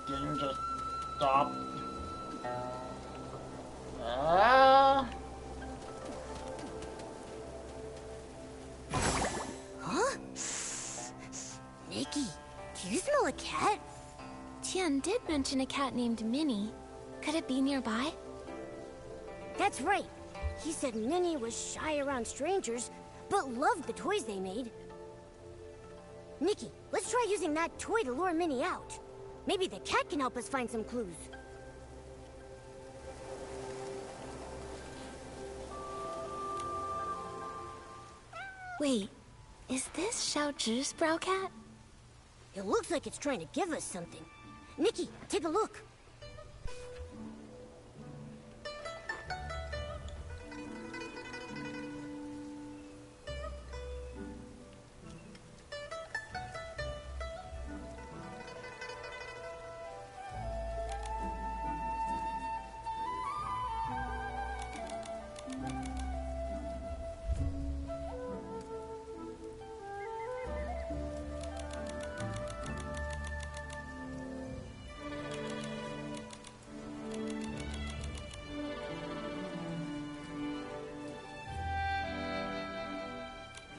game just stopped. Huh? Nikki, do you smell a cat? Tian did mention a cat named Minnie. Could it be nearby? That's right. He said Minnie was shy around strangers, but loved the toys they made. Nikki, let's try using that toy to lure Minnie out. Maybe the cat can help us find some clues. Wait, is this Xiao Zhi's brow cat? It looks like it's trying to give us something. Nikki, take a look.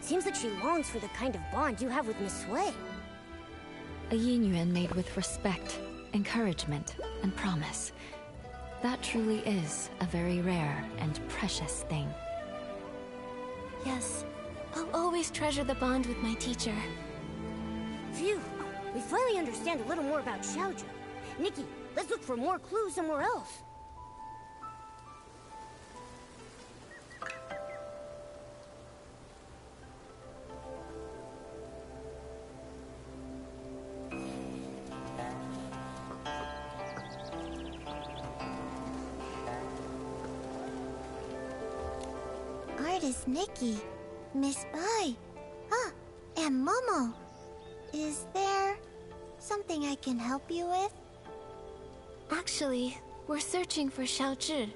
Seems like she longs for the kind of bond you have with Miss Sui. A yin yuan made with respect, encouragement, and promise. That truly is a very rare and precious thing. Yes, I'll always treasure the bond with my teacher. Phew, we finally understand a little more about Xiaozhi. Nikki, let's look for more clues somewhere else. Artist Nikki, Miss Bai, and Momo. Is there something I can help you with? Actually, we're searching for Xiao Zhi.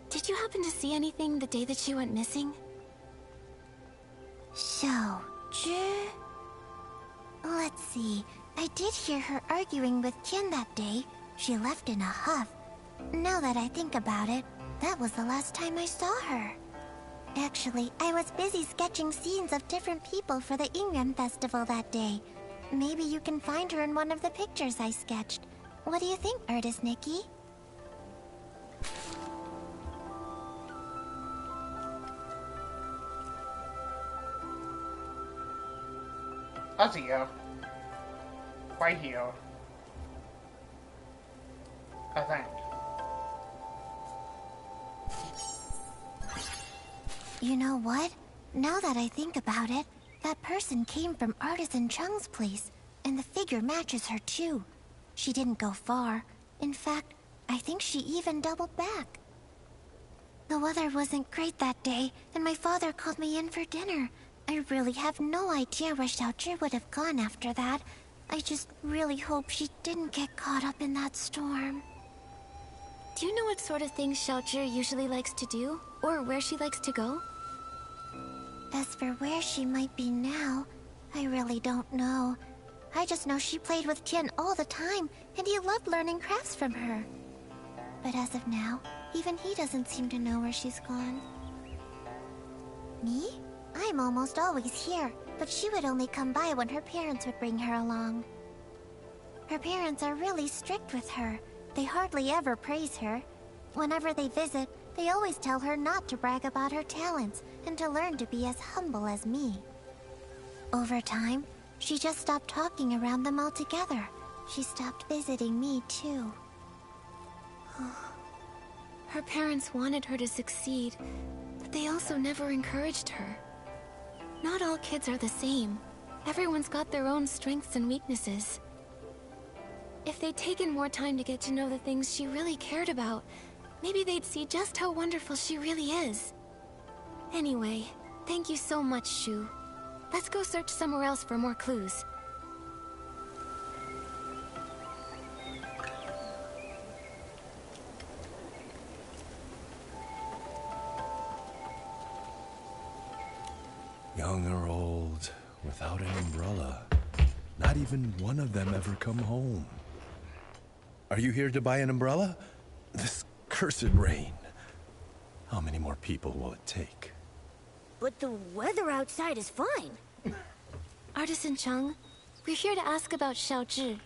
Did you happen to see anything the day that she went missing? Xiao Zhi? Let's see. I did hear her arguing with Tian that day. She left in a huff. Now that I think about it, that was the last time I saw her. Actually, I was busy sketching scenes of different people for the Ingram Festival that day. Maybe you can find her in one of the pictures I sketched. What do you think, Artist Nikki? I see you. Right here. I think. You know what? Now that I think about it, that person came from Artisan Chung's place, and the figure matches her too. She didn't go far. In fact, I think she even doubled back. The weather wasn't great that day, and my father called me in for dinner. I really have no idea where Xiaozhi would have gone after that. I just really hope she didn't get caught up in that storm. Do you know what sort of things Xiaozhi usually likes to do? Or where she likes to go? As for where she might be now, I really don't know. I just know she played with Tian all the time, and he loved learning crafts from her. But as of now, even he doesn't seem to know where she's gone. Me? I'm almost always here, but she would only come by when her parents would bring her along. Her parents are really strict with her. They hardly ever praise her. Whenever they visit, they always tell her not to brag about her talents and to learn to be as humble as me. Over time, she just stopped talking around them altogether. She stopped visiting me too. Her parents wanted her to succeed, but they also never encouraged her. Not all kids are the same. Everyone's got their own strengths and weaknesses. If they'd taken more time to get to know the things she really cared about, maybe they'd see just how wonderful she really is. Anyway, thank you so much, Shu. Let's go search somewhere else for more clues. Young or old, without an umbrella. Not even one of them ever come home. Are you here to buy an umbrella? This cursed rain. How many more people will it take? But the weather outside is fine. Artisan Chung, we're here to ask about Xiaozhi.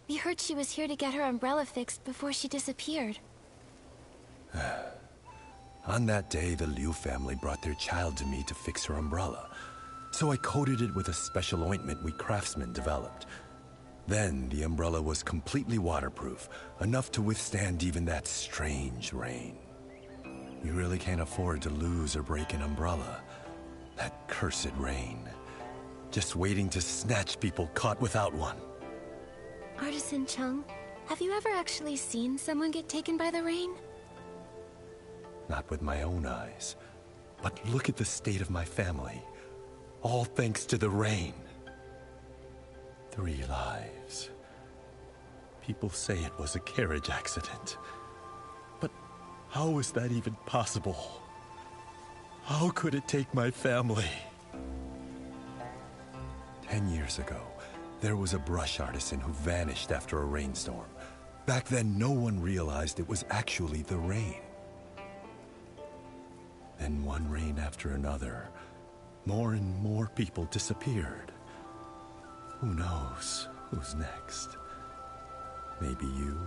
We heard she was here to get her umbrella fixed before she disappeared. On that day, the Liu family brought their child to me to fix her umbrella. So I coated it with a special ointment we craftsmen developed. Then the umbrella was completely waterproof, enough to withstand even that strange rain. You really can't afford to lose or break an umbrella. That cursed rain. Just waiting to snatch people caught without one. Artisan Chung, have you ever actually seen someone get taken by the rain? Not with my own eyes. But look at the state of my family. All thanks to the rain. 3 lives. People say it was a carriage accident. But how is that even possible? How could it take my family? 10 years ago, there was a brush artisan who vanished after a rainstorm. Back then, no one realized it was actually the rain. Then one rain after another, more and more people disappeared. Who knows who's next? Maybe you,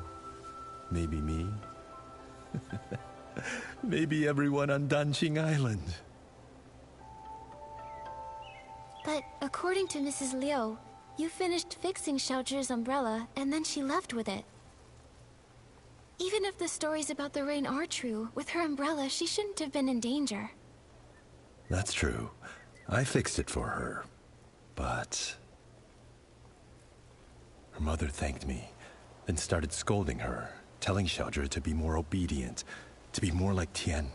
maybe me, maybe everyone on Danqing Island. But according to Mrs. Liu, you finished fixing Xiaozhi's umbrella and then she left with it. Even if the stories about the rain are true, with her umbrella, she shouldn't have been in danger. That's true. I fixed it for her. But her mother thanked me, then started scolding her, telling Xiaozhi to be more obedient, to be more like Tian.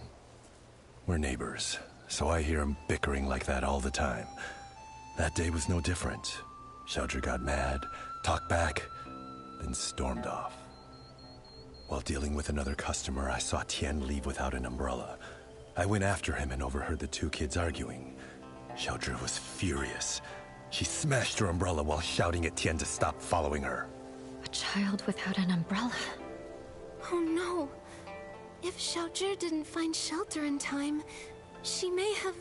We're neighbors, so I hear him bickering like that all the time. That day was no different. Xiaozhi got mad, talked back, then stormed off. While dealing with another customer, I saw Tian leave without an umbrella. I went after him and overheard the 2 kids arguing. Xiaozhi was furious. She smashed her umbrella while shouting at Tian to stop following her. A child without an umbrella. Oh no. If Xiaozhi didn't find shelter in time, she may have...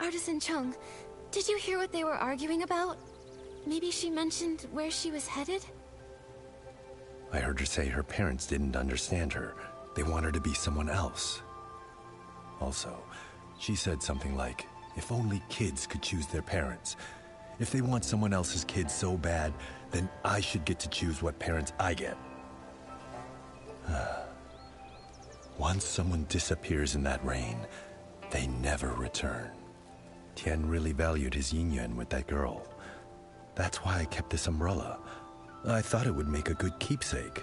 Artisan Chung, did you hear what they were arguing about? Maybe she mentioned where she was headed? I heard her say her parents didn't understand her. They want her to be someone else. Also, she said something like, if only kids could choose their parents. If they want someone else's kid so bad, then I should get to choose what parents I get. Once someone disappears in that rain, they never return. Tian really valued his yin-yuan with that girl. That's why I kept this umbrella. I thought it would make a good keepsake.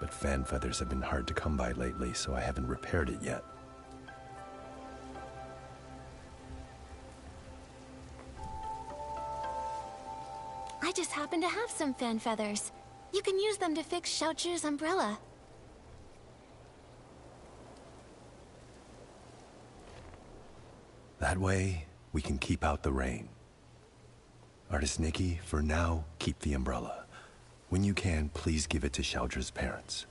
But fan feathers have been hard to come by lately, so I haven't repaired it yet. I just happen to have some fan feathers. You can use them to fix Xiaozhi's umbrella. That way, we can keep out the rain. Artist Nikki, for now, keep the umbrella. When you can, please give it to Xiaozhi's parents.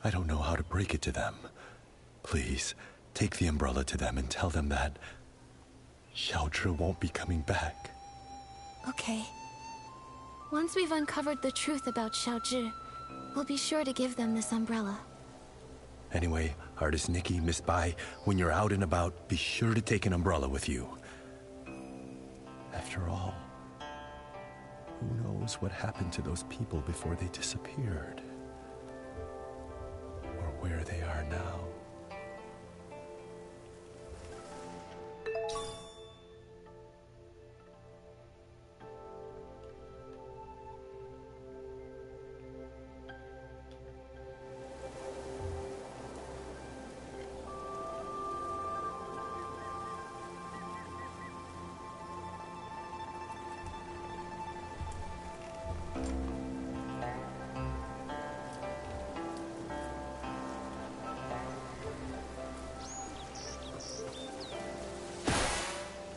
I don't know how to break it to them. Please, take the umbrella to them and tell them that Xiaozhi won't be coming back. Okay. Once we've uncovered the truth about Xiaozhi, we'll be sure to give them this umbrella. Anyway, Artist Nikki, Miss Bai, when you're out and about, be sure to take an umbrella with you. After all, who knows what happened to those people before they disappeared? Or where they are now.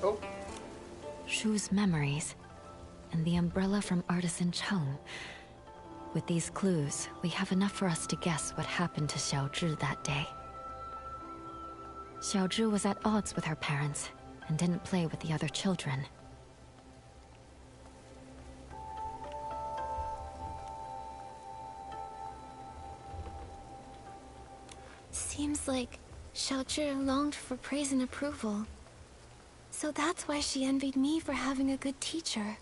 Oh, Shu's memories, and the umbrella from Artisan Chung. With these clues, we have enough for us to guess what happened to Xiaozhi that day. Xiaozhi was at odds with her parents and didn't play with the other children. Seems like Xiaozhi longed for praise and approval. So that's why she envied me for having a good teacher.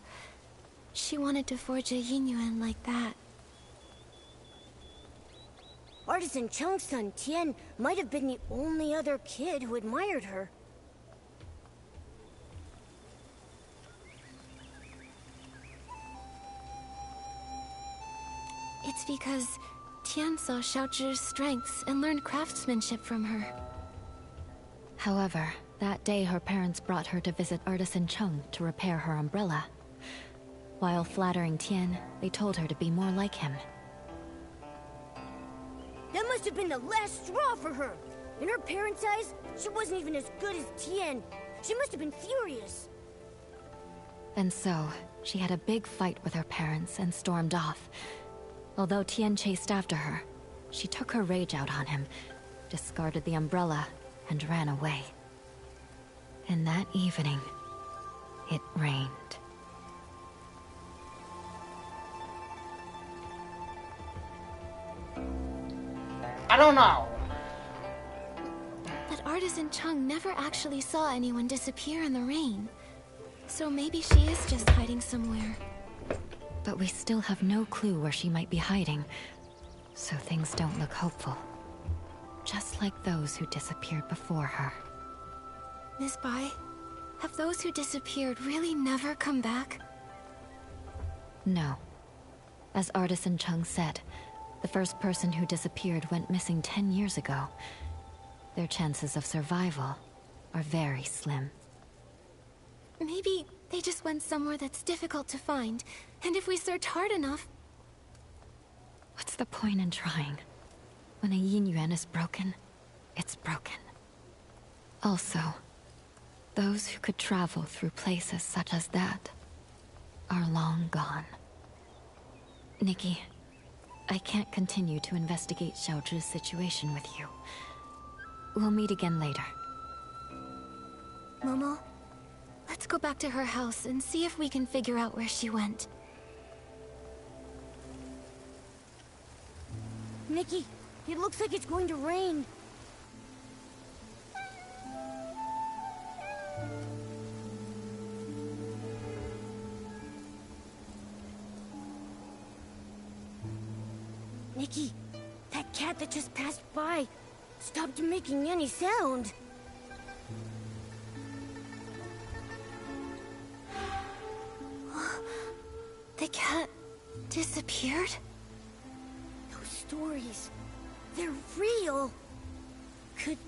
She wanted to forge a Yinyuan like that. Artisan Cheng's son, Tian, might have been the only other kid who admired her. It's because Tian saw Xiaozhi's strengths and learned craftsmanship from her. However, that day her parents brought her to visit Artisan Cheng to repair her umbrella. While flattering Tian, they told her to be more like him. That must have been the last straw for her. In her parents' eyes, she wasn't even as good as Tian. She must have been furious. And so, she had a big fight with her parents and stormed off. Although Tian chased after her, she took her rage out on him, discarded the umbrella, and ran away. And that evening, it rained. I don't know. But Artisan Cheng never actually saw anyone disappear in the rain. So maybe she is just hiding somewhere. But we still have no clue where she might be hiding, so things don't look hopeful. Just like those who disappeared before her. Miss Bai, have those who disappeared really never come back? No. As Artisan Cheng said, the first person who disappeared went missing 10 years ago. Their chances of survival are very slim. Maybe they just went somewhere that's difficult to find, and if we search hard enough... What's the point in trying? When a Yinyuan is broken, it's broken. Also, those who could travel through places such as that are long gone. Nikki, I can't continue to investigate Xiaozhi's situation with you. We'll meet again later. Momo, let's go back to her house and see if we can figure out where she went. Nikki, it looks like it's going to rain. Nikki, that cat that just passed by stopped making any sound. The cat disappeared? Those stories, they're real. Could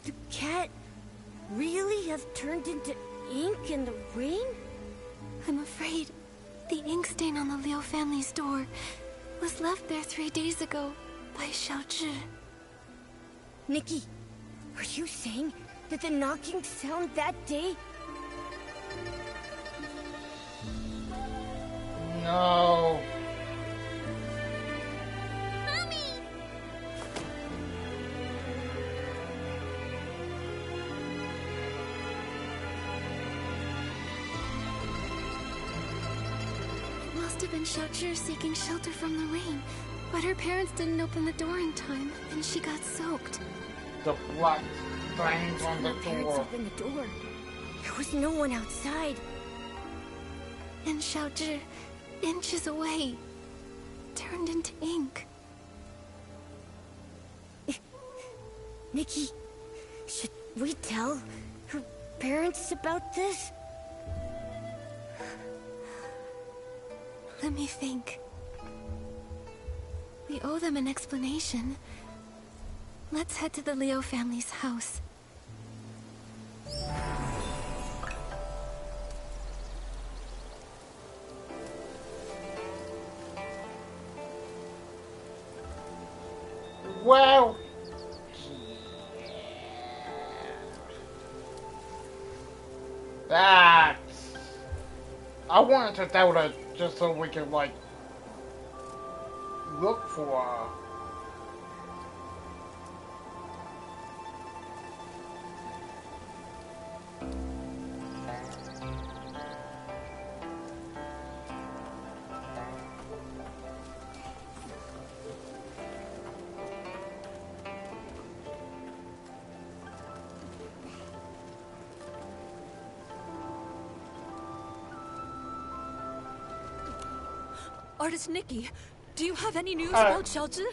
the cat really have turned into ink in the rain? I'm afraid the ink stain on the Liu family's door was left there 3 days ago by Xiaozhi. Nikki, are you saying that the knocking sound that day? No. It must have been Xiaozhi seeking shelter from the rain, but her parents didn't open the door in time, and she got soaked. The blood stains on the My parents door. opened the door. There was no one outside. And Xiaozhi, inches away, turned into ink. Nikki, should we tell her parents about this? Let me think. We owe them an explanation. Let's head to the Liu family's house. Well, that's... I wanted to tell her just so we could, like, look for. Artist Nikki, do you have any news about Shelter?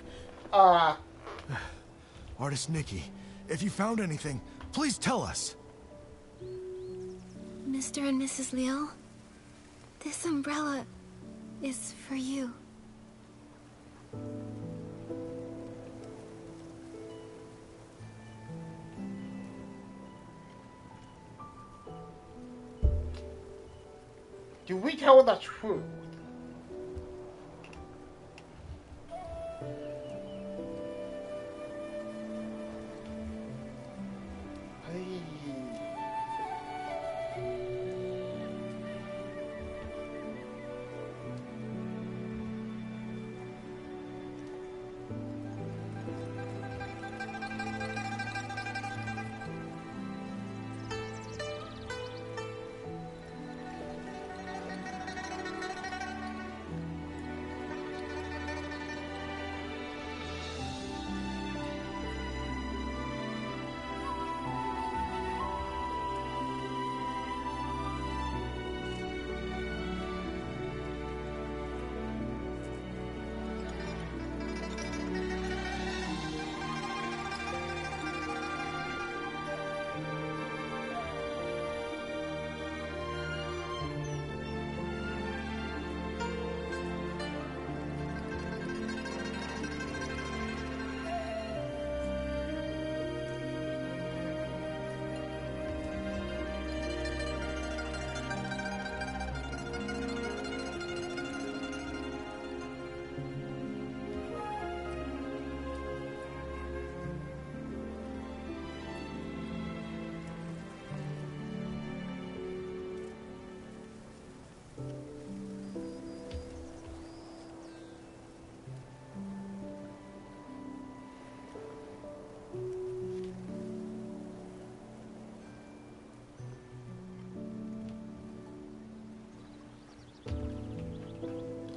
Artist Nikki, if you found anything, please tell us. Mr. and Mrs. Liu, this umbrella is for you. Do we tell the truth?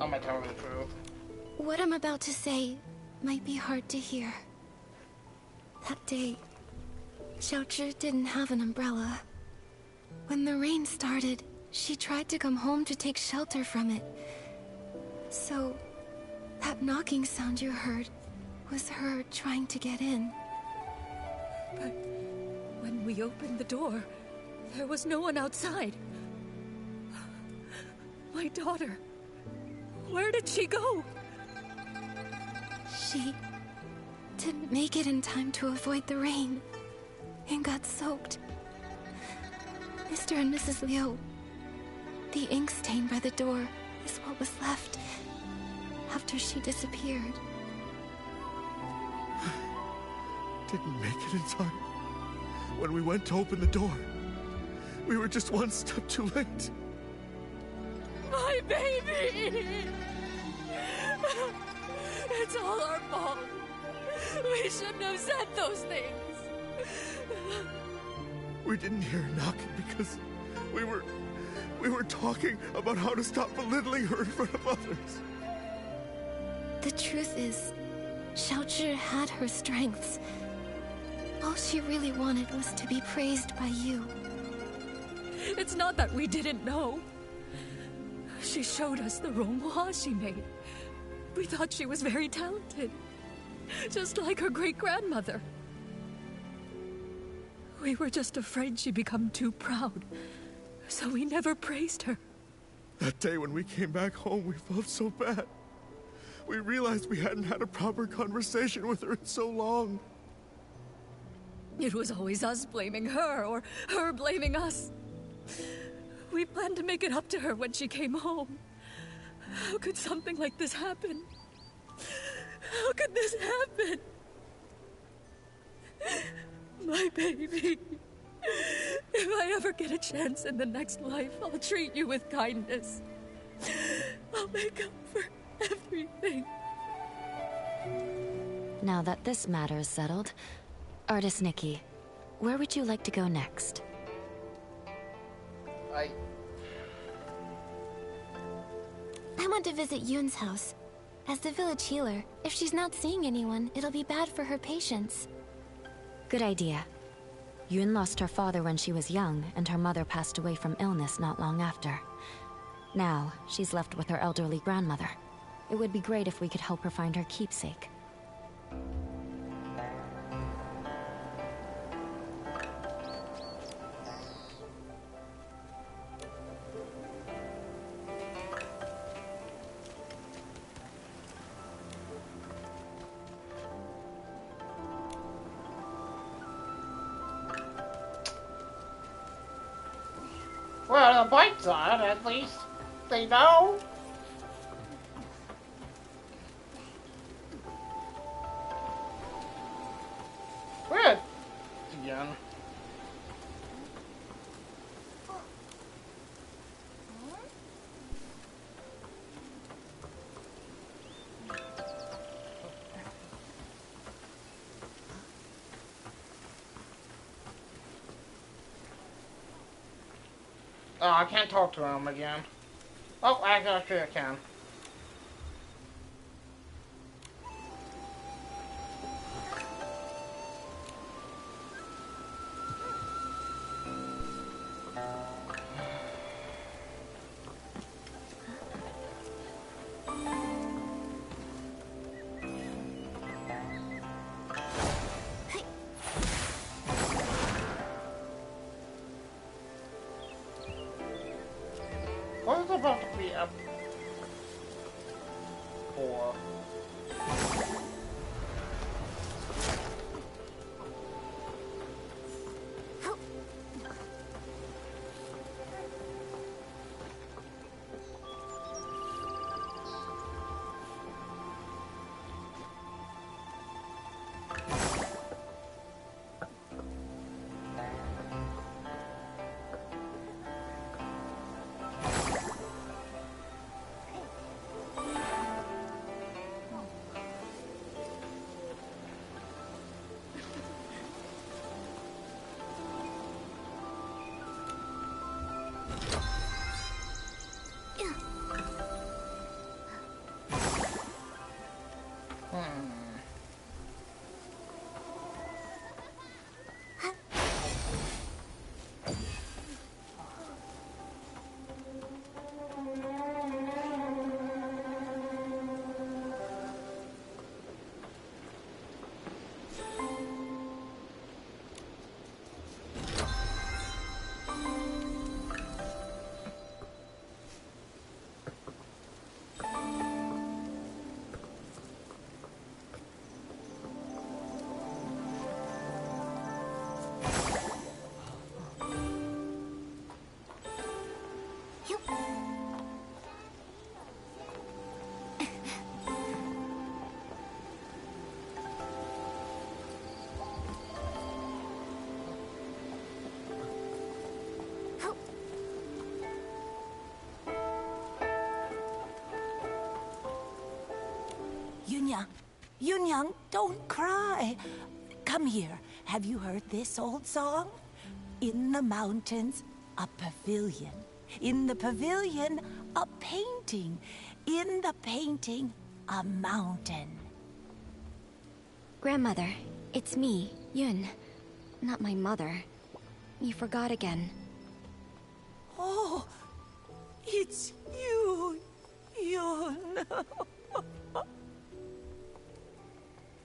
I'm gonna tell the truth. What I'm about to say might be hard to hear. That day, Xiaozhi didn't have an umbrella. When the rain started, she tried to come home to take shelter from it. So, that knocking sound you heard was her trying to get in. But when we opened the door, there was no one outside. My daughter. Where did she go? She didn't make it in time to avoid the rain and got soaked. Mr. and Mrs. Liu, the ink stain by the door is what was left after she disappeared. Didn't make it in time. When we went to open the door, we were just one step too late. My baby! It's all our fault. We shouldn't have said those things. We didn't hear her knocking because we were talking about how to stop belittling her in front of others. The truth is, Xiaozhi had her strengths. All she really wanted was to be praised by you. It's not that we didn't know. She showed us the ronghua she made. We thought she was very talented, just like her great-grandmother. We were just afraid she'd become too proud, so we never praised her. That day when we came back home, we felt so bad. We realized we hadn't had a proper conversation with her in so long. It was always us blaming her, or her blaming us. We planned to make it up to her when she came home. How could something like this happen? How could this happen? My baby. If I ever get a chance in the next life, I'll treat you with kindness. I'll make up for everything. Now that this matter is settled, Artist Nikki, where would you like to go next? I want to visit Yoon's house. As the village healer, if she's not seeing anyone, it'll be bad for her patients. Good idea. Yoon lost her father when she was young, and her mother passed away from illness not long after. Now, she's left with her elderly grandmother. It would be great if we could help her find her keepsake. Well, the bright side, at least they know. Good. Again. Oh, I can't talk to him again. Oh, actually I can. What is about to be up for? Yunyang, don't cry. Come here. Have you heard this old song? In the mountains, a pavilion. In the pavilion, a painting. In the painting, a mountain. Grandmother, it's me, Yun. Not my mother. You forgot again. Oh, it's you, Yun.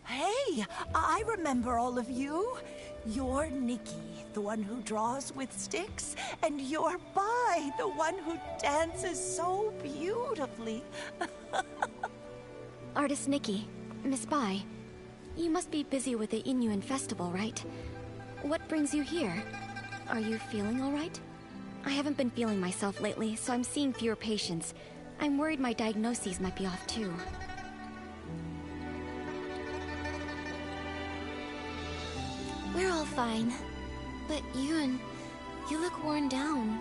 Hey, I remember all of you. You're Nikki, the one who draws with sticks, and you're Bai, the one who dances so beautifully. Artist Nikki, Miss Bai, you must be busy with the Inuan festival, right? What brings you here? Are you feeling all right? I haven't been feeling myself lately, so I'm seeing fewer patients. I'm worried my diagnoses might be off too. We're all fine. But Yun, you look worn down.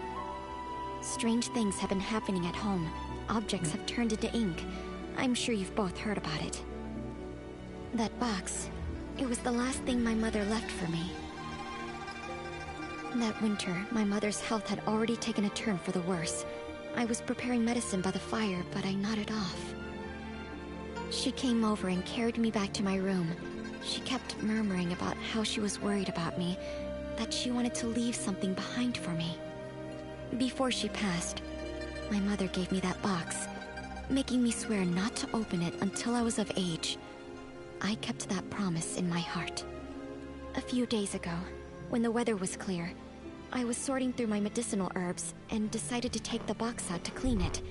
Strange things have been happening at home. Objects have turned into ink. I'm sure you've both heard about it. That box, it was the last thing my mother left for me. That winter, my mother's health had already taken a turn for the worse. I was preparing medicine by the fire, but I nodded off. She came over and carried me back to my room. She kept murmuring about how she was worried about me, that she wanted to leave something behind for me. Before she passed, my mother gave me that box, making me swear not to open it until I was of age. I kept that promise in my heart. A few days ago, when the weather was clear, I was sorting through my medicinal herbs and decided to take the box out to clean it.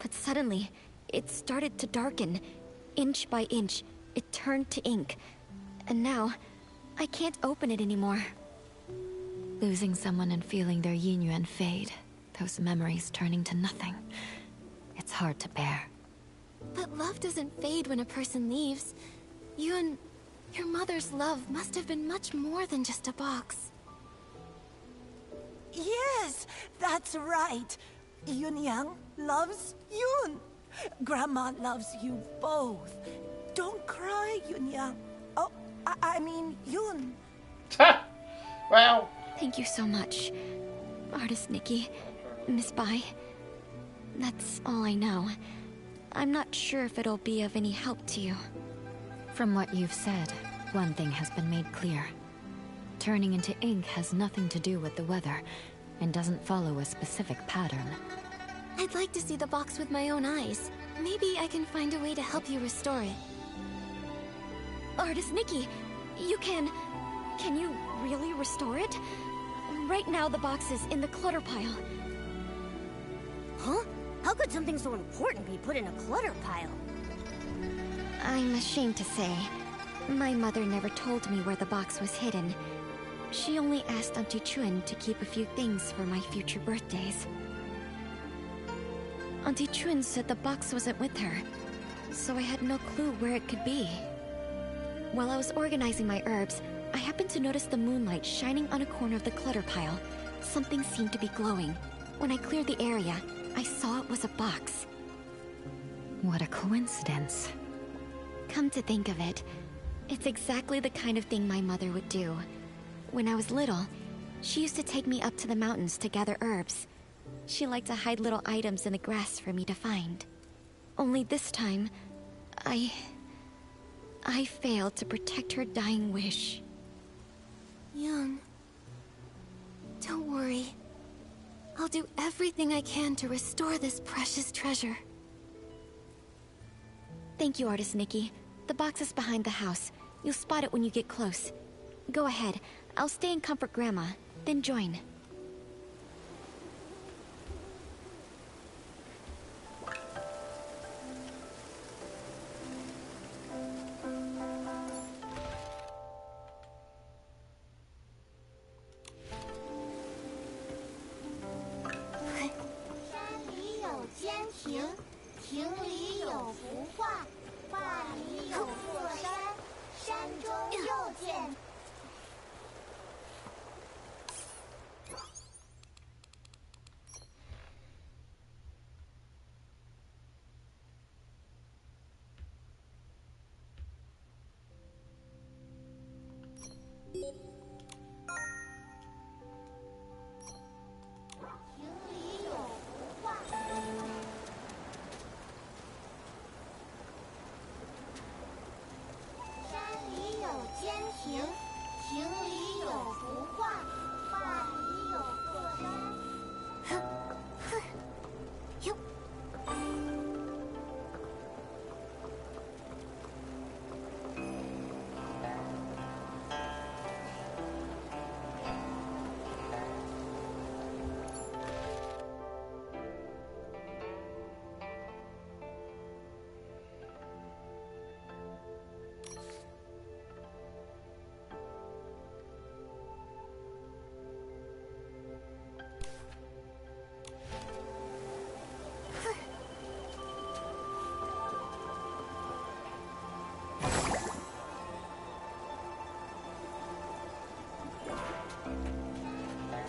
But suddenly, it started to darken. Inch by inch, it turned to ink. And now, I can't open it anymore. Losing someone and feeling their yin yuan fade, those memories turning to nothing. It's hard to bear. But love doesn't fade when a person leaves. You and your mother's love must have been much more than just a box. Yes, that's right. Yunyang loves Yun. Grandma loves you both. Don't cry, Yunyang. Oh, I mean Yun. Well... Thank you so much, Artist Nikki, Miss Bai. That's all I know. I'm not sure if it'll be of any help to you. From what you've said, one thing has been made clear. Turning into ink has nothing to do with the weather, and doesn't follow a specific pattern. I'd like to see the box with my own eyes. Maybe I can find a way to help you restore it. Artist Nikki, you can you really restore it? Right now the box is in the clutter pile. Huh? How could something so important be put in a clutter pile? I'm ashamed to say, my mother never told me where the box was hidden. She only asked Auntie Chun to keep a few things for my future birthdays. Auntie Chun said the box wasn't with her, so I had no clue where it could be. While I was organizing my herbs, I happened to notice the moonlight shining on a corner of the clutter pile. Something seemed to be glowing. When I cleared the area, I saw it was a box. What a coincidence. Come to think of it, it's exactly the kind of thing my mother would do. When I was little, she used to take me up to the mountains to gather herbs. She liked to hide little items in the grass for me to find. Only this time, I failed to protect her dying wish. Young, don't worry. I'll do everything I can to restore this precious treasure. Thank you, Artist Nikki. The box is behind the house. You'll spot it when you get close. Go ahead. I'll stay and comfort Grandma, then join.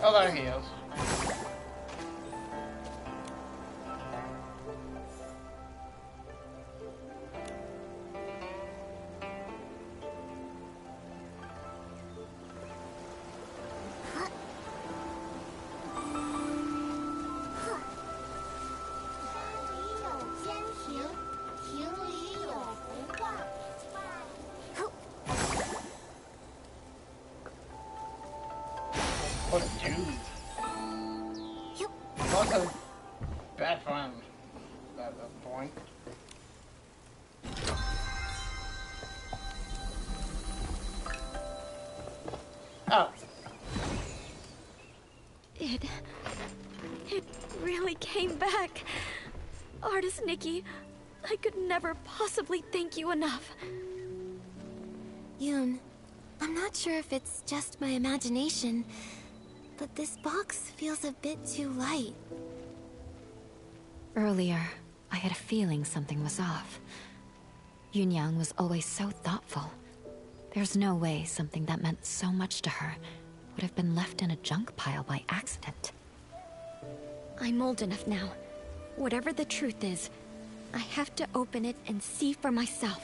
Oh, there he is. What a dude. You... I'm also bad friend at that point. Oh. It really came back. Artist Nikki, I could never possibly thank you enough. Yoon, I'm not sure if it's just my imagination, but this box feels a bit too light. Earlier, I had a feeling something was off. Yunyang was always so thoughtful. There's no way something that meant so much to her would have been left in a junk pile by accident. I'm old enough now. Whatever the truth is, I have to open it and see for myself.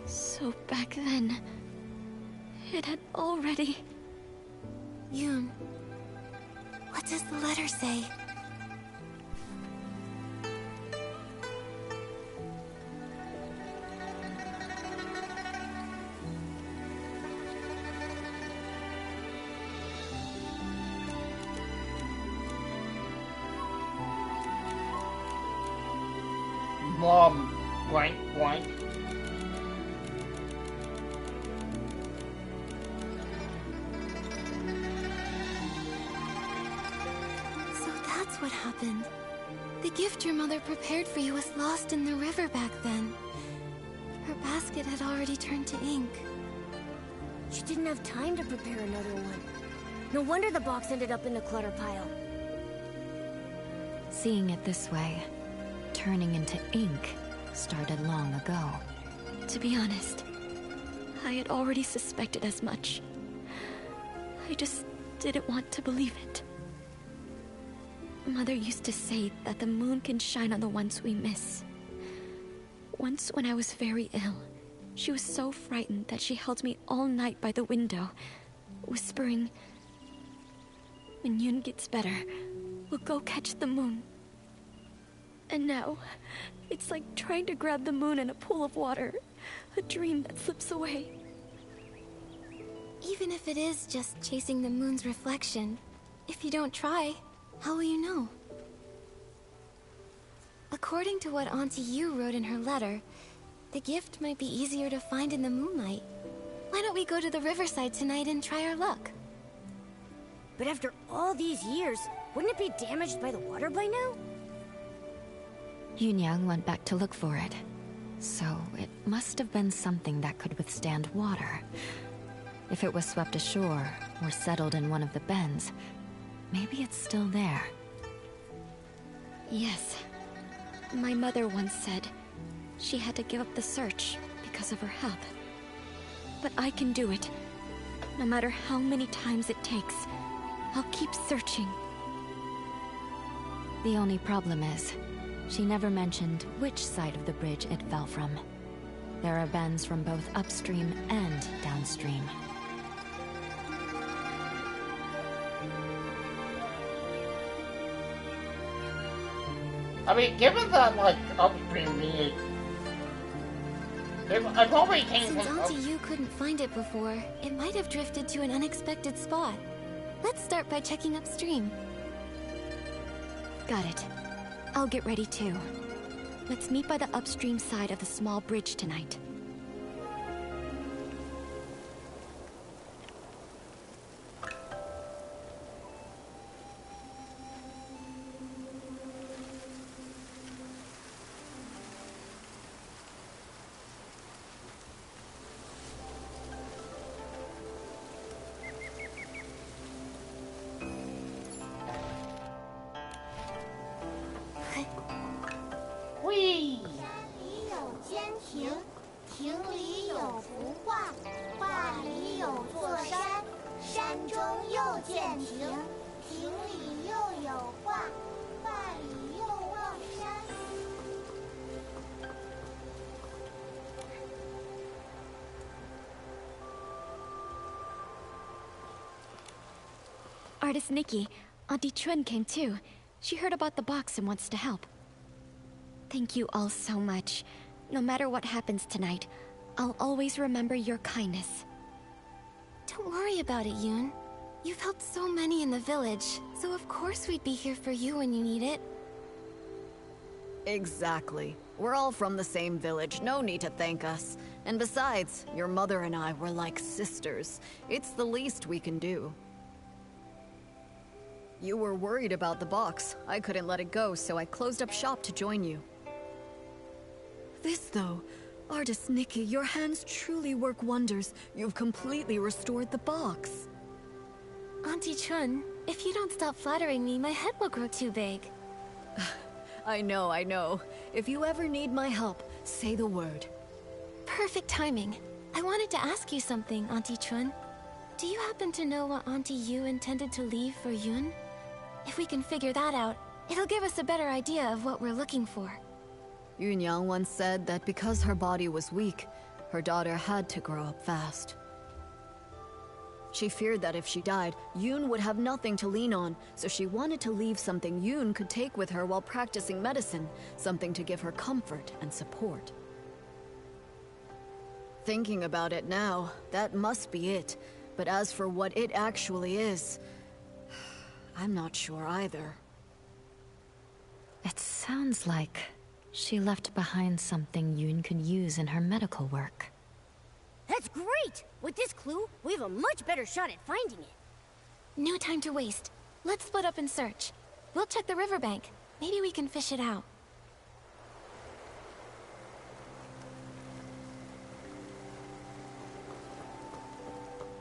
So back then, it had already... Yoon, what does the letter say? Mom, blank, blank. So that's what happened. The gift your mother prepared for you was lost in the river back then. Her basket had already turned to ink. She didn't have time to prepare another one. No wonder the box ended up in the clutter pile. Seeing it this way, turning into ink, started long ago. To be honest, I had already suspected as much. I just didn't want to believe it. Mother used to say that the moon can shine on the ones we miss. Once when I was very ill, she was so frightened that she held me all night by the window, whispering, "When Yoon gets better, we'll go catch the moon." And now, it's like trying to grab the moon in a pool of water, a dream that slips away. Even if it is just chasing the moon's reflection, if you don't try, how will you know? According to what Auntie Yu wrote in her letter, the gift might be easier to find in the moonlight. Why don't we go to the riverside tonight and try our luck? But after all these years, wouldn't it be damaged by the water by now? Yunyang went back to look for it. So it must have been something that could withstand water. If it was swept ashore or settled in one of the bends, maybe it's still there. Yes. My mother once said she had to give up the search because of her health. But I can do it. No matter how many times it takes, I'll keep searching. The only problem is, she never mentioned which side of the bridge it fell from. There are bends from both upstream and downstream. I mean, given that, like, upstream meat, it probably came Since from... Auntie Yu couldn't find it before, it might have drifted to an unexpected spot. Let's start by checking upstream. Got it. I'll get ready too. Let's meet by the upstream side of the small bridge tonight. Whee! 山里有间亭，亭里有幅画，画里有座山，山中又见亭，亭里又有画，画里又望山。Artist Nikki, Auntie Chun came too. She heard about the box and wants to help. Thank you all so much. No matter what happens tonight, I'll always remember your kindness. Don't worry about it, Yoon. You've helped so many in the village, so of course we'd be here for you when you need it. Exactly. We're all from the same village, no need to thank us. And besides, your mother and I were like sisters. It's the least we can do. You were worried about the box. I couldn't let it go, so I closed up shop to join you. This, though, artist Nikki, your hands truly work wonders. You've completely restored the box. Auntie Chun, if you don't stop flattering me, my head will grow too big. I know. If you ever need my help, say the word. Perfect timing. I wanted to ask you something, Auntie Chun. Do you happen to know what Auntie Yu intended to leave for Yun? If we can figure that out, it'll give us a better idea of what we're looking for. Yun Yang once said that because her body was weak, her daughter had to grow up fast. She feared that if she died, Yoon would have nothing to lean on, so she wanted to leave something Yoon could take with her while practicing medicine, something to give her comfort and support. Thinking about it now, that must be it. But as for what it actually is, I'm not sure either. It sounds like she left behind something Yoon could use in her medical work. That's great! With this clue, we have a much better shot at finding it. No time to waste. Let's split up and search. We'll check the riverbank. Maybe we can fish it out.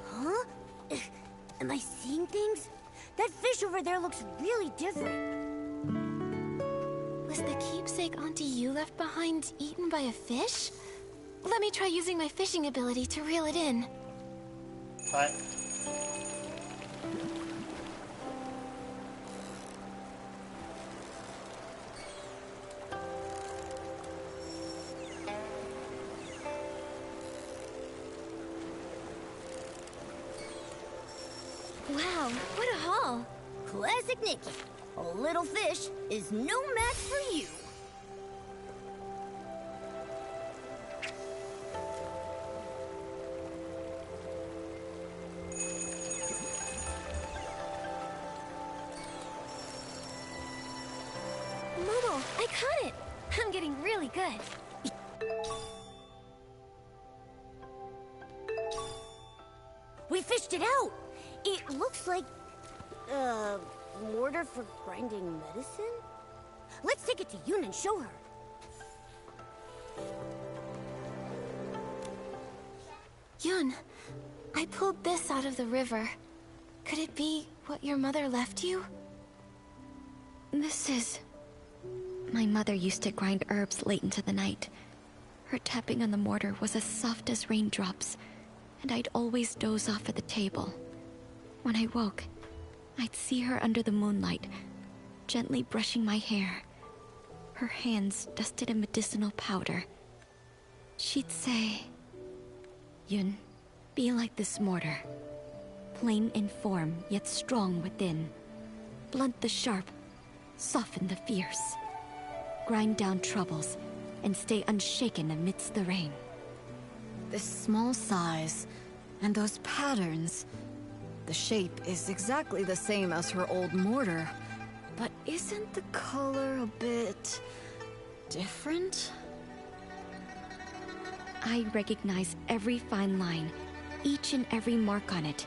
Huh? Am I seeing things? That fish over there looks really different. Was the keepsake Auntie Yu left behind eaten by a fish? Let me try using my fishing ability to reel it in. What? Wow, what a haul! Classic Nikki. A little fish is no match for you. Momo, I caught it! I'm getting really good. We fished it out! It looks like... mortar for grinding medicine? Let's take it to Yoon and show her. Yun, I pulled this out of the river. Could it be what your mother left you? This is... My mother used to grind herbs late into the night. Her tapping on the mortar was as soft as raindrops, and I'd always doze off at the table. When I woke, I'd see her under the moonlight, gently brushing my hair, her hands dusted in medicinal powder. She'd say, Yun, be like this mortar, plain in form yet strong within. Blunt the sharp, soften the fierce. Grind down troubles and stay unshaken amidst the rain. This small size, and those patterns. The shape is exactly the same as her old mortar, but isn't the color a bit... different? I recognize every fine line, each and every mark on it.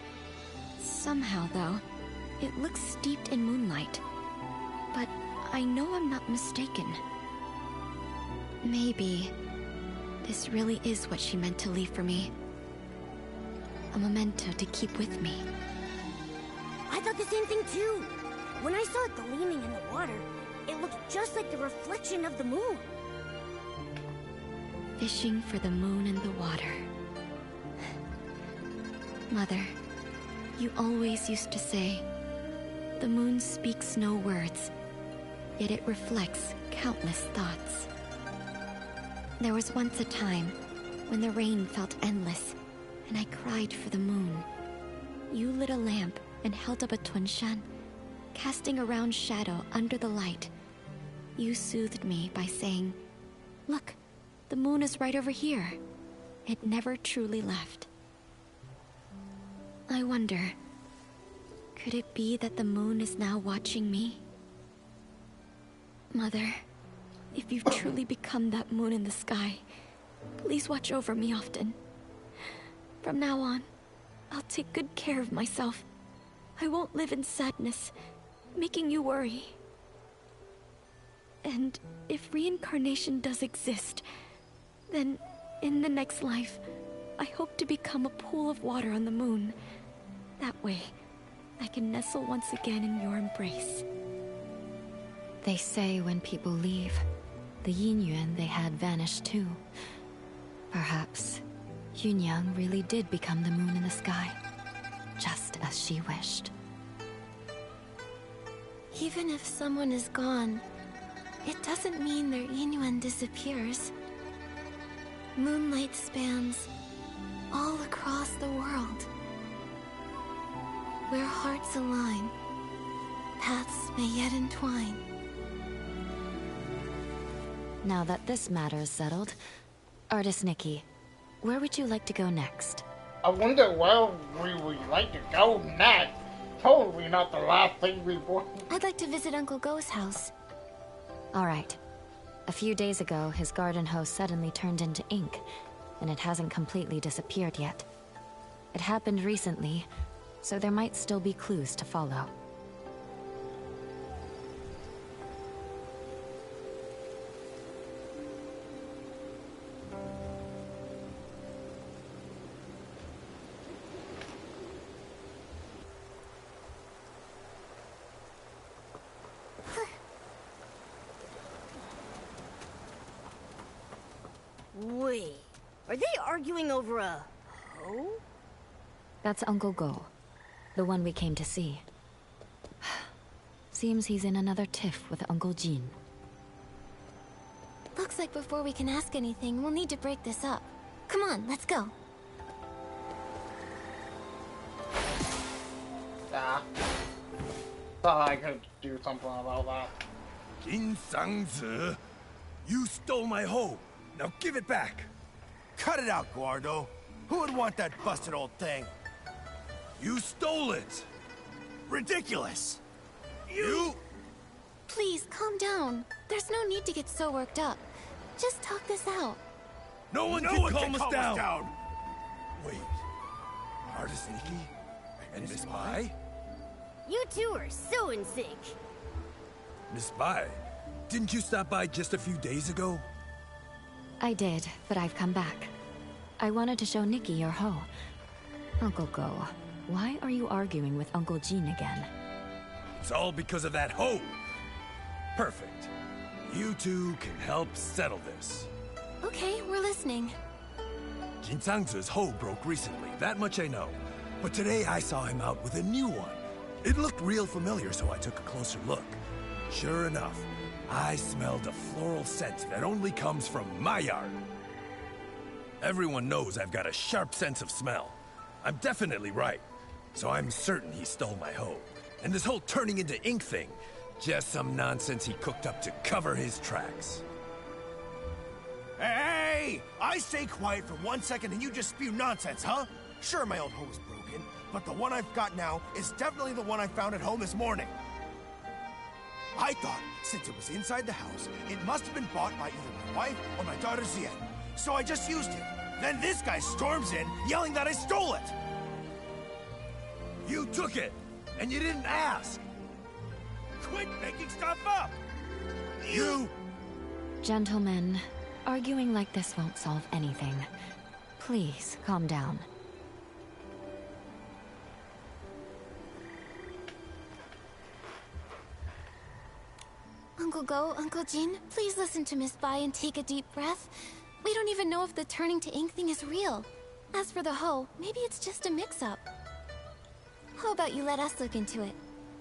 Somehow, though, it looks steeped in moonlight. But I know I'm not mistaken. Maybe this really is what she meant to leave for me. A memento to keep with me. I thought the same thing too. When I saw it gleaming in the water, it looked just like the reflection of the moon. Fishing for the moon in the water. Mother, you always used to say, the moon speaks no words, yet it reflects countless thoughts. There was once a time when the rain felt endless, and I cried for the moon. You lit a lamp and held up a tunshan, casting a round shadow under the light. You soothed me by saying, look, the moon is right over here. It never truly left. I wonder, could it be that the moon is now watching me? Mother, if you've truly become that moon in the sky, please watch over me often. From now on, I'll take good care of myself. I won't live in sadness, making you worry. And if reincarnation does exist, then in the next life, I hope to become a pool of water on the moon. That way, I can nestle once again in your embrace. They say when people leave, the yin yuan they had vanished too. Perhaps Yunyang really did become the moon in the sky, just as she wished. Even if someone is gone, it doesn't mean their yin yuan disappears. Moonlight spans all across the world. Where hearts align, paths may yet entwine. Now that this matter is settled, Artist Nikki, where would you like to go next? I wonder where we would like to go next. Totally not the last thing we want. I'd like to visit Uncle Go's house. Alright. A few days ago, his garden hose suddenly turned into ink, and it hasn't completely disappeared yet. It happened recently, so there might still be clues to follow. Wait, are they arguing over a hoe? That's Uncle Go, the one we came to see. Seems he's in another tiff with Uncle Jin. Looks like before we can ask anything, we'll need to break this up. Come on, let's go. Yeah. Thought I could do something about that. Jin Sangzi, you stole my hoe. Now give it back. Cut it out, Guardo. Who would want that busted old thing? You stole it. Ridiculous. You... Please, calm down. There's no need to get so worked up. Just talk this out. No one can calm us down. Wait. Artist Nikki? And Miss Bai? You two are so in sync. Miss Bai, didn't you stop by just a few days ago? I did, but I've come back. I wanted to show Nikki your hoe. Uncle Go, why are you arguing with Uncle Jin again? It's all because of that hoe. Perfect. You two can help settle this. Okay, we're listening. Jin Sangzi's hoe broke recently, that much I know. But today I saw him out with a new one. It looked real familiar, so I took a closer look. Sure enough, I smelled a floral scent that only comes from my yard. Everyone knows I've got a sharp sense of smell. I'm definitely right. So I'm certain he stole my hoe. And this whole turning into ink thing, just some nonsense he cooked up to cover his tracks. Hey! I stay quiet for 1 second and you just spew nonsense, huh? Sure, my old hoe is broken, but the one I've got now is definitely the one I found at home this morning. I thought, since it was inside the house, it must have been bought by either my wife or my daughter Zien. So I just used it. Then this guy storms in, yelling that I stole it. You took it, and you didn't ask. Quit making stuff up! You... Gentlemen, arguing like this won't solve anything. Please, calm down. Uncle Go, Uncle Jin, please listen to Miss Bai and take a deep breath. We don't even know if the turning to ink thing is real. As for the hoe, maybe it's just a mix-up. How about you let us look into it?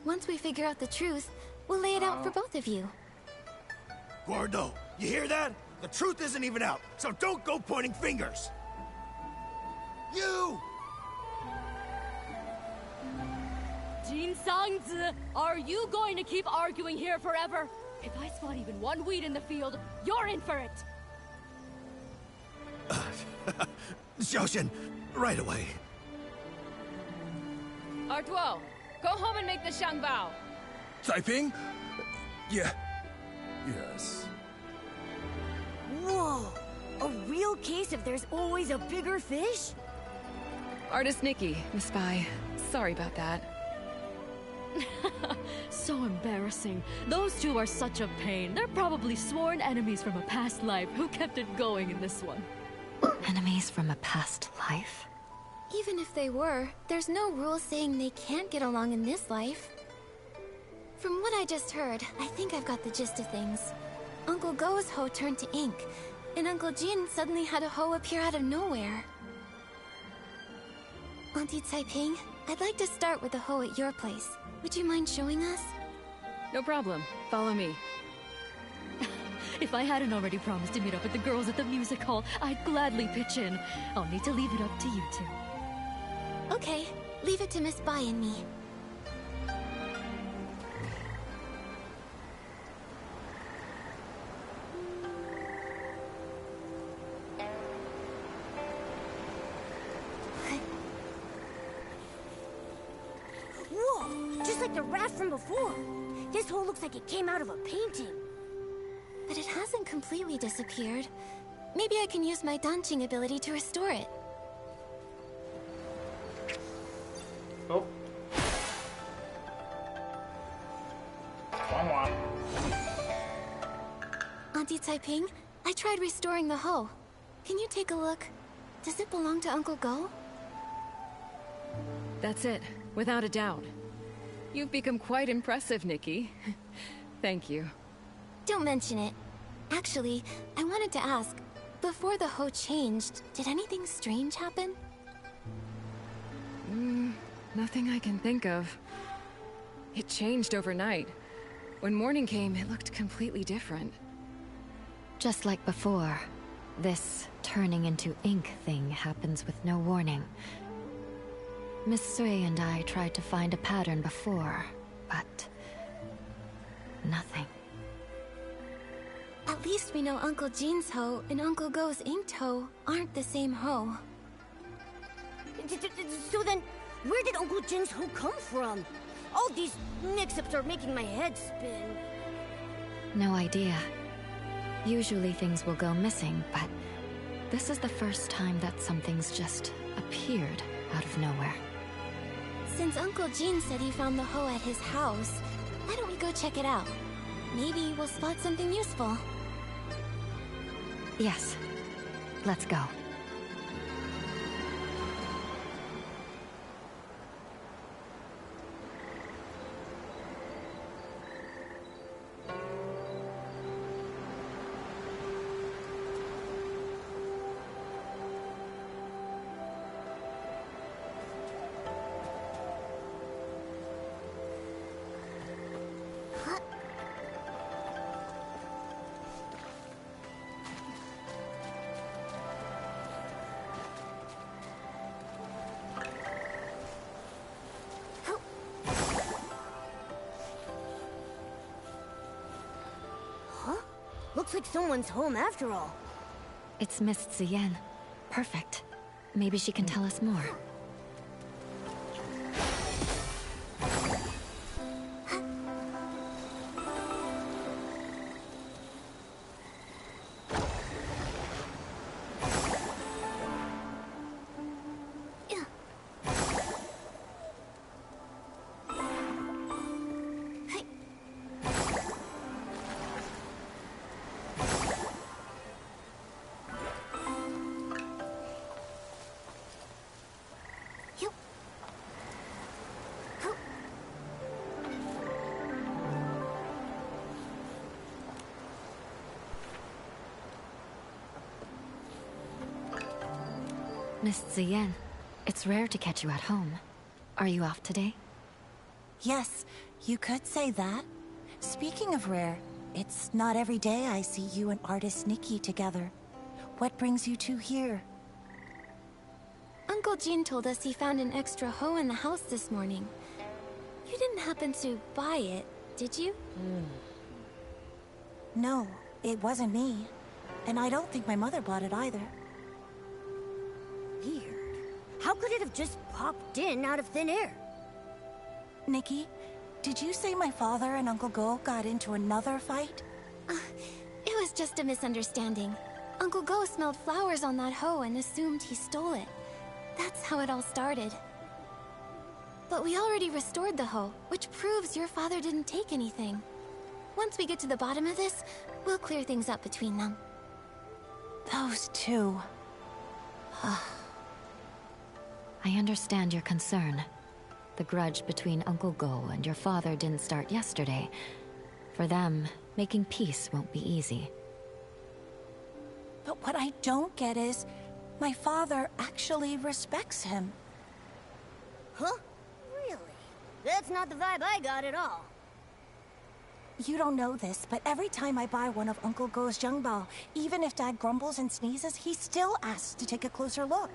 Once we figure out the truth, we'll lay it out for both of you. Gordo, you hear that? The truth isn't even out, so don't go pointing fingers. You! Jin Sangzi, are you going to keep arguing here forever? If I spot even one weed in the field, you're in for it! Xiaoxian, right away. Artuo, go home and make the Shangbao. Taiping? Yeah. Yes. Whoa! A real case of there's always a bigger fish? Artist Nikki, Miss Bai. Sorry about that. So embarrassing. Those two are such a pain. They're probably sworn enemies from a past life who kept it going in this one. Enemies from a past life? Even if they were, there's no rule saying they can't get along in this life. From what I just heard, I think I've got the gist of things. Uncle Go's hoe turned to ink, and Uncle Jin suddenly had a hoe appear out of nowhere. Auntie Taiping, I'd like to start with the hoe at your place. Would you mind showing us? No problem. Follow me. If I hadn't already promised to meet up with the girls at the music hall, I'd gladly pitch in. I'll need to leave it up to you two. Okay, leave it to Miss Bai and me. Whoa! Just like the raft from before. This hole looks like it came out of a painting. But it hasn't completely disappeared. Maybe I can use my dancing ability to restore it. Oh. Come on. Auntie Taiping, I tried restoring the hoe. Can you take a look? Does it belong to Uncle Go? That's it, without a doubt. You've become quite impressive, Nikki. Thank you. Don't mention it. Actually, I wanted to ask, before the hoe changed, did anything strange happen? Nothing I can think of. It changed overnight. When morning came, it looked completely different. Just like before, this turning into ink thing happens with no warning. Miss Sui and I tried to find a pattern before, but nothing. At least we know Uncle Jin's hoe and Uncle Go's inked hoe aren't the same hoe. So then, where did Uncle Jin's hoe come from? All these mix-ups are making my head spin. No idea. Usually things will go missing, but this is the first time that something's just appeared out of nowhere. Since Uncle Jin said he found the hoe at his house, why don't we go check it out? Maybe we'll spot something useful. Yes. Let's go. Looks like someone's home after all. It's Miss Ziyan. Perfect. Maybe she can tell us more. Miss Ziyan, it's rare to catch you at home. Are you off today? Yes, you could say that. Speaking of rare, it's not every day I see you and artist Nikki together. What brings you two here? Uncle Jin told us he found an extra hoe in the house this morning. You didn't happen to buy it, did you? No, it wasn't me. And I don't think my mother bought it either. Weird. How could it have just popped in out of thin air? Nikki, did you say my father and Uncle Go got into another fight? It was just a misunderstanding. Uncle Go smelled flowers on that hoe and assumed he stole it. That's how it all started. But we already restored the hoe, which proves your father didn't take anything. Once we get to the bottom of this, we'll clear things up between them. Those two. I understand your concern. The grudge between Uncle Go and your father didn't start yesterday. For them, making peace won't be easy. But what I don't get is, my father actually respects him. Huh? Really? That's not the vibe I got at all. You don't know this, but every time I buy one of Uncle Go's Zhengbao, even if Dad grumbles and sneezes, he still asks to take a closer look.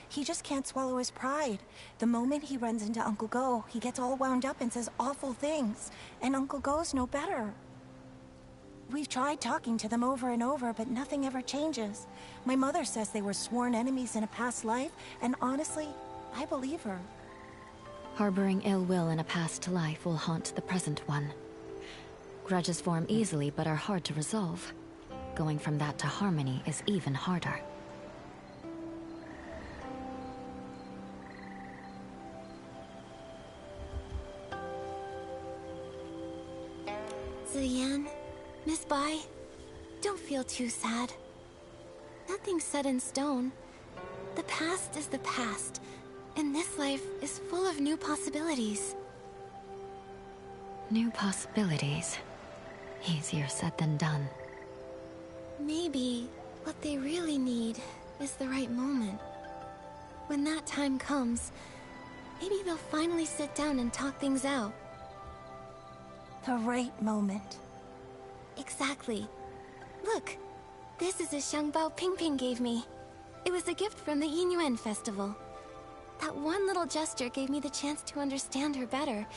He just can't swallow his pride. The moment he runs into Uncle Go, he gets all wound up and says awful things. And Uncle Go's no better. We've tried talking to them over and over, but nothing ever changes. My mother says they were sworn enemies in a past life, and honestly, I believe her. Harboring ill will in a past life will haunt the present one. Grudges form easily but are hard to resolve. Going from that to harmony is even harder. Ziyan, Miss Bai, don't feel too sad. Nothing's set in stone. The past is the past, and this life is full of new possibilities. New possibilities. Easier said than done. Maybe what they really need is the right moment. When that time comes, maybe they'll finally sit down and talk things out. The right moment. Exactly. Look, this is a Xiangbao Pingping gave me. It was a gift from the Yinyuan festival. That one little gesture gave me the chance to understand her better,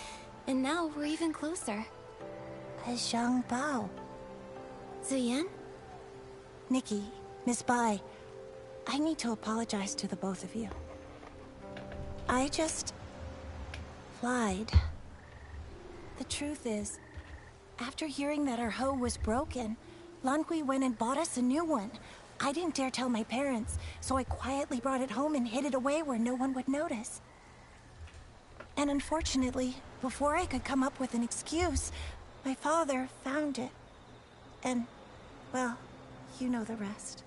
and now we're even closer. A Zhengbao. Ziyan? Nikki, Miss Bai, I need to apologize to the both of you. I just lied. The truth is, after hearing that our hoe was broken, Lanhui went and bought us a new one. I didn't dare tell my parents, so I quietly brought it home and hid it away where no one would notice. And unfortunately, before I could come up with an excuse, my father found it. And, well, you know the rest.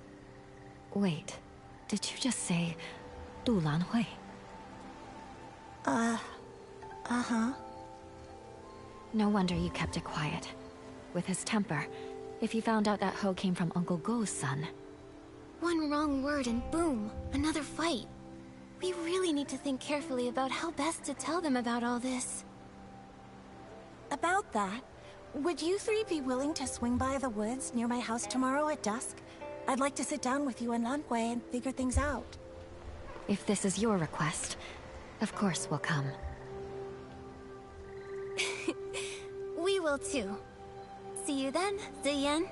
Wait, did you just say Du Lanhui? Uh-huh. No wonder you kept it quiet. With his temper, if he found out that hoe came from Uncle Go's son. One wrong word and boom, another fight. We really need to think carefully about how best to tell them about all this. About that, would you three be willing to swing by the woods near my house tomorrow at dusk? I'd like to sit down with you and Lanhui and figure things out. If this is your request, of course we'll come. We will too. See you then, Ziyan.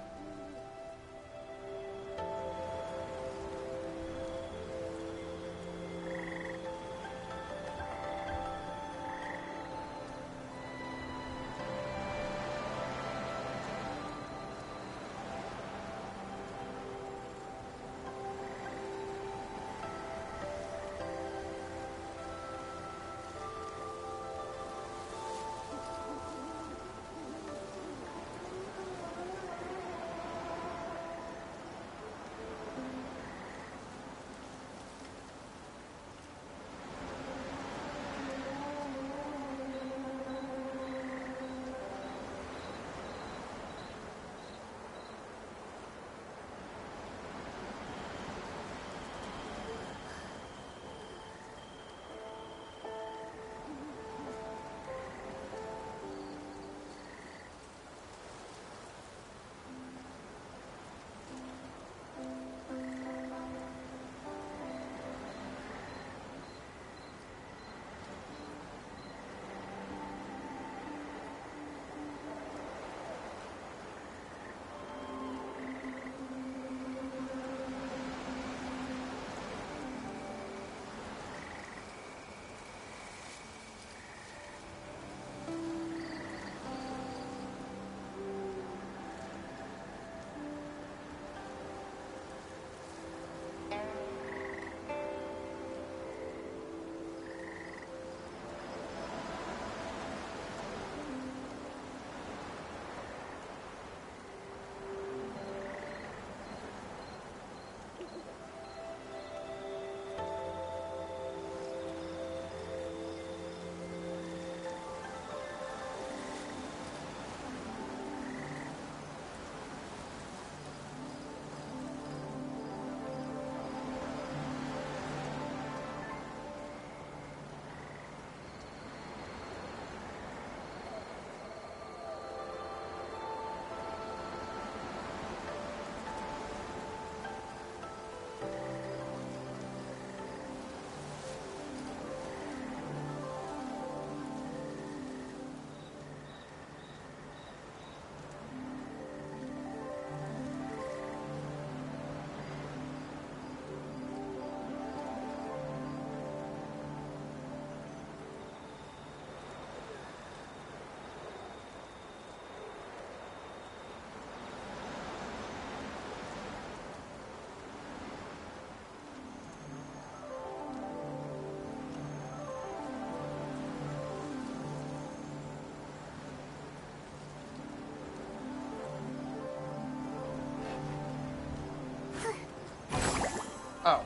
Oh.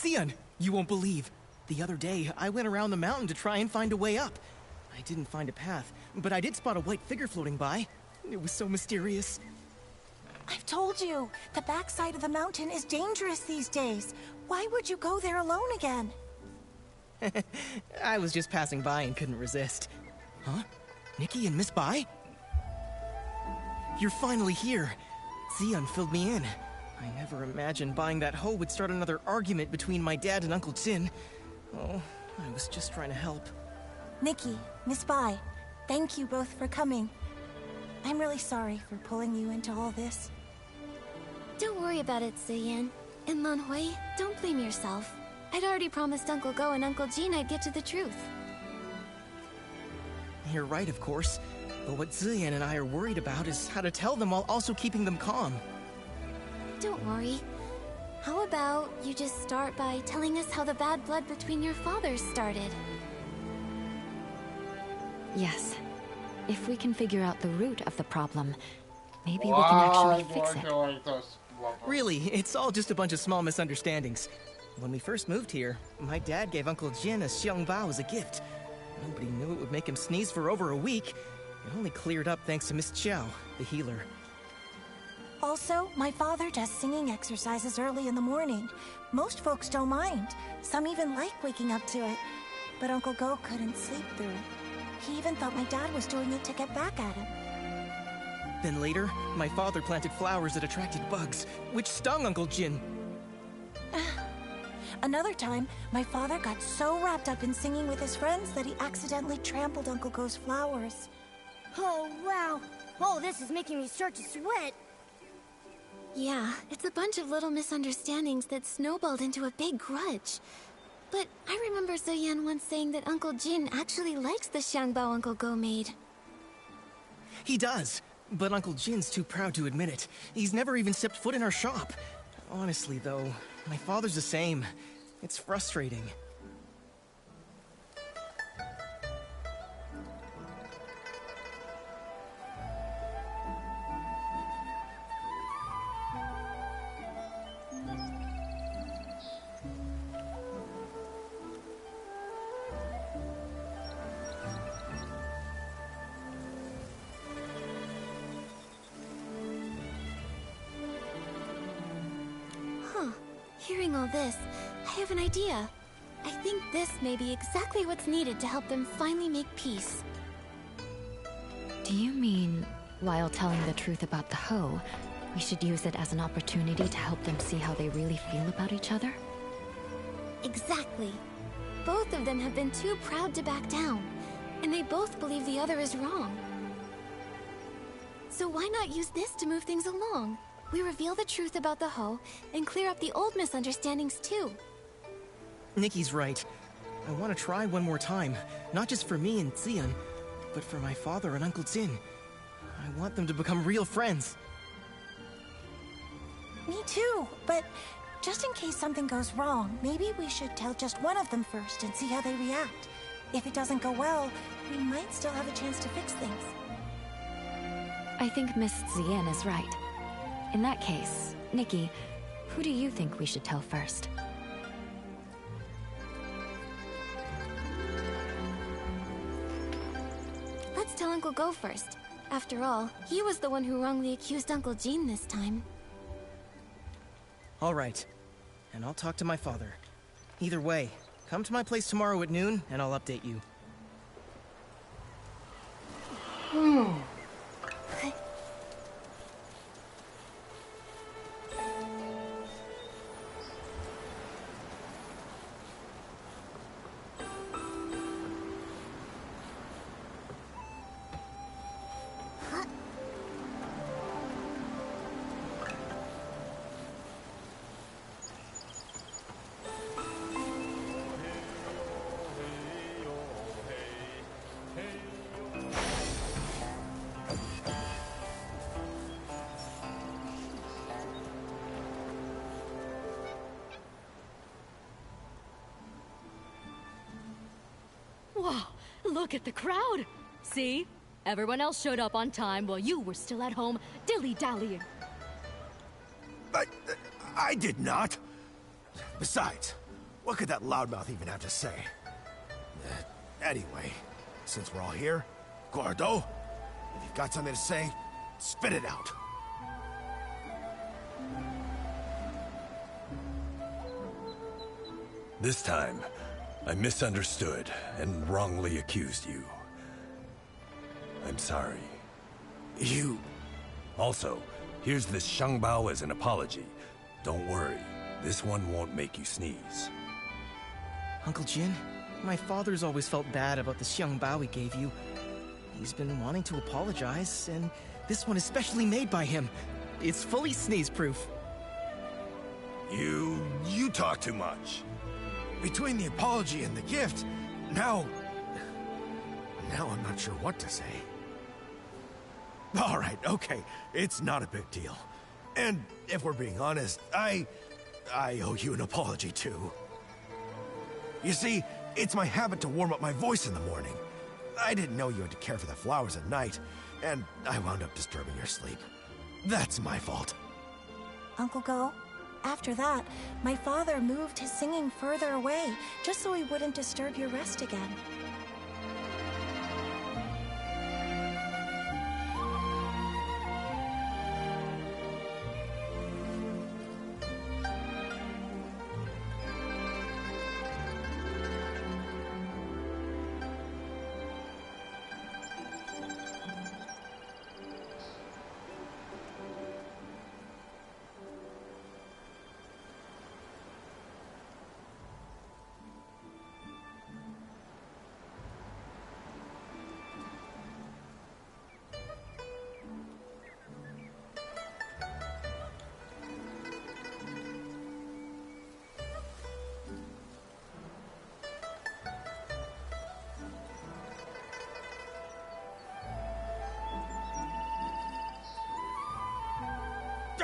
Xian, you won't believe. The other day, I went around the mountain to try and find a way up. I didn't find a path, but I did spot a white figure floating by. It was so mysterious. I've told you, the backside of the mountain is dangerous these days. Why would you go there alone again? I was just passing by and couldn't resist. Huh? Nikki and Miss Bai? You're finally here. Xian filled me in. I never imagined buying that hoe would start another argument between my dad and Uncle Jin. Oh, I was just trying to help. Nikki, Miss Bai, thank you both for coming. I'm really sorry for pulling you into all this. Don't worry about it, Ziyan. And Lan Hui, don't blame yourself. I'd already promised Uncle Go and Uncle Jin I'd get to the truth. You're right, of course. But what Ziyan and I are worried about is how to tell them while also keeping them calm. Don't worry. How about you just start by telling us how the bad blood between your fathers started? Yes. If we can figure out the root of the problem, maybe we can actually fix it. Really, it's all just a bunch of small misunderstandings. When we first moved here, my dad gave Uncle Jin a xiangbao as a gift. Nobody knew it would make him sneeze for over a week. It only cleared up thanks to Miss Qiao, the healer. Also, my father does singing exercises early in the morning. Most folks don't mind. Some even like waking up to it. But Uncle Go couldn't sleep through it. He even thought my dad was doing it to get back at him. Then later, my father planted flowers that attracted bugs, which stung Uncle Jin. Another time, my father got so wrapped up in singing with his friends that he accidentally trampled Uncle Go's flowers. Oh, wow. Oh, this is making me start to sweat. Yeah, it's a bunch of little misunderstandings that snowballed into a big grudge. But I remember Ziyan once saying that Uncle Jin actually likes the xiangbao Uncle Go made. He does, but Uncle Jin's too proud to admit it. He's never even stepped foot in our shop. Honestly, though, my father's the same. It's frustrating. Hearing all this, I have an idea. I think this may be exactly what's needed to help them finally make peace. Do you mean, while telling the truth about the hoe, we should use it as an opportunity to help them see how they really feel about each other? Exactly. Both of them have been too proud to back down, and they both believe the other is wrong. So why not use this to move things along? We reveal the truth about the hoe, and clear up the old misunderstandings too. Nikki's right. I want to try one more time, not just for me and Xian, but for my father and Uncle Jin. I want them to become real friends. Me too, but just in case something goes wrong, maybe we should tell just one of them first and see how they react. If it doesn't go well, we might still have a chance to fix things. I think Miss Xian is right. In that case, Nikki, who do you think we should tell first? Let's tell Uncle Go first. After all, he was the one who wrongly accused Uncle Jin this time. All right. And I'll talk to my father. Either way, come to my place tomorrow at noon, and I'll update you. Look at the crowd! See? Everyone else showed up on time while you were still at home dilly-dallying. I did not. Besides, what could that loudmouth even have to say? Anyway, since we're all here, Gordo, if you've got something to say, spit it out. This time, I misunderstood and wrongly accused you. I'm sorry. You... Also, here's this Shangbao as an apology. Don't worry, this one won't make you sneeze. Uncle Jin, my father's always felt bad about the Xiangbao we gave you. He's been wanting to apologize, and this one is specially made by him. It's fully sneeze-proof. You talk too much. Between the apology and the gift, now I'm not sure what to say. All right, okay, it's not a big deal. And if we're being honest, I owe you an apology too. You see, it's my habit to warm up my voice in the morning. I didn't know you had to care for the flowers at night, and I wound up disturbing your sleep. That's my fault. Uncle Go, after that, my father moved his singing further away, just so he wouldn't disturb your rest again.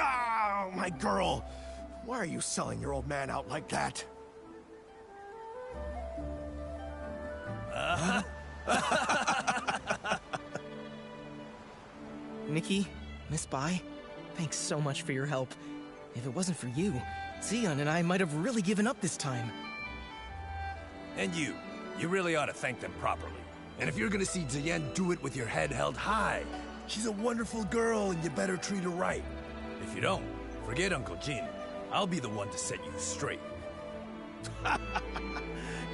Oh, my girl! Why are you selling your old man out like that? Nikki, Miss Bai, thanks so much for your help. If it wasn't for you, Xion and I might have really given up this time. And you really ought to thank them properly. And if you're gonna see Ziyen, do it with your head held high. She's a wonderful girl, and you better treat her right. If you don't, forget Uncle Jin. I'll be the one to set you straight.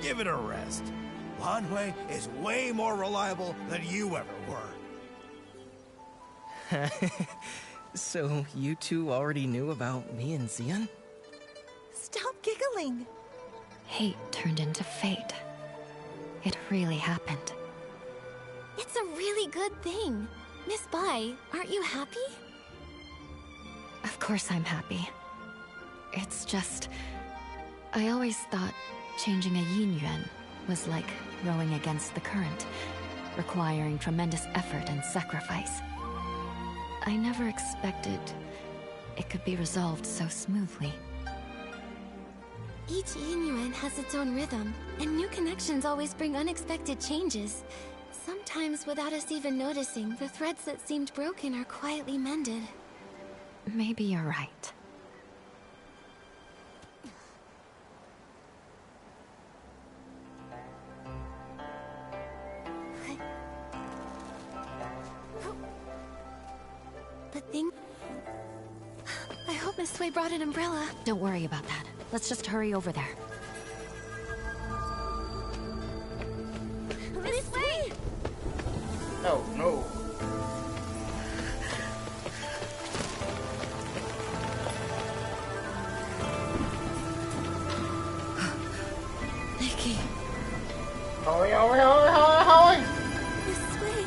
Give it a rest. Lan Hui is way more reliable than you ever were. So, you two already knew about me and Xion? Stop giggling! Hate turned into fate. It really happened. It's a really good thing. Miss Bai, aren't you happy? Of course I'm happy. It's just... I always thought changing a yin yuan was like rowing against the current, requiring tremendous effort and sacrifice. I never expected it could be resolved so smoothly. Each yin yuan has its own rhythm, and new connections always bring unexpected changes. Sometimes, without us even noticing, the threads that seemed broken are quietly mended. Maybe you're right. The thing... I hope Miss Sui brought an umbrella. Don't worry about that. Let's just hurry over there. Miss Sui! Oh, no. Nikki. Hurry, hurry, hurry, hurry, hurry! Miss Sui.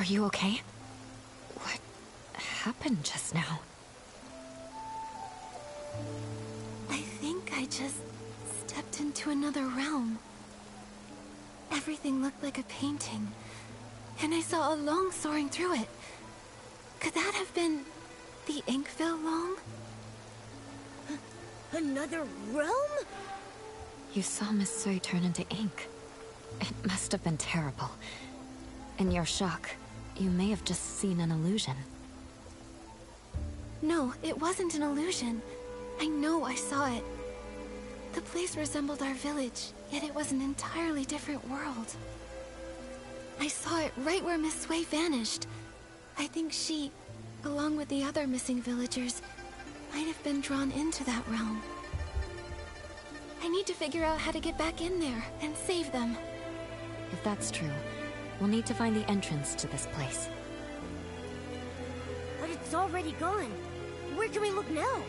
Are you okay? What happened just now? I think I just stepped into another realm. Everything looked like a painting, and I saw a long soaring through it. Could that have been the Inkville Long? Another realm? You saw Miss Sui turn into ink. It must have been terrible. In your shock, you may have just seen an illusion. No, it wasn't an illusion. I know I saw it. The place resembled our village, yet it was an entirely different world. I saw it right where Miss Sui vanished. I think she, along with the other missing villagers, might have been drawn into that realm. I need to figure out how to get back in there and save them. If that's true, we'll need to find the entrance to this place. But it's already gone. Where can we look now?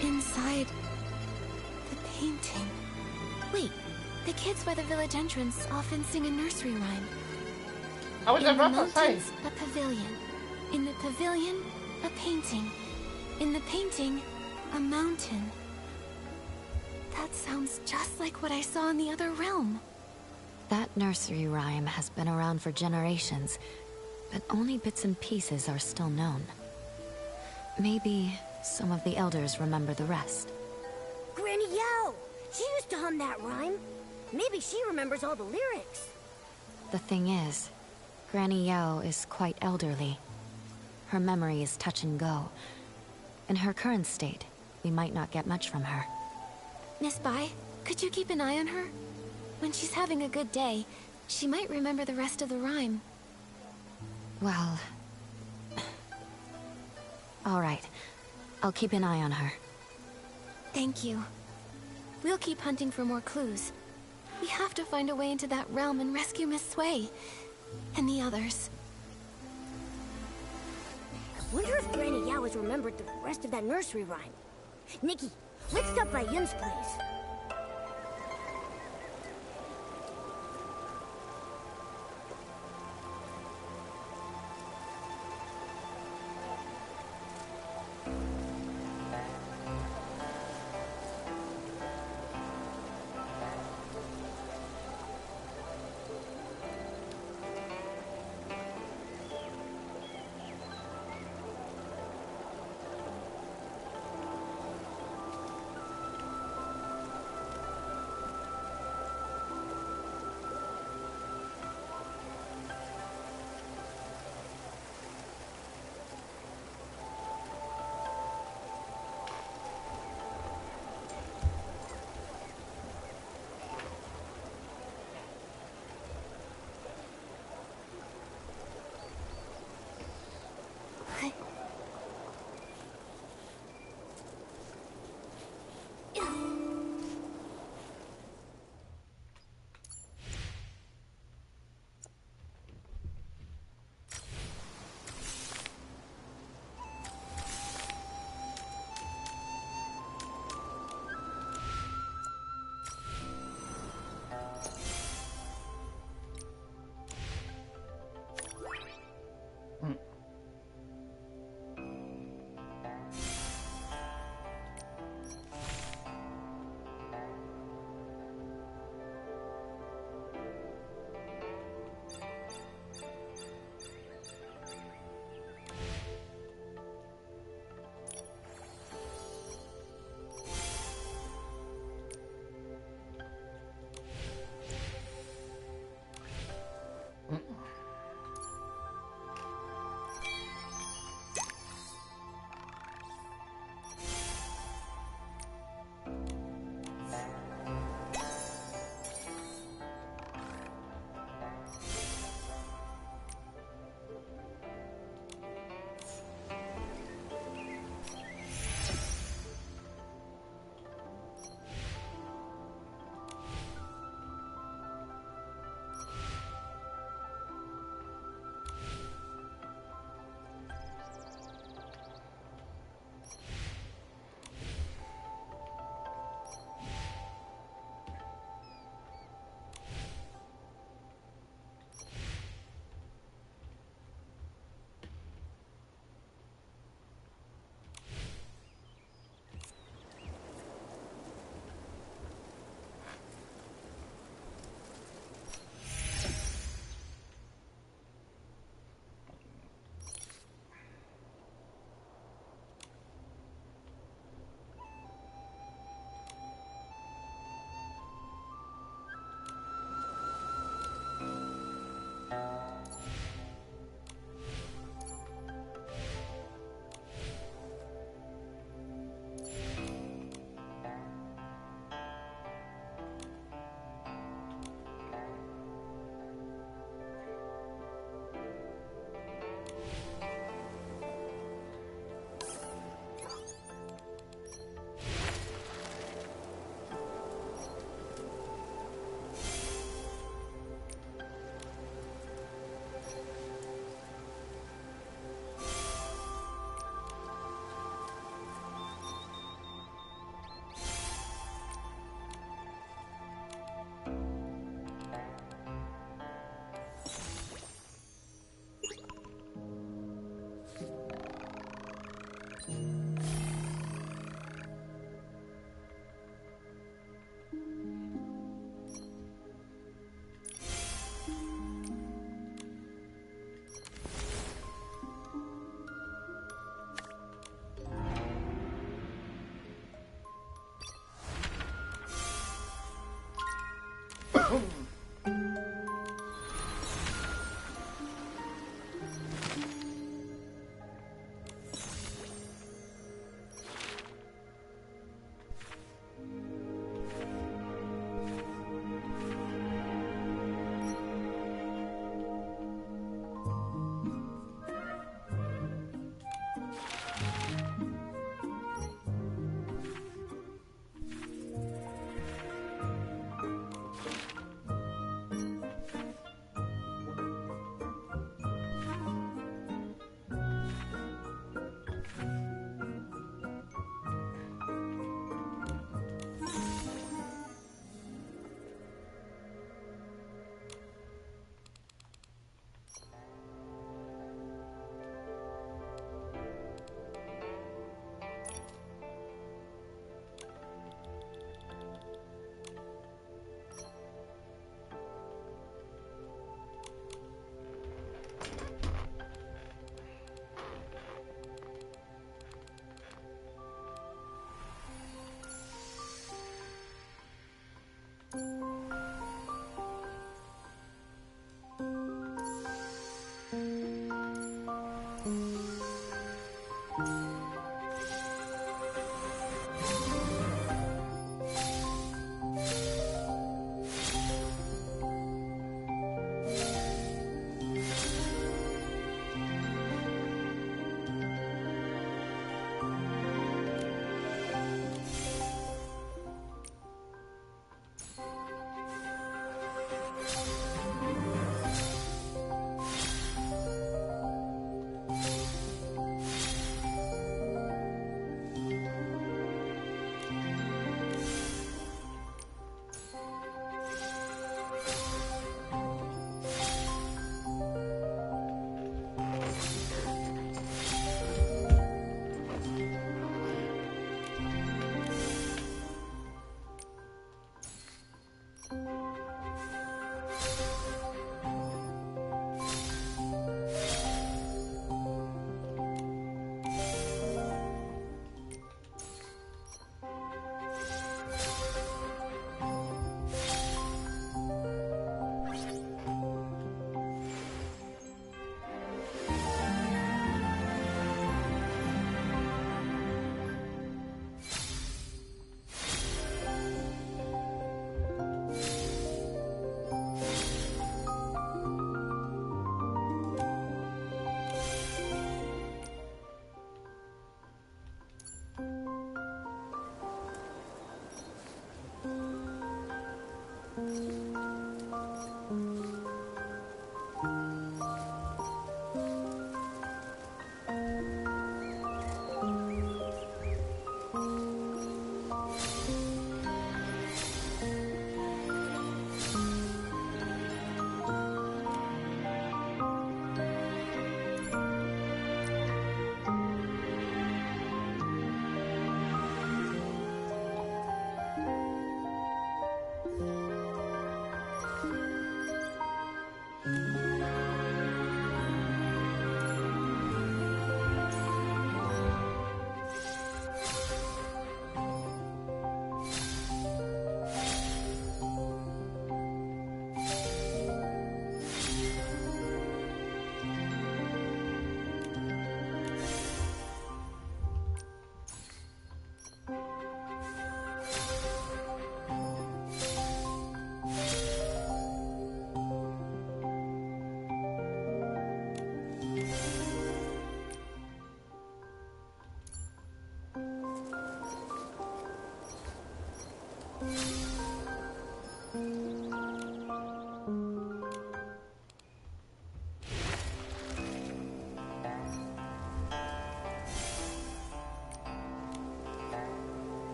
Inside the painting. Wait, the kids by the village entrance often sing a nursery rhyme. I was about to say. A pavilion. In the pavilion, a painting. In the painting, a mountain. That sounds just like what I saw in the other realm. That nursery rhyme has been around for generations, but only bits and pieces are still known. Maybe some of the elders remember the rest. Granny Yao! She used to hum that rhyme. Maybe she remembers all the lyrics. The thing is, Granny Yao is quite elderly. Her memory is touch and go. In her current state, we might not get much from her. Miss Bai, could you keep an eye on her? When she's having a good day, she might remember the rest of the rhyme. Well... all right. I'll keep an eye on her. Thank you. We'll keep hunting for more clues. We have to find a way into that realm and rescue Miss Sui. And the others. I wonder if Granny Yao has remembered the rest of that nursery rhyme. Nikki, let's stop by Yun's place.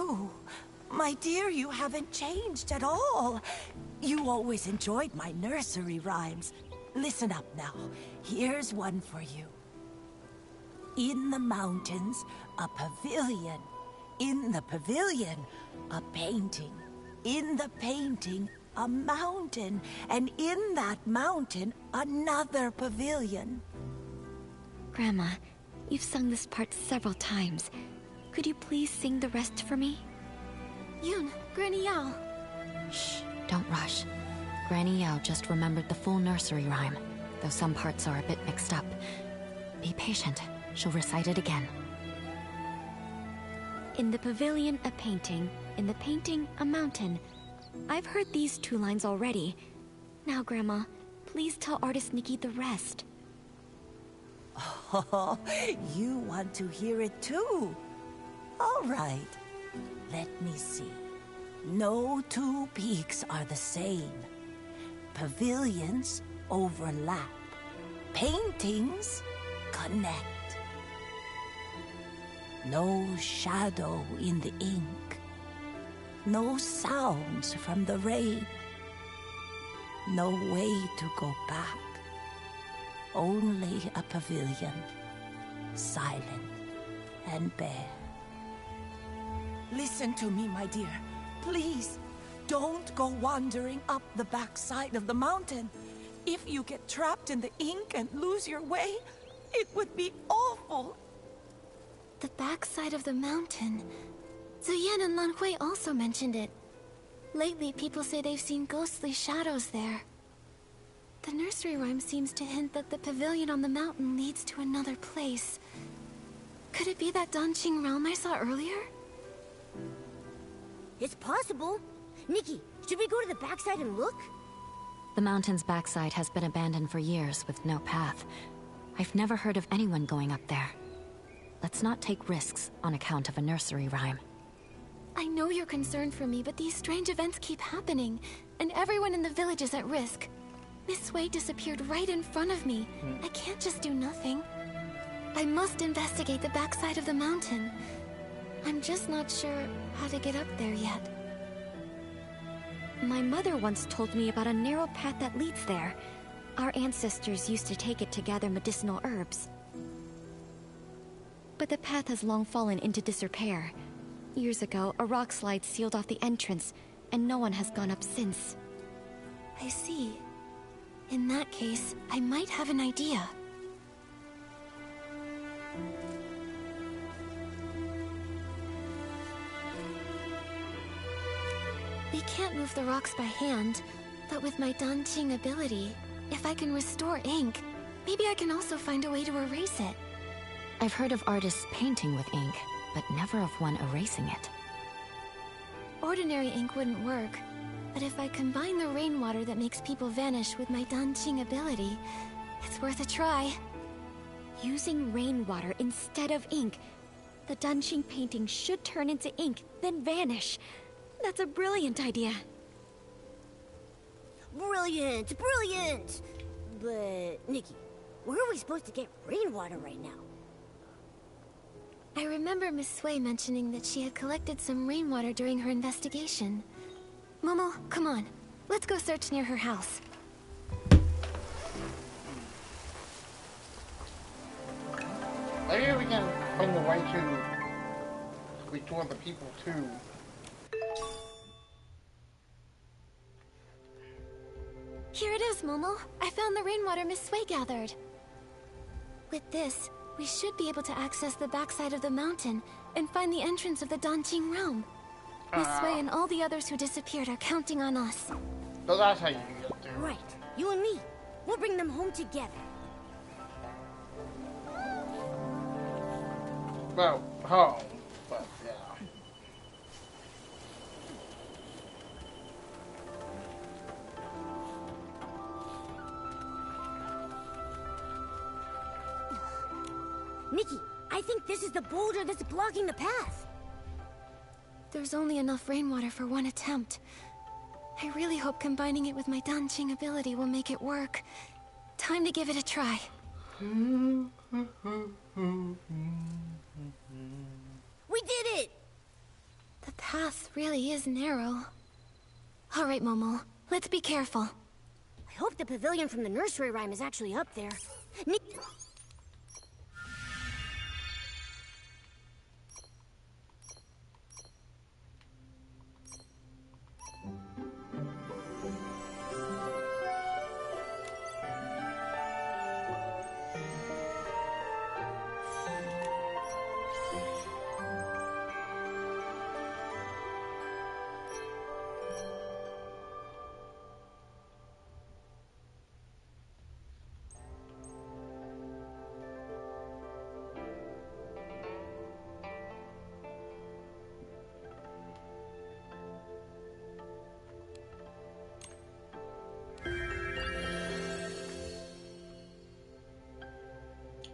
you. My dear, you haven't changed at all. You always enjoyed my nursery rhymes. Listen up now. Here's one for you. In the mountains, a pavilion. In the pavilion, a painting. In the painting, a mountain. And in that mountain, another pavilion. Grandma, you've sung this part several times. Could you please sing the rest for me? Yun, Granny Yao. Shh, don't rush. Granny Yao just remembered the full nursery rhyme, though some parts are a bit mixed up. Be patient. She'll recite it again. In the pavilion, a painting. In the painting, a mountain. I've heard these 2 lines already. Now, Grandma, please tell artist Nikki the rest. Oh, you want to hear it too? All right. Let me see. No 2 peaks are the same. Pavilions overlap. Paintings connect. No shadow in the ink. No sounds from the rain. No way to go back. Only a pavilion, silent and bare. Listen to me, my dear. Please, don't go wandering up the backside of the mountain. If you get trapped in the ink and lose your way, it would be awful. The backside of the mountain. Zuyan and Lan Hui also mentioned it. Lately, people say they've seen ghostly shadows there. The nursery rhyme seems to hint that the pavilion on the mountain leads to another place. Could it be that Danqing realm I saw earlier? It's possible. Nikki, should we go to the backside and look? The mountain's backside has been abandoned for years with no path. I've never heard of anyone going up there. Let's not take risks on account of a nursery rhyme. I know you're concerned for me, but these strange events keep happening, and everyone in the village is at risk. Miss Wei disappeared right in front of me. I can't just do nothing. I must investigate the backside of the mountain. I'm just not sure how to get up there yet. My mother once told me about a narrow path that leads there. Our ancestors used to take it to gather medicinal herbs. But the path has long fallen into disrepair. Years ago, a rock slide sealed off the entrance, and no one has gone up since. I see. In that case, I might have an idea. We can't move the rocks by hand, but with my Danqing ability, if I can restore ink, maybe I can also find a way to erase it. I've heard of artists painting with ink, but never of one erasing it. Ordinary ink wouldn't work, but if I combine the rainwater that makes people vanish with my Danqing ability, it's worth a try. Using rainwater instead of ink, the Danqing painting should turn into ink, then vanish. That's a brilliant idea. Brilliant! Brilliant! But, Nikki, where are we supposed to get rainwater right now? I remember Miss Sui mentioning that she had collected some rainwater during her investigation. Momo, come on. Let's go search near her house. Maybe we can find the way to speak to other people too. Here it is, Momo. I found the rainwater Miss Sui gathered. With this, we should be able to access the backside of the mountain and find the entrance of the Danqing realm. Miss Sui and all the others who disappeared are counting on us. So that's how you do. Right. You and me. We'll bring them home together. Well, home, but yeah. Nikki, I think this is the boulder that's blocking the path. There's only enough rainwater for one attempt. I really hope combining it with my Danqing ability will make it work. Time to give it a try. We did it! The really is narrow. All right, Momo. Let's be careful. I hope the pavilion from the nursery rhyme is actually up there.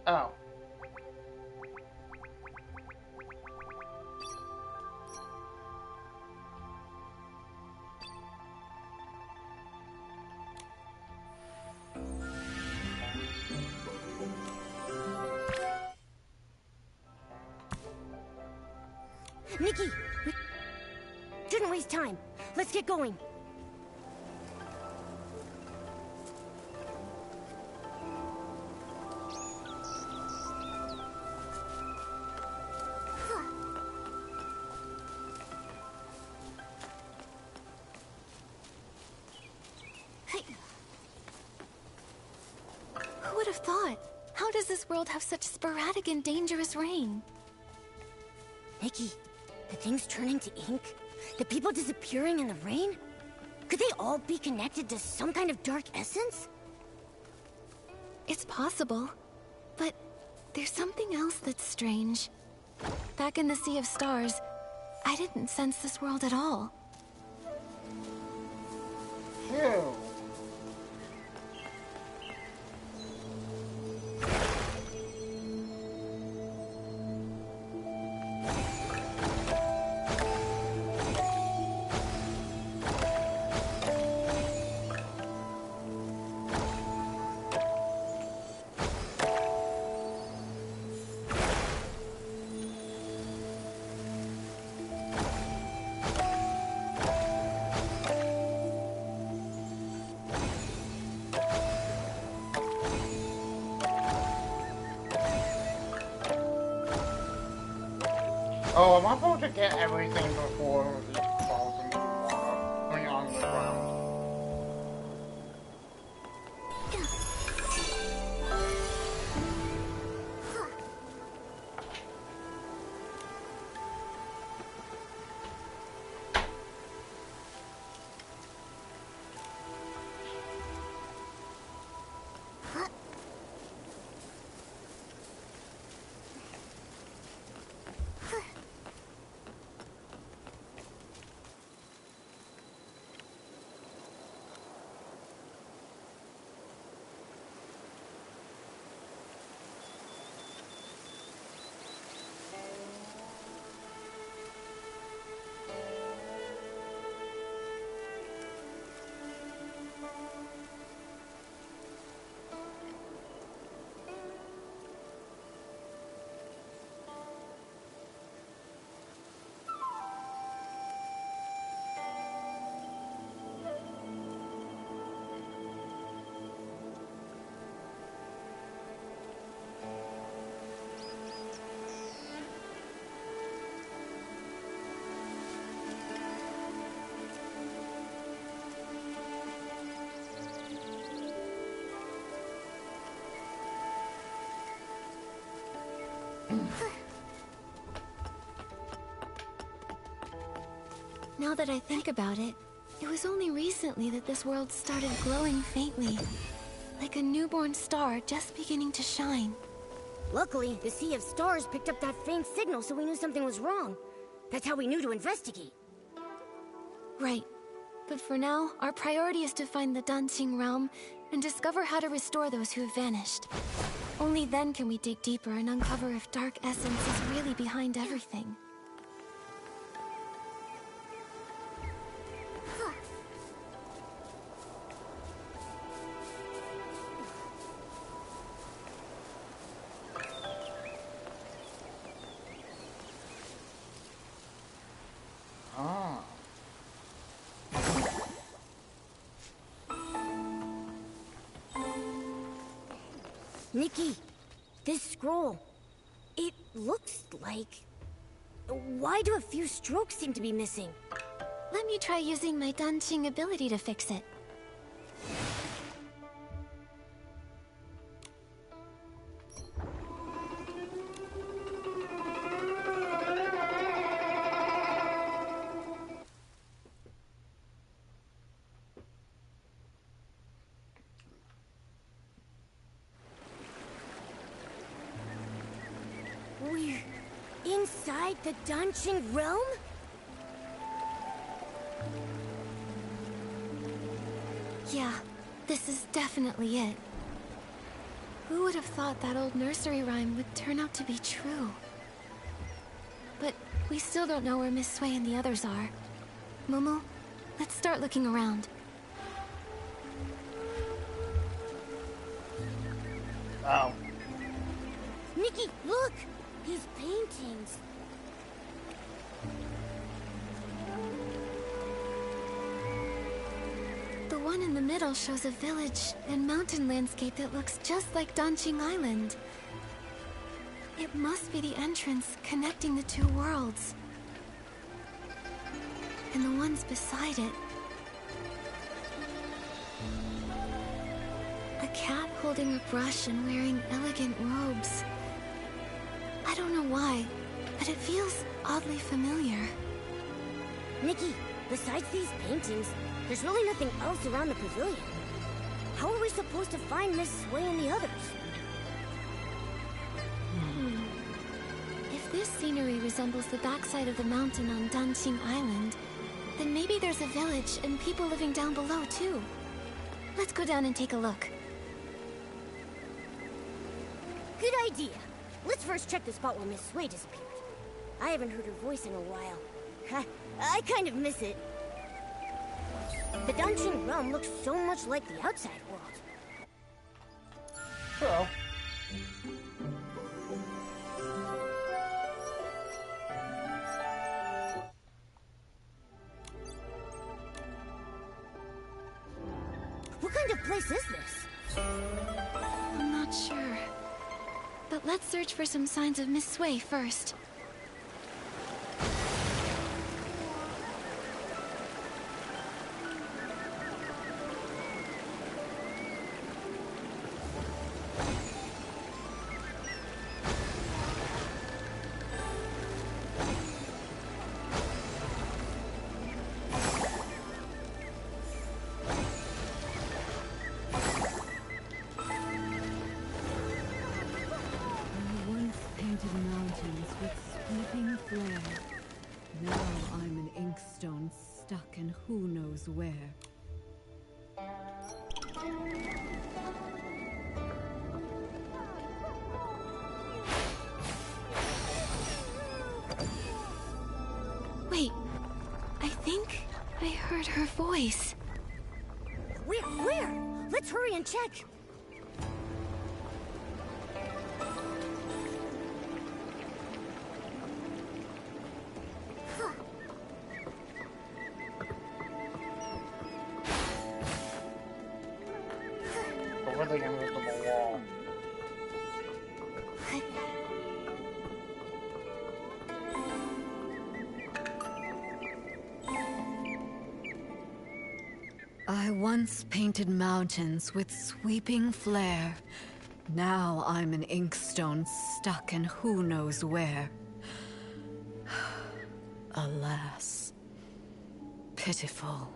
Oh. Nikki, we shouldn't waste time. Let's get going. Who would have thought? How does this world have such sporadic and dangerous rain? Nikki, the things turning to ink? The people disappearing in the rain? Could they all be connected to some kind of dark essence? It's possible, but there's something else that's strange. Back in the Sea of Stars, I didn't sense this world at all. Phew. Oh, am I supposed to get everything before it falls into the water? When you're on the ground? Now that I think about it, it was only recently that this world started glowing faintly. Like a newborn star just beginning to shine. Luckily, the Sea of Stars picked up that faint signal so we knew something was wrong. That's how we knew to investigate. Right. But for now, our priority is to find the Dancing Realm and discover how to restore those who have vanished. Only then can we dig deeper and uncover if Dark Essence is really behind everything. Ah. Nikki, this scroll, it looks like... Why do a few strokes seem to be missing? Let me try using my dancing ability to fix it. We're inside the Dancing Realm? Yeah, this is definitely it. Who would have thought that old nursery rhyme would turn out to be true? But we still don't know where Miss Sway and the others are. Momo, let's start looking around. Oh. Nikki, look! These paintings. The one in the middle shows a village and mountain landscape that looks just like Danqing Island. It must be the entrance connecting the two worlds. And the ones beside it. A cat holding a brush and wearing elegant robes. I don't know why, but it feels oddly familiar. Nikki, besides these paintings, there's really nothing else around the pavilion. How are we supposed to find Miss Sway and the others? If this scenery resembles the backside of the mountain on Danqing Island, then maybe there's a village and people living down below too. Let's go down and take a look. Good idea. Let's first check the spot where Miss Sway disappeared. I haven't heard her voice in a while. I kind of miss it. The Dancing Realm looks so much like the outside world. So. What kind of place is this? I'm not sure. But let's search for some signs of Miss Sway first. Mountains with sweeping flare. Now I'm an inkstone stuck in who knows where. Wait, I think I heard her voice. Where? Let's hurry and check. Over the invisible wall. I once painted mountains with sweeping flare. Now I'm an inkstone stuck in who knows where. Alas. Pitiful.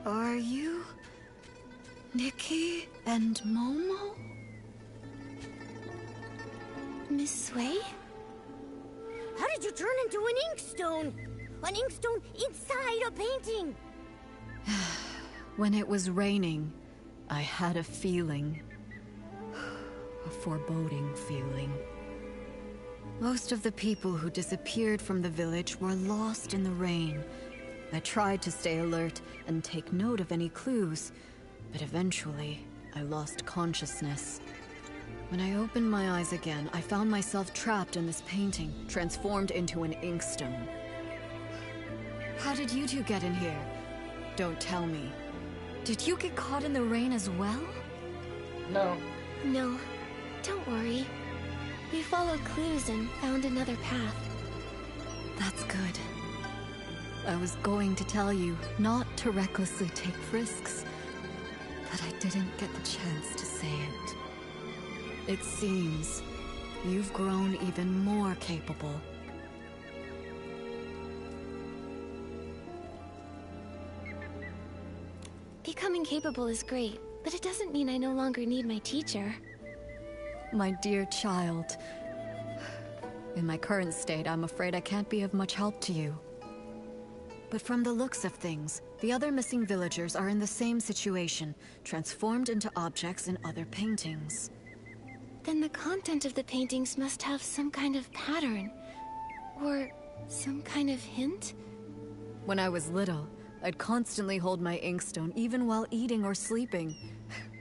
Are you... Nikki and Momo? Miss Sway? How did you turn into an inkstone? An inkstone inside a painting! When it was raining, I had a feeling. A foreboding feeling. Most of the people who disappeared from the village were lost in the rain. I tried to stay alert and take note of any clues, but eventually, I lost consciousness. When I opened my eyes again, I found myself trapped in this painting, transformed into an inkstone. How did you two get in here? Don't tell me. Did you get caught in the rain as well? No. No, don't worry. We followed clues and found another path. That's good. I was going to tell you not to recklessly take risks, but I didn't get the chance to say it. It seems you've grown even more capable. Becoming capable is great, but it doesn't mean I no longer need my teacher. My dear child, in my current state, I'm afraid I can't be of much help to you. But from the looks of things, the other missing villagers are in the same situation, transformed into objects in other paintings. Then the content of the paintings must have some kind of pattern. Or some kind of hint? When I was little, I'd constantly hold my inkstone even while eating or sleeping.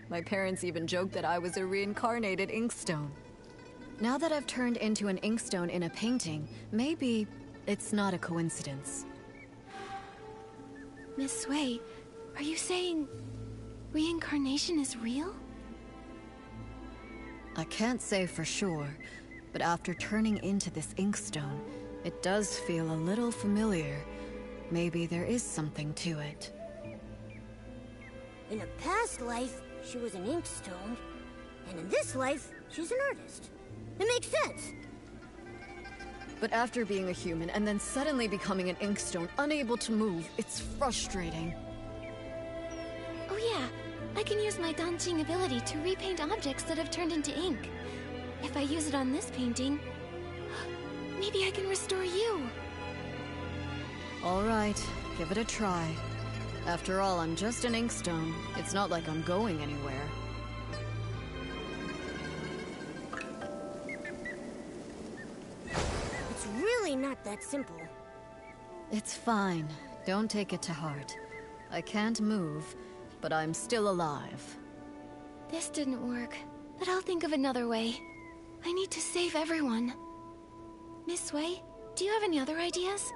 My parents even joked that I was a reincarnated inkstone. Now that I've turned into an inkstone in a painting, maybe it's not a coincidence. Miss Sui, are you saying reincarnation is real? I can't say for sure, but after turning into this inkstone, it does feel a little familiar. Maybe there is something to it. In a past life, she was an inkstone, and in this life, she's an artist. It makes sense. But after being a human and then suddenly becoming an inkstone, unable to move, it's frustrating. Oh yeah, I can use my Danjing ability to repaint objects that have turned into ink. If I use it on this painting, maybe I can restore you. All right, give it a try. After all, I'm just an inkstone. It's not like I'm going anywhere. It's really not that simple. It's fine. Don't take it to heart. I can't move, but I'm still alive. This didn't work, but I'll think of another way. I need to save everyone. Miss Sui, do you have any other ideas?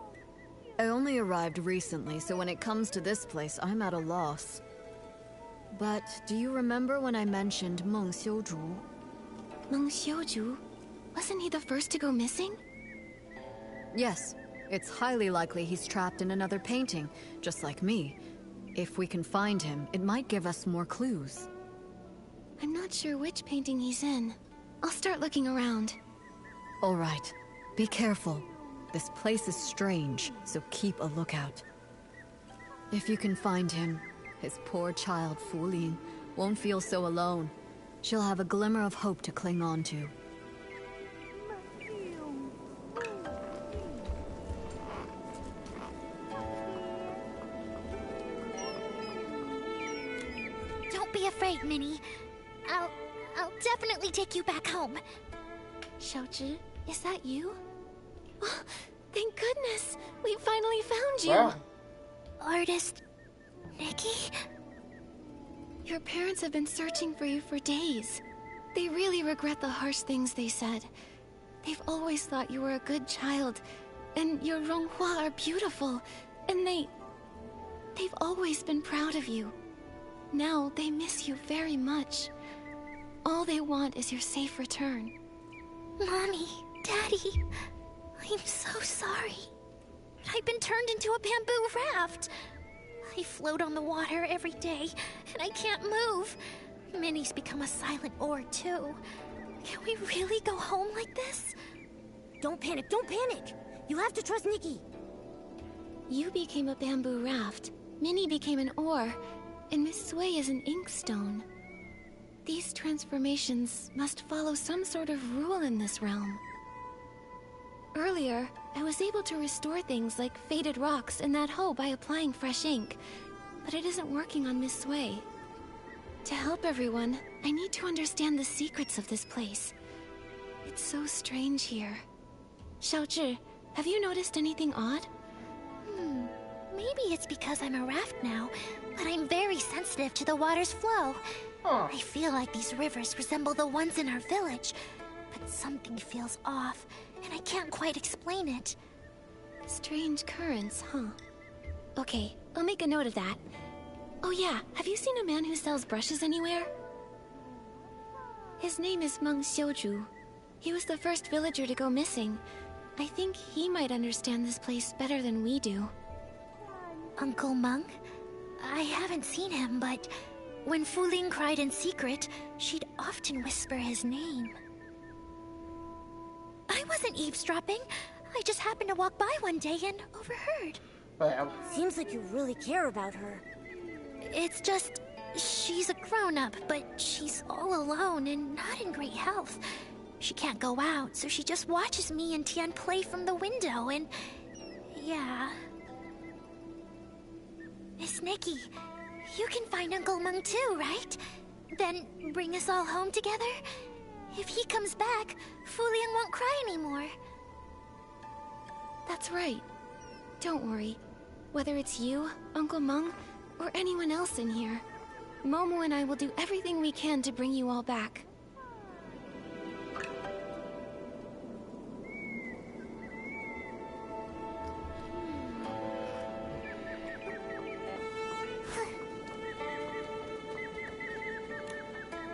I only arrived recently, so when it comes to this place, I'm at a loss. But do you remember when I mentioned Meng Xiuzhu? Meng Xiuzhu? Wasn't he the first to go missing? Yes. It's highly likely he's trapped in another painting, just like me. If we can find him, it might give us more clues. I'm not sure which painting he's in. I'll start looking around. All right. Be careful. This place is strange, so keep a lookout. If you can find him, his poor child, Fu Lin, won't feel so alone. She'll have a glimmer of hope to cling on to. Don't be afraid, Minnie. I'll definitely take you back home. Xiaozhi, is that you? Oh, thank goodness! We finally found you! Wow. Artist... Nikki? Your parents have been searching for you for days. They really regret the harsh things they said. They've always thought you were a good child, and your Ronghua are beautiful, and they've always been proud of you. Now they miss you very much. All they want is your safe return. Mommy, Daddy, I'm so sorry. I've been turned into a bamboo raft. I float on the water every day, and I can't move. Minnie's become a silent oar, too. Can we really go home like this? Don't panic, don't panic! You have to trust Nikki. You became a bamboo raft, Minnie became an oar, and Miss Sui is an inkstone. These transformations must follow some sort of rule in this realm. Earlier, I was able to restore things like faded rocks and that hoe by applying fresh ink, but it isn't working on Miss Sui. To help everyone, I need to understand the secrets of this place. It's so strange here. Xiaozhi, have you noticed anything odd? Maybe it's because I'm a raft now, but I'm very sensitive to the water's flow. Huh. I feel like these rivers resemble the ones in our village, but something feels off, and I can't quite explain it. Strange currents, huh? Okay, I'll make a note of that. Oh yeah, have you seen a man who sells brushes anywhere? His name is Meng Xiuzhu. He was the first villager to go missing. I think he might understand this place better than we do. Uncle Meng? I haven't seen him, but when Fu Ling cried in secret, she'd often whisper his name. I wasn't eavesdropping. I just happened to walk by one day and overheard. Well, seems like you really care about her. It's just, she's a grown-up, but she's all alone and not in great health. She can't go out, so she just watches me and Tian play from the window, and yeah. Miss Nikki, you can find Uncle Meng too, right? Then bring us all home together? If he comes back, Fu Ling won't cry anymore. That's right. Don't worry. Whether it's you, Uncle Meng, or anyone else in here, Momo and I will do everything we can to bring you all back.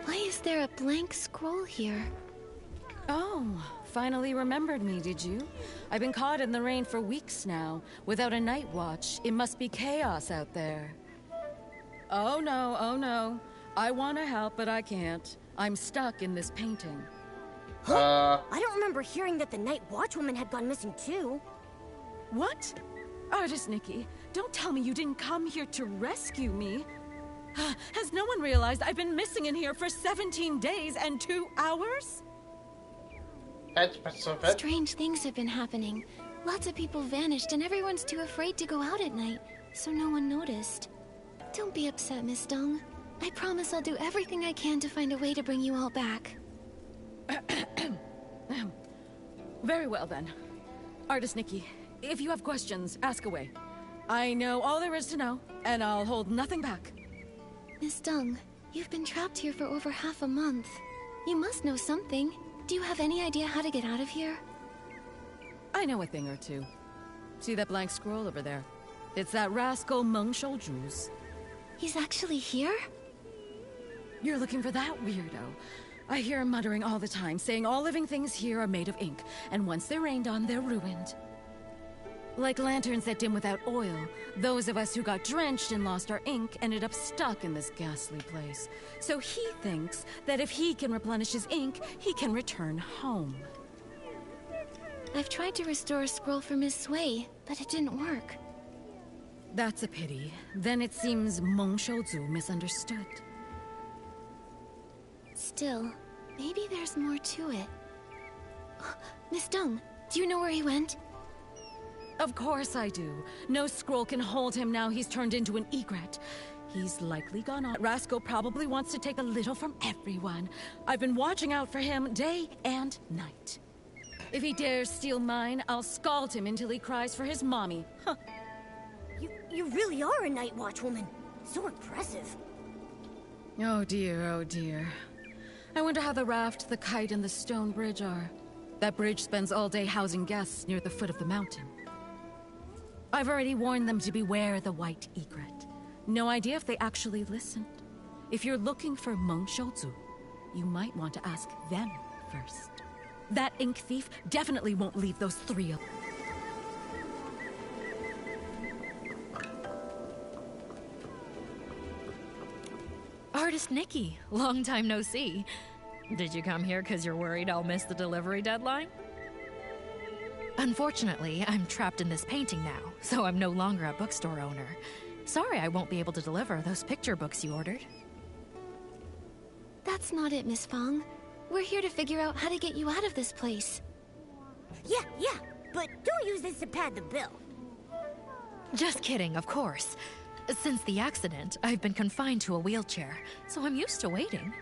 Why is there a blank scroll here? Oh, finally remembered me, did you? I've been caught in the rain for weeks now. Without a night watch, it must be chaos out there. Oh no. I want to help, but I can't. I'm stuck in this painting. I don't remember hearing that the Night Watchwoman had gone missing too. What? Artist Nikki, don't tell me you didn't come here to rescue me. Has no one realized I've been missing in here for 17 days and 2 hours? That's specific. Strange things have been happening. Lots of people vanished and everyone's too afraid to go out at night, so no one noticed. Don't be upset, Miss Dong. I promise I'll do everything I can to find a way to bring you all back. Very well then. Artist Nikki, if you have questions, ask away. I know all there is to know, and I'll hold nothing back. Miss Dong, you've been trapped here for over half a month. You must know something. Do you have any idea how to get out of here? I know a thing or two. See that blank scroll over there? It's that rascal Meng Xiuzhu's. He's actually here? You're looking for that weirdo. I hear him muttering all the time, saying all living things here are made of ink, and once they're rained on, they're ruined. Like lanterns that dim without oil, those of us who got drenched and lost our ink ended up stuck in this ghastly place. So he thinks that if he can replenish his ink, he can return home. I've tried to restore a scroll for Miss Sui, but it didn't work. That's a pity. Then it seems Meng Xiuzhu misunderstood. Still, maybe there's more to it. Miss Dong, do you know where he went? Of course I do. No scroll can hold him now he's turned into an egret. He's likely gone on. Rascal probably wants to take a little from everyone. I've been watching out for him day and night. If he dares steal mine, I'll scald him until he cries for his mommy. Huh. You really are a Night Watchwoman. So impressive. Oh dear. I wonder how the raft, the kite, and the stone bridge are. That bridge spends all day housing guests near the foot of the mountain. I've already warned them to beware the white egret. No idea if they actually listened. If you're looking for Meng Xiuzhu, you might want to ask them first. That ink thief definitely won't leave those three alone. Artist Nikki, long time no see. Did you come here because you're worried I'll miss the delivery deadline? Unfortunately, I'm trapped in this painting now, so I'm no longer a bookstore owner. Sorry I won't be able to deliver those picture books you ordered. That's not it, Miss Fong. We're here to figure out how to get you out of this place. Yeah, but don't use this to pad the bill. Just kidding, of course. Since the accident, I've been confined to a wheelchair, so I'm used to waiting.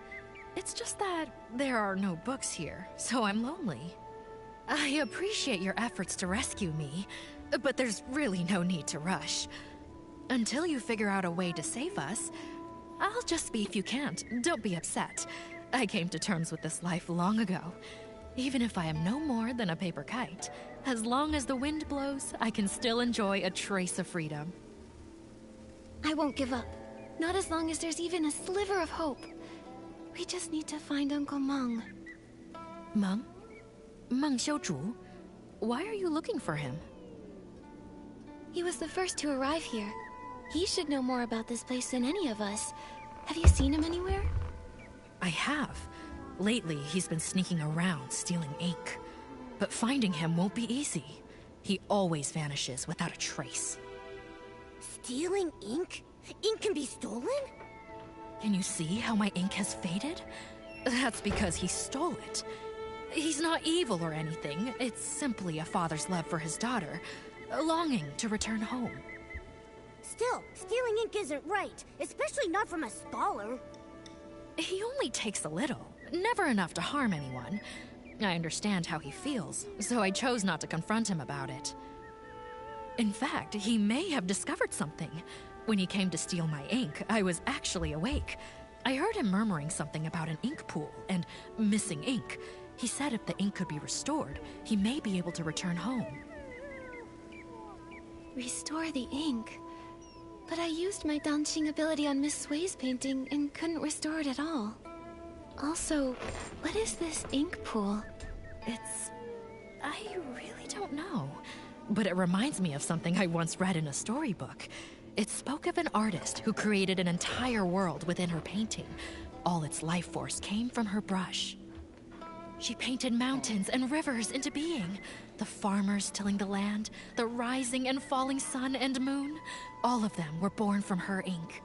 It's just that there are no books here, so I'm lonely. I appreciate your efforts to rescue me, but there's really no need to rush. Until you figure out a way to save us, I'll just be if you can't. Don't be upset. I came to terms with this life long ago. Even if I am no more than a paper kite, as long as the wind blows, I can still enjoy a trace of freedom. I won't give up. Not as long as there's even a sliver of hope. We just need to find Uncle Meng. Meng? Meng Xiuzhu? Why are you looking for him? He was the first to arrive here. He should know more about this place than any of us. Have you seen him anywhere? I have. Lately, he's been sneaking around, stealing ink. But finding him won't be easy. He always vanishes without a trace. Stealing ink? Ink can be stolen? Can you see how my ink has faded? That's because he stole it. He's not evil or anything. It's simply a father's love for his daughter, a longing to return home. Still, stealing ink isn't right, especially not from a scholar. He only takes a little, never enough to harm anyone. I understand how he feels, so I chose not to confront him about it. In fact, he may have discovered something. When he came to steal my ink, I was actually awake. I heard him murmuring something about an ink pool and missing ink. He said if the ink could be restored, he may be able to return home. Restore the ink? But I used my dancing ability on Miss Sway's painting and couldn't restore it at all. Also, what is this ink pool? I really don't know. But it reminds me of something I once read in a storybook. It spoke of an artist who created an entire world within her painting. All its life force came from her brush. She painted mountains and rivers into being. The farmers tilling the land, the rising and falling sun and moon, all of them were born from her ink.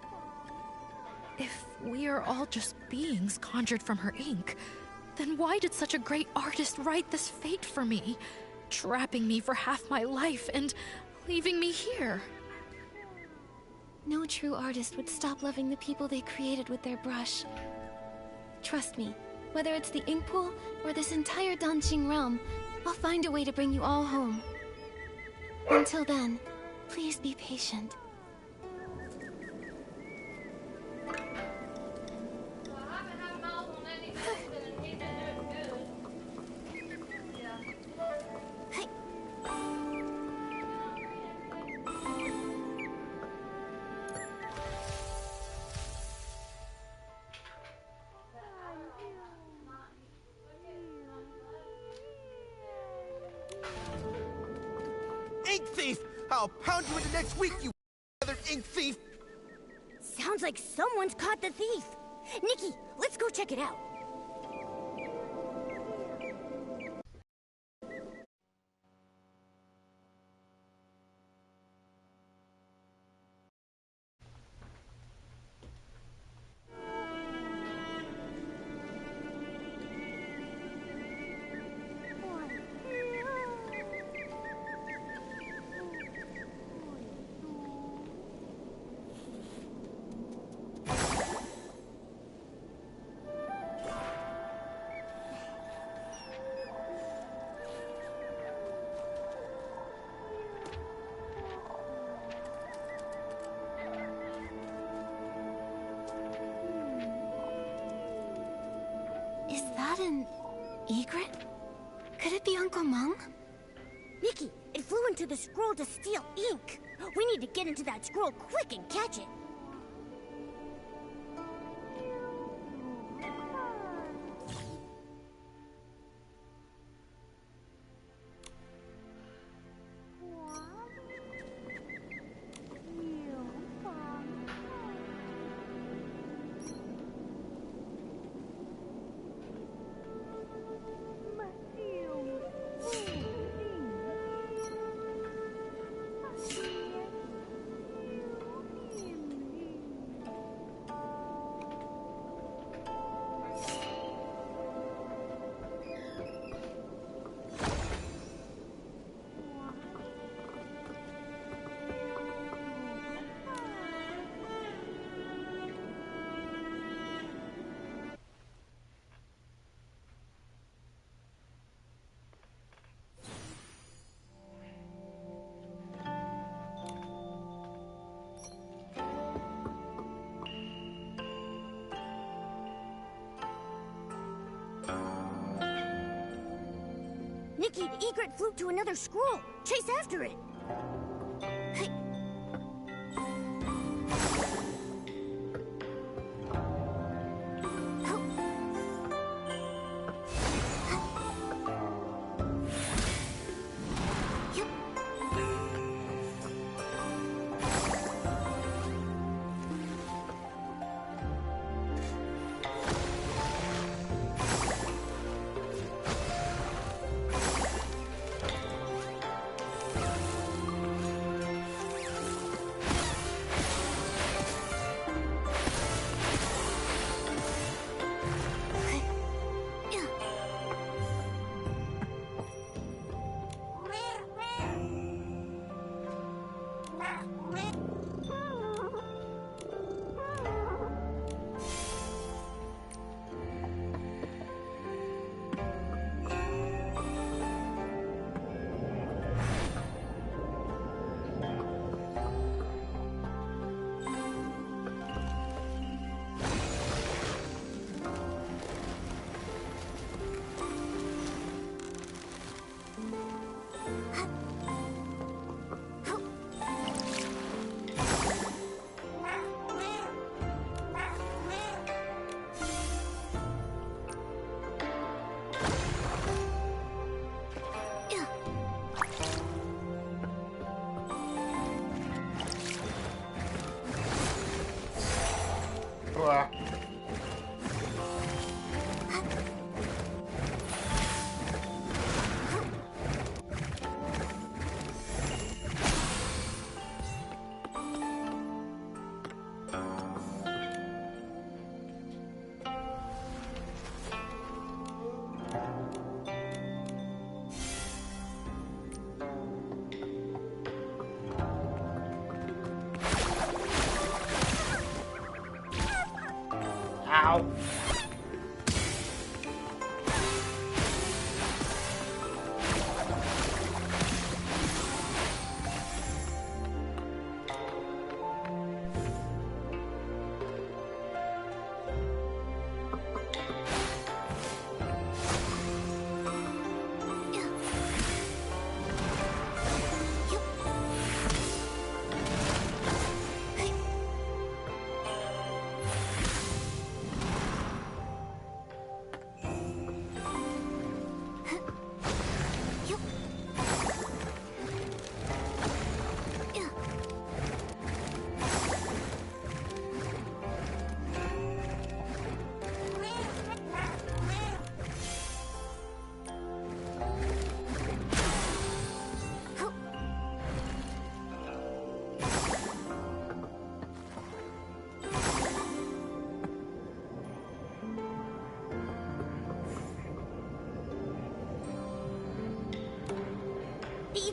If we are all just beings conjured from her ink, then why did such a great artist write this fate for me, trapping me for half my life and leaving me here? No true artist would stop loving the people they created with their brush. Trust me, whether it's the ink pool or this entire Danqing realm, I'll find a way to bring you all home. Until then, please be patient. Ink thief! I'll pound you into next week, you other ink thief! Sounds like someone's caught the thief. Nikki, let's go check it out. Is that an egret? Could it be Uncle Meng? Nikki, it flew into the scroll to steal ink. We need to get into that scroll quick and catch it. Nikki, the egret flew to another scroll. Chase after it. Hey. Oh.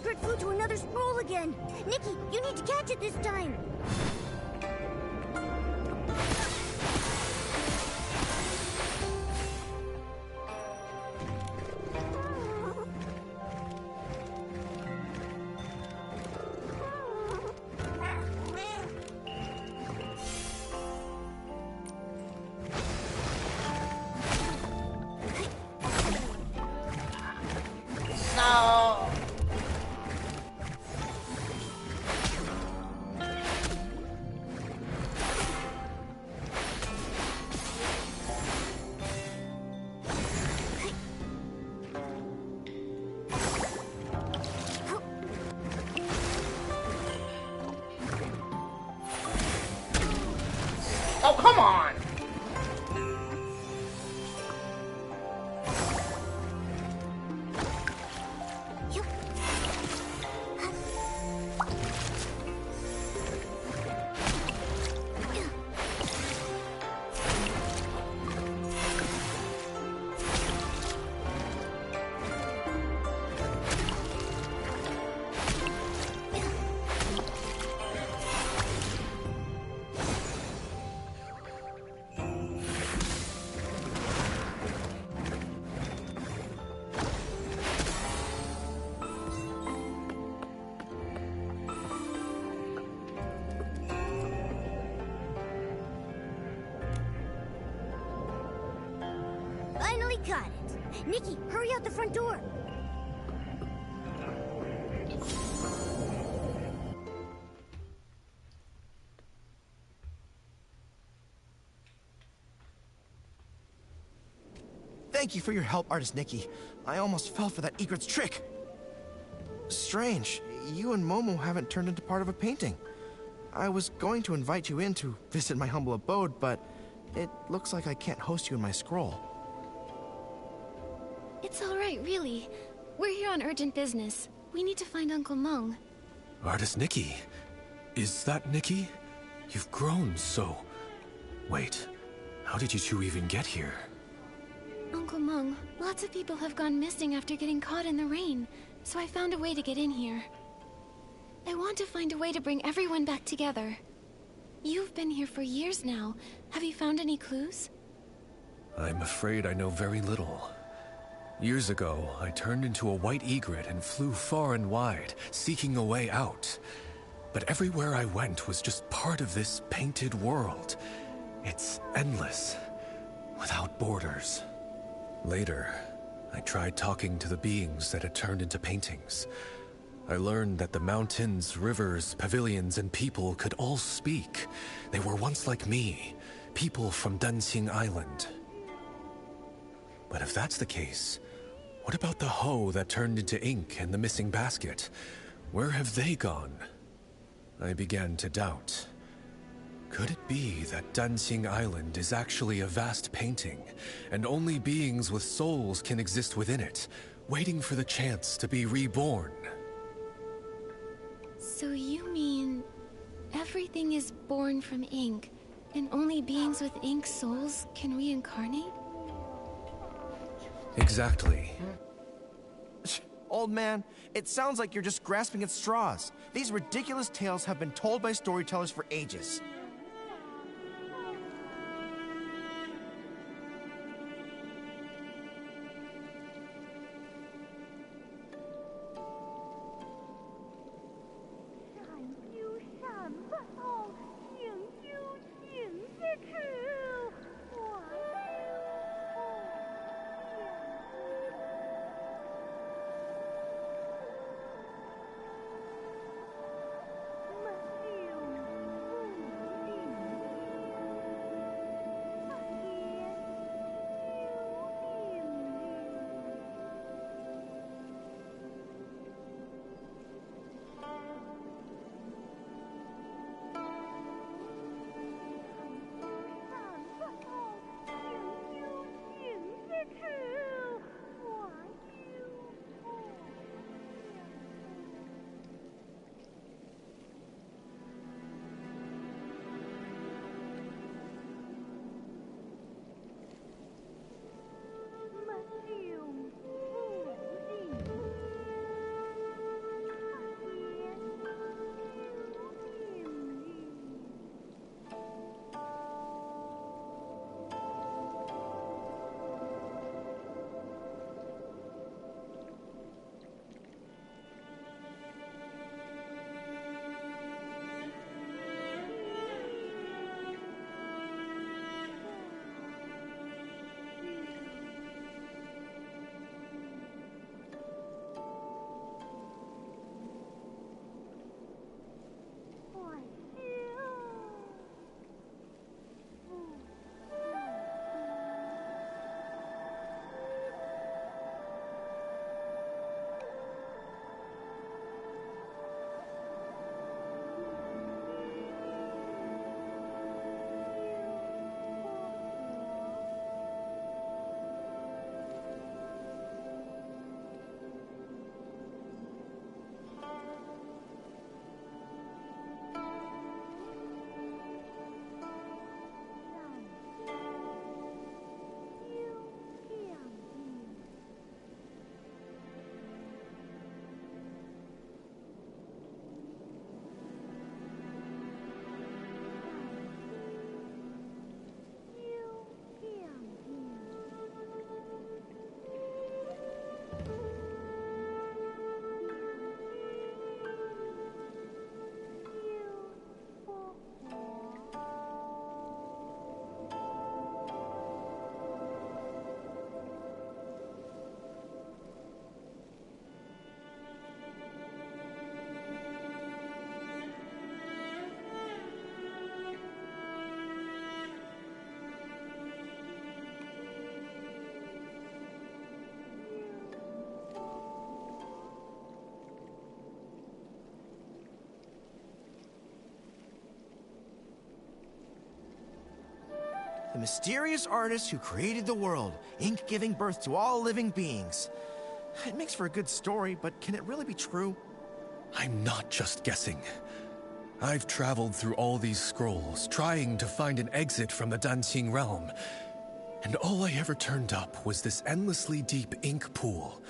secret flew to another scroll again. Nikki, you need to catch it this time. No. Oh, come on! Finally got it. Nikki, hurry out the front door. Thank you for your help, Artist Nikki. I almost fell for that egret's trick. Strange, you and Momo haven't turned into part of a painting. I was going to invite you in to visit my humble abode, but it looks like I can't host you in my scroll. It's all right, really. We're here on urgent business. We need to find Uncle Mung. Artist Nikki. Is that Nikki? You've grown so... Wait, how did you two even get here? Uncle Mung, lots of people have gone missing after getting caught in the rain, so I found a way to get in here. I want to find a way to bring everyone back together. You've been here for years now. Have you found any clues? I'm afraid I know very little. Years ago, I turned into a white egret and flew far and wide, seeking a way out. But everywhere I went was just part of this painted world. It's endless, without borders. Later, I tried talking to the beings that had turned into paintings. I learned that the mountains, rivers, pavilions, and people could all speak. They were once like me, people from Dancing Island. But if that's the case, what about the hoe that turned into ink and the missing basket? Where have they gone? I began to doubt. Could it be that Dancing Island is actually a vast painting, and only beings with souls can exist within it, waiting for the chance to be reborn? So you mean... everything is born from ink, and only beings with ink souls can reincarnate? Exactly. Old man, it sounds like you're just grasping at straws. These ridiculous tales have been told by storytellers for ages. mysterious artist who created the world, ink giving birth to all living beings. It makes for a good story, but can it really be true? I'm not just guessing. I've traveled through all these scrolls, trying to find an exit from the Danqing realm. And all I ever turned up was this endlessly deep ink pool,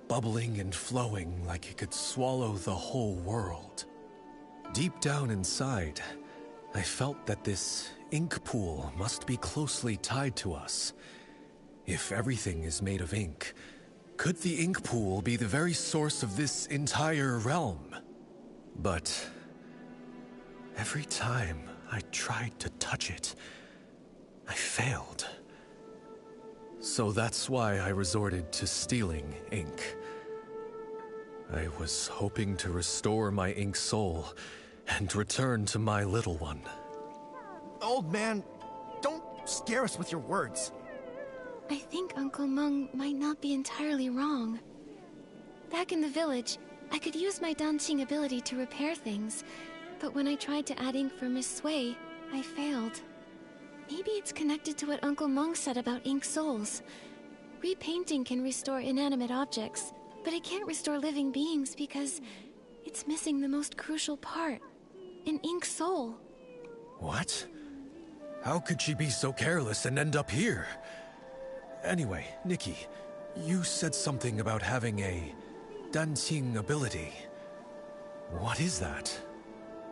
bubbling and flowing like it could swallow the whole world. Deep down inside, I felt that this ink pool must be closely tied to us. If everything is made of ink, could the ink pool be the very source of this entire realm? But every time I tried to touch it, I failed. So that's why I resorted to stealing ink. I was hoping to restore my ink soul and return to my little one. Old man, don't scare us with your words. I think Uncle Meng might not be entirely wrong. Back in the village, I could use my Danqing ability to repair things, but when I tried to add ink for Miss Sui, I failed. Maybe it's connected to what Uncle Meng said about ink souls. Repainting can restore inanimate objects, but it can't restore living beings because it's missing the most crucial part, an ink soul. What? How could she be so careless and end up here? Anyway, Nikki, you said something about having a Danqing ability. What is that?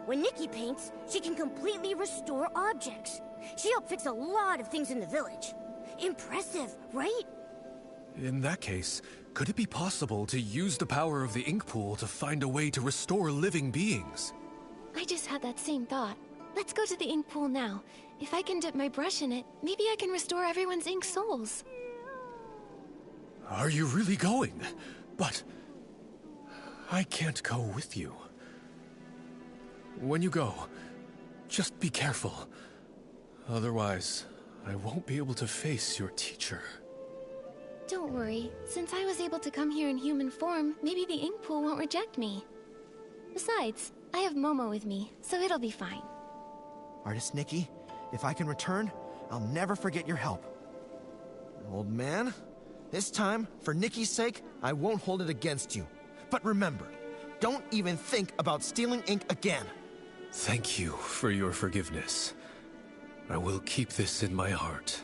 When Nikki paints, she can completely restore objects. She helped fix a lot of things in the village. Impressive, right? In that case, could it be possible to use the power of the ink pool to find a way to restore living beings? I just had that same thought. Let's go to the ink pool now. If I can dip my brush in it, maybe I can restore everyone's ink souls. Are you really going? But I can't go with you. When you go, just be careful. Otherwise, I won't be able to face your teacher. Don't worry. Since I was able to come here in human form, maybe the ink pool won't reject me. Besides, I have Momo with me, so it'll be fine. Artist Nikki, if I can return, I'll never forget your help. Old man, this time, for Nikki's sake, I won't hold it against you. But remember, don't even think about stealing ink again. Thank you for your forgiveness. I will keep this in my heart.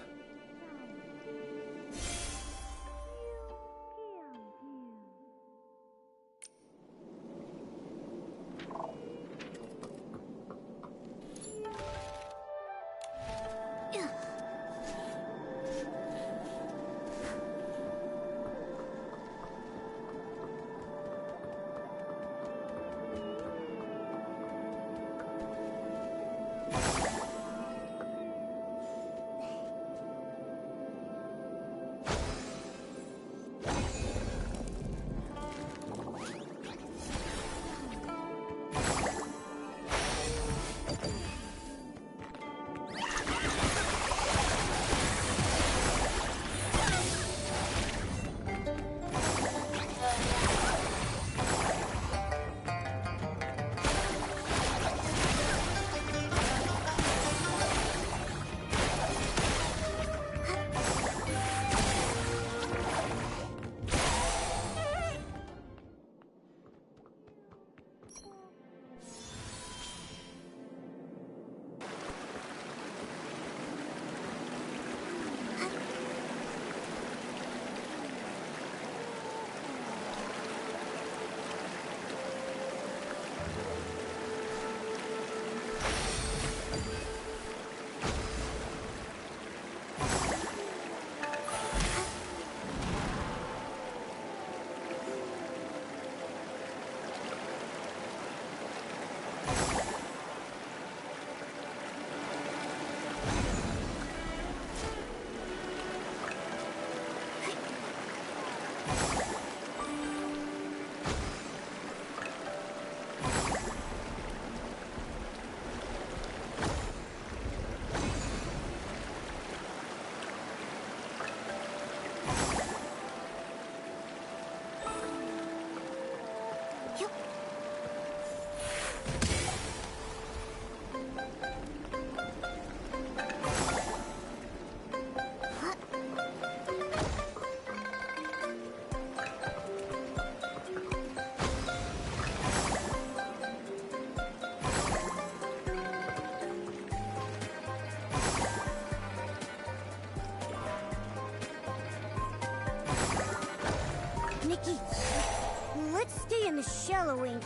Nikki, let's stay in the shallow ink.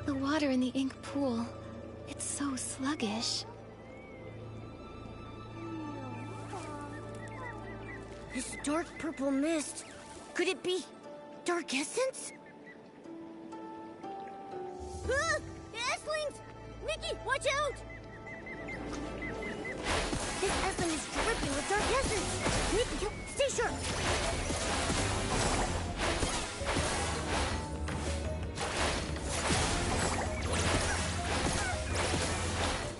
The water in the ink pool, it's so sluggish. This dark purple mist, could it be dark essence? Ah! Esslings! Nikki, watch out! This essence is dripping with dark essence! Nikki, stay sharp!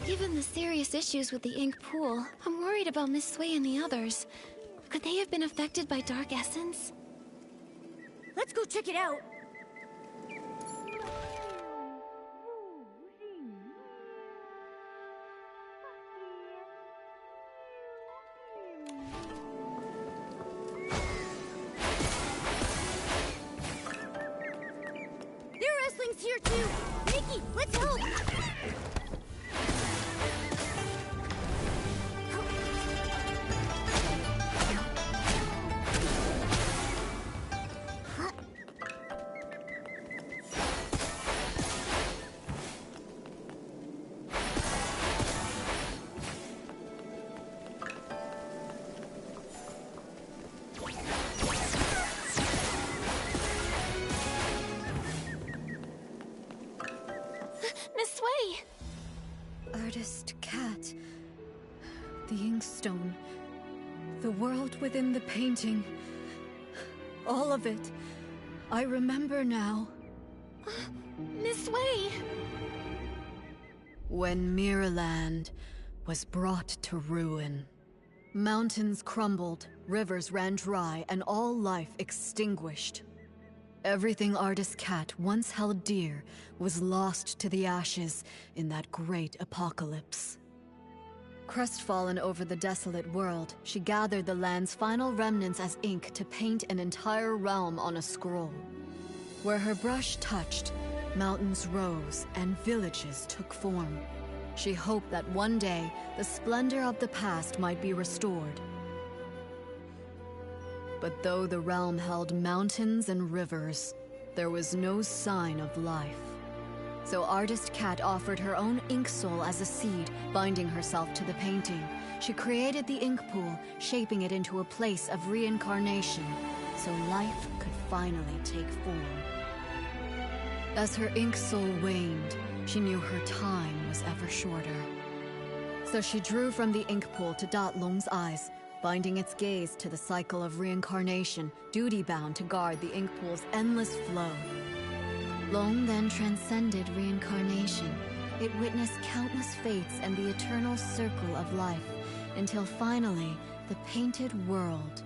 Given the serious issues with the ink pool, I'm worried about Miss Sway and the others. Could they have been affected by dark essence? Let's go check it out! here too! Nikki, let's help! Miss Sway! Artist Cat. The inkstone. The world within the painting. All of it. I remember now. Miss Sway! When Mirrorland was brought to ruin, mountains crumbled, rivers ran dry, and all life extinguished. Everything Artist Cat once held dear was lost to the ashes in that great apocalypse. Crestfallen over the desolate world, she gathered the land's final remnants as ink to paint an entire realm on a scroll. Where her brush touched, mountains rose and villages took form. She hoped that one day, the splendor of the past might be restored. But though the realm held mountains and rivers, there was no sign of life. So Artist Cat offered her own ink soul as a seed, binding herself to the painting. She created the ink pool, shaping it into a place of reincarnation, so life could finally take form. As her ink soul waned, she knew her time was ever shorter. So she drew from the ink pool to dot Long's eyes, binding its gaze to the cycle of reincarnation, duty-bound to guard the ink pool's endless flow. Long then transcended reincarnation. It witnessed countless fates and the eternal circle of life, until finally, the painted world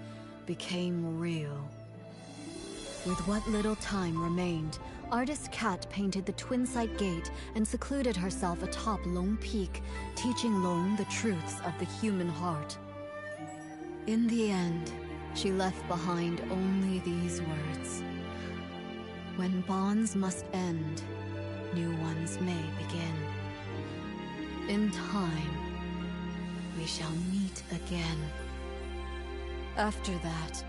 became real. With what little time remained, Artist Cat painted the Twin-Sight Gate and secluded herself atop Long Peak, teaching Long the truths of the human heart. In the end, she left behind only these words. When bonds must end, new ones may begin. In time, we shall meet again. After that,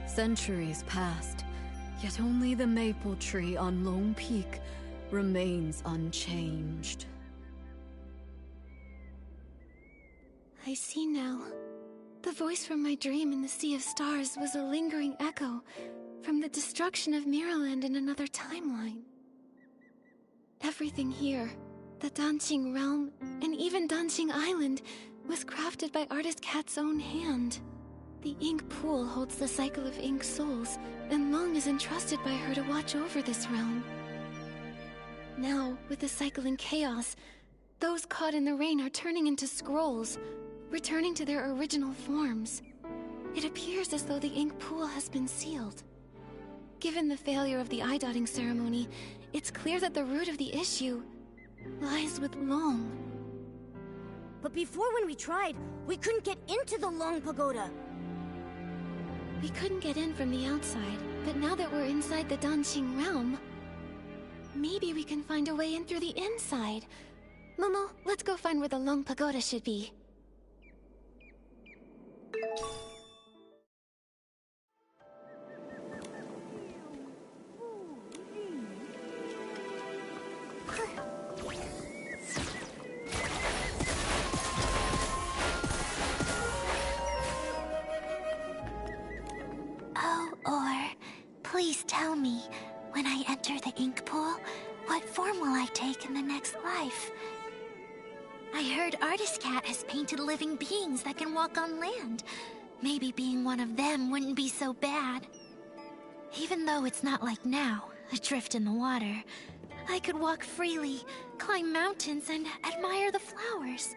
centuries passed, yet only the maple tree on Long Peak remains unchanged. I see now. The voice from my dream in the Sea of Stars was a lingering echo from the destruction of Mirrorland in another timeline. Everything here, the Danqing realm, and even Danqing Island, was crafted by Artist Cat's own hand. The ink pool holds the cycle of ink souls, and Long is entrusted by her to watch over this realm. Now, with the cycle in chaos, those caught in the rain are turning into scrolls, returning to their original forms. It appears as though the ink pool has been sealed. Given the failure of the eye-dotting ceremony, it's clear that the root of the issue lies with Long. But before, when we tried, we couldn't get into the Long Pagoda. We couldn't get in from the outside, but now that we're inside the Danqing realm, maybe we can find a way in through the inside. Momo, let's go find where the Long Pagoda should be. Please tell me, when I enter the ink pool, what form will I take in the next life? I heard Artist Cat has painted living beings that can walk on land. Maybe being one of them wouldn't be so bad. Even though it's not like now, adrift in the water, I could walk freely, climb mountains, and admire the flowers.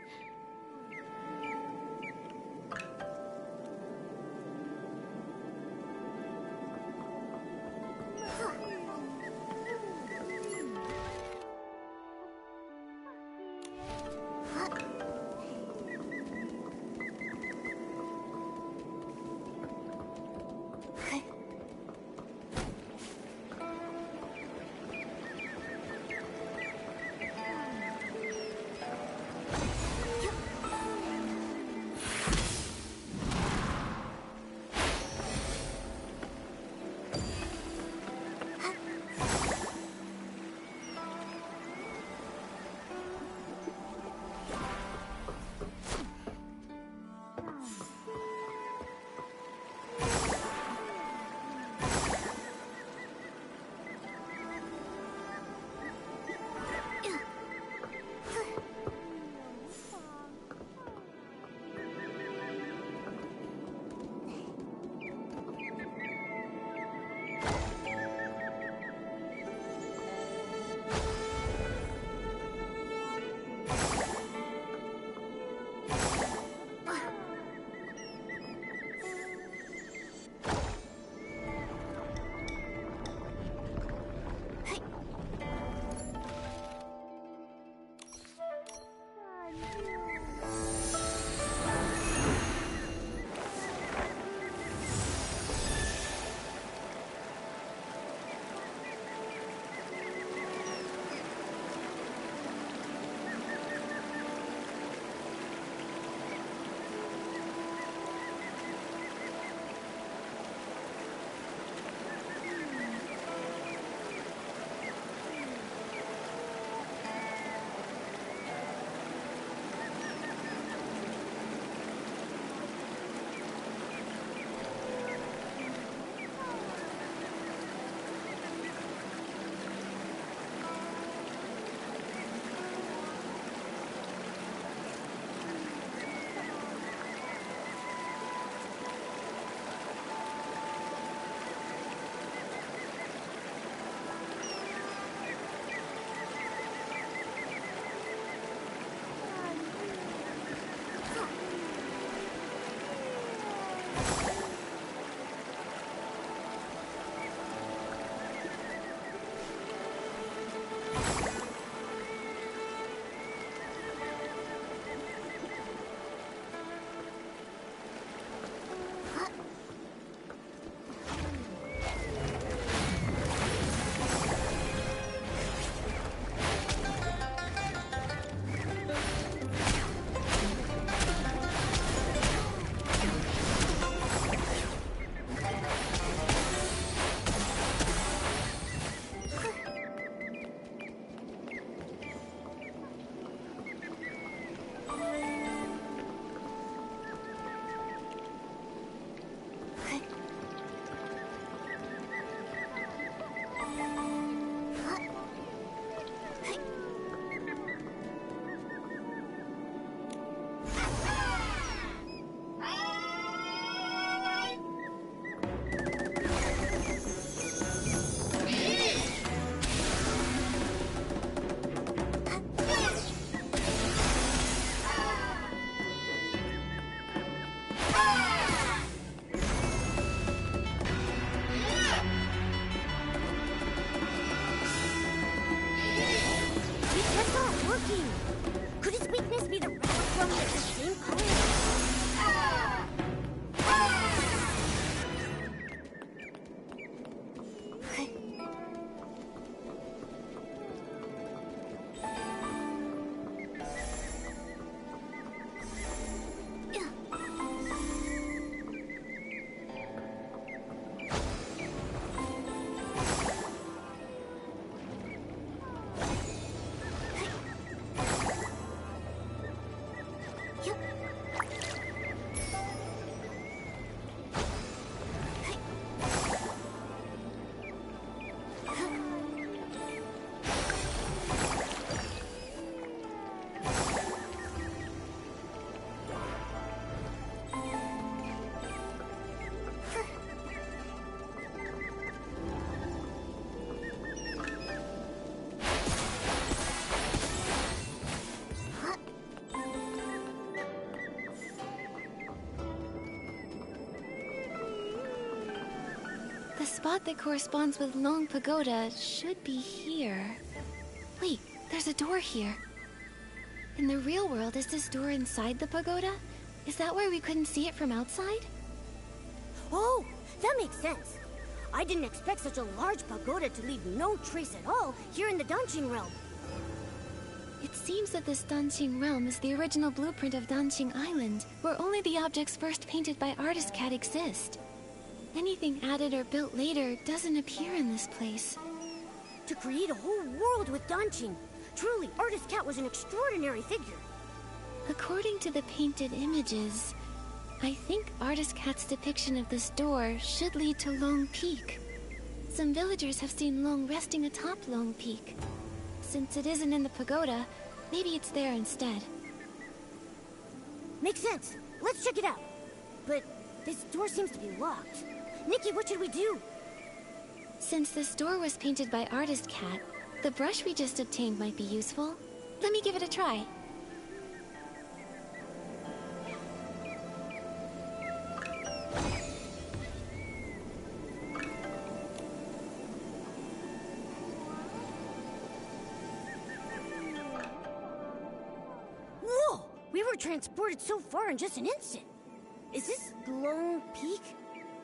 That's not working. Could its weakness be the round from the same color? The spot that corresponds with Long Pagoda should be here. Wait, there's a door here. In the real world, is this door inside the pagoda? Is that why we couldn't see it from outside? Oh, that makes sense. I didn't expect such a large pagoda to leave no trace at all here in the Danqing realm. It seems that this Danqing realm is the original blueprint of Danqing Island, where only the objects first painted by Artist Cat exist. Anything added or built later doesn't appear in this place. To create a whole world with Danqing, truly, Artist Cat was an extraordinary figure. According to the painted images, I think Artist Cat's depiction of this door should lead to Long Peak. Some villagers have seen Long resting atop Long Peak. Since it isn't in the pagoda, maybe it's there instead. Makes sense. Let's check it out. But this door seems to be locked. Nikki, what should we do? Since this door was painted by Artist Cat, the brush we just obtained might be useful. Let me give it a try. Whoa! We were transported so far in just an instant. Is this Long Peak?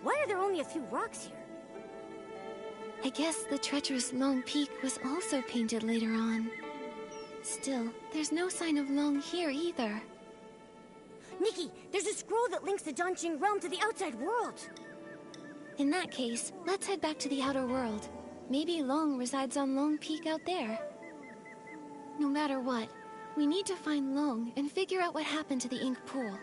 Why are there only a few rocks here? I guess the treacherous Long Peak was also painted later on. Still, there's no sign of Long here either. Nikki, there's a scroll that links the Danqing realm to the outside world. In that case, let's head back to the outer world. Maybe Long resides on Long Peak out there. No matter what, we need to find Long and figure out what happened to the ink pool.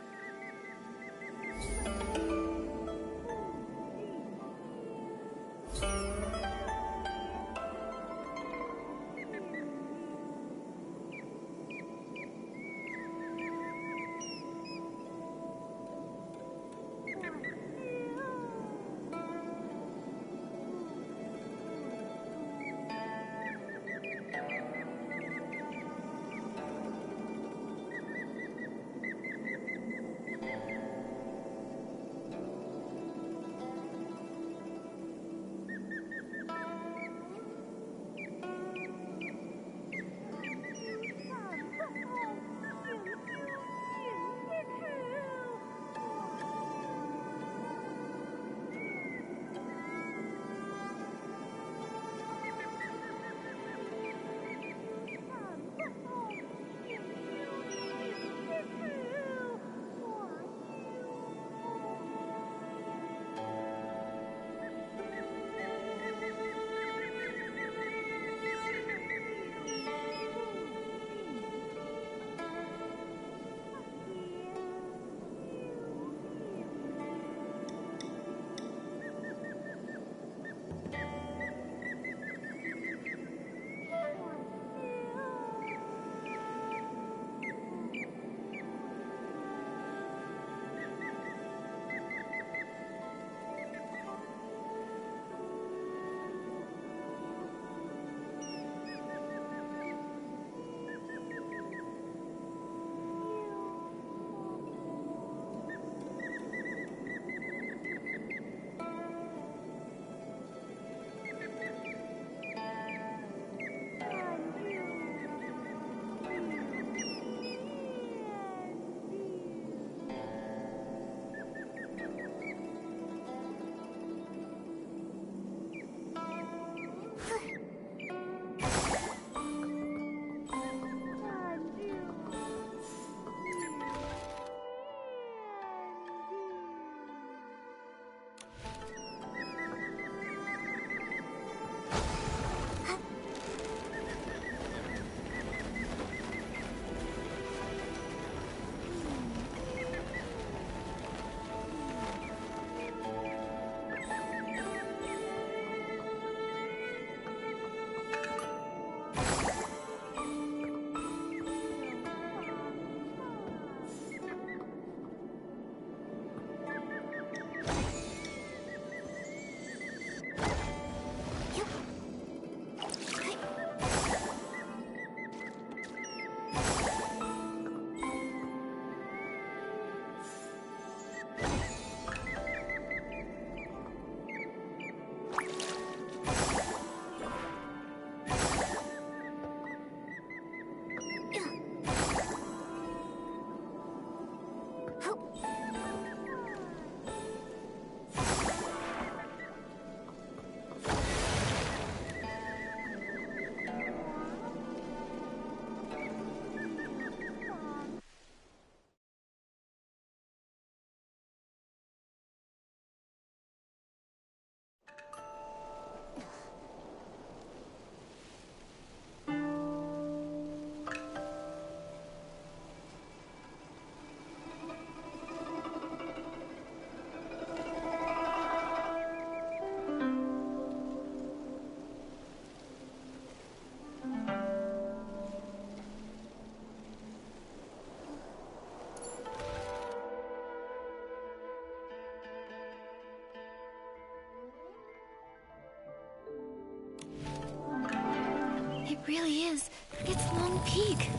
really is. It's Long Peak.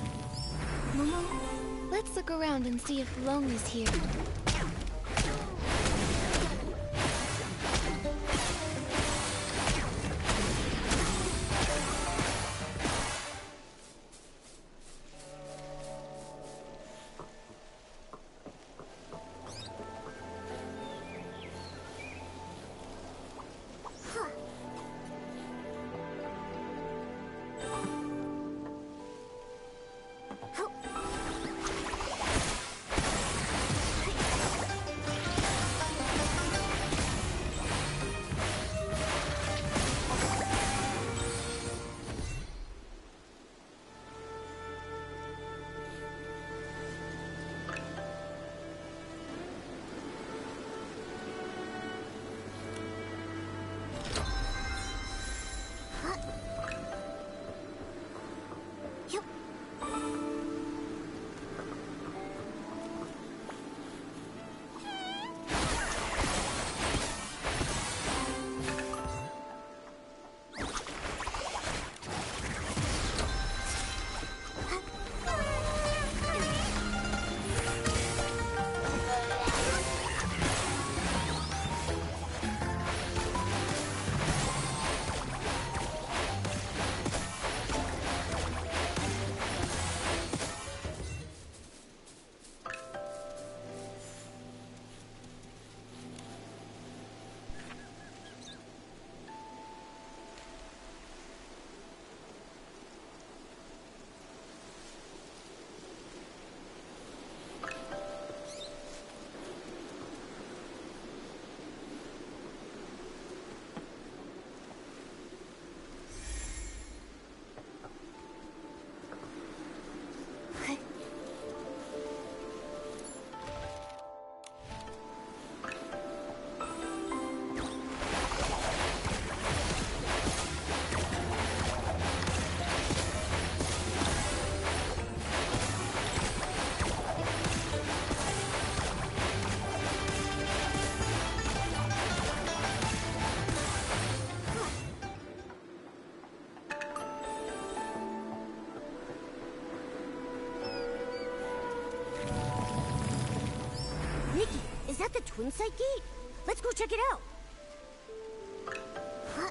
Momo, let's look around and see if Long is here. Nikki, is that the Twin Site Gate? Let's go check it out. Huh?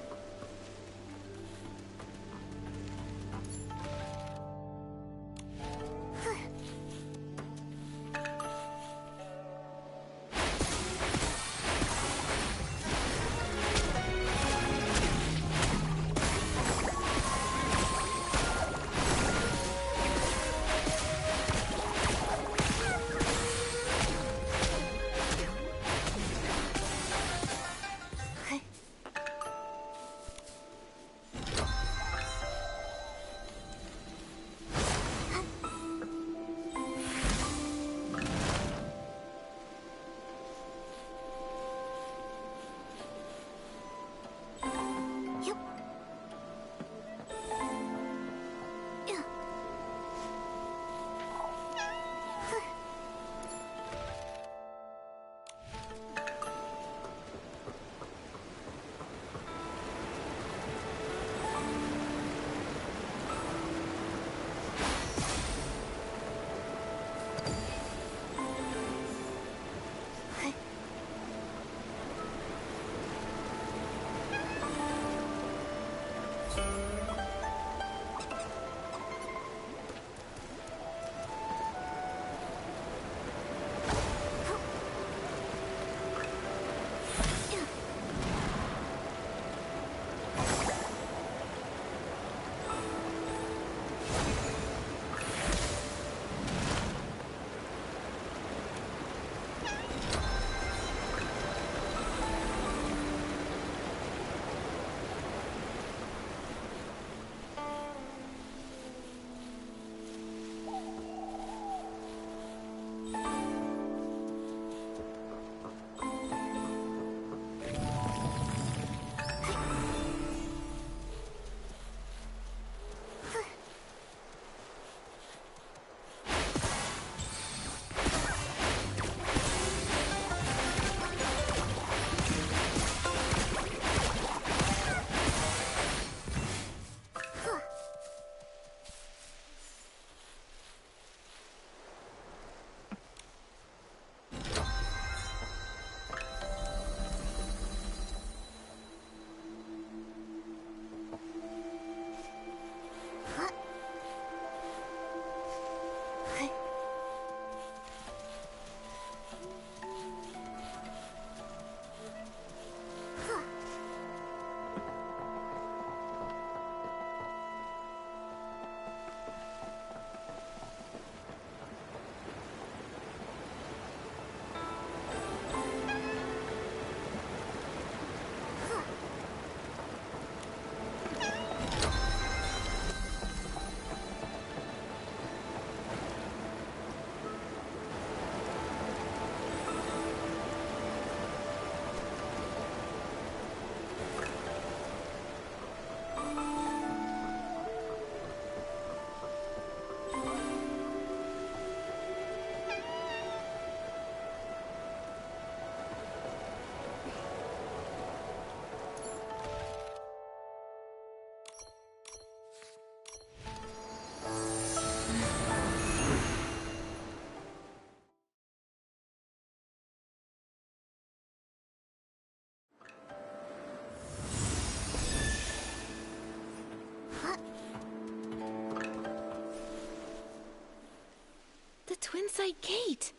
Twinside Gate!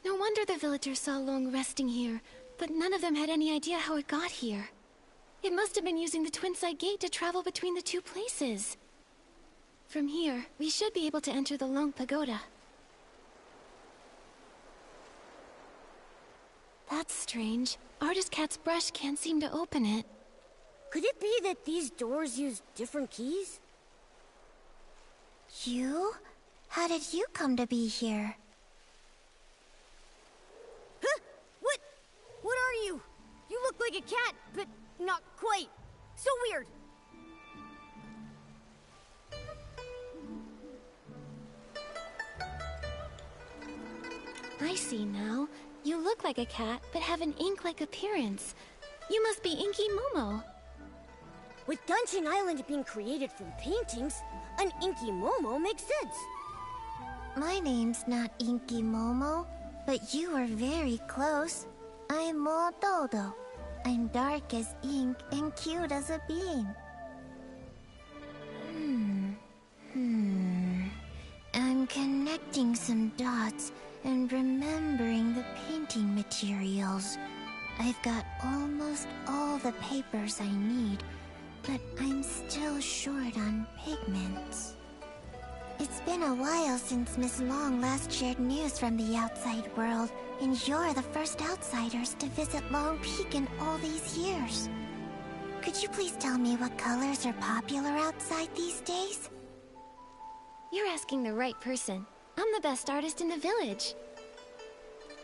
No wonder the villagers saw Long resting here, but none of them had any idea how it got here. It must have been using the Twinside Gate to travel between the two places. From here, we should be able to enter the Long Pagoda. That's strange. Artist Cat's brush can't seem to open it. Could it be that these doors use different keys? You? How did you come to be here? Huh? What are you? You look like a cat, but not quite. So weird. I see now. You look like a cat, but have an ink-like appearance. You must be Inky Momo. With Dungeon Island being created from paintings, an Inky Momo makes sense. My name's not Inky Momo, but you were very close. I'm Mo Dodo. I'm dark as ink and cute as a bean. I'm connecting some dots and remembering the painting materials. I've got almost all the papers I need, but I'm still short on pigments. It's been a while since Miss Long last shared news from the outside world, and you're the first outsiders to visit Long Peak in all these years. Could you please tell me what colors are popular outside these days? You're asking the right person. I'm the best artist in the village.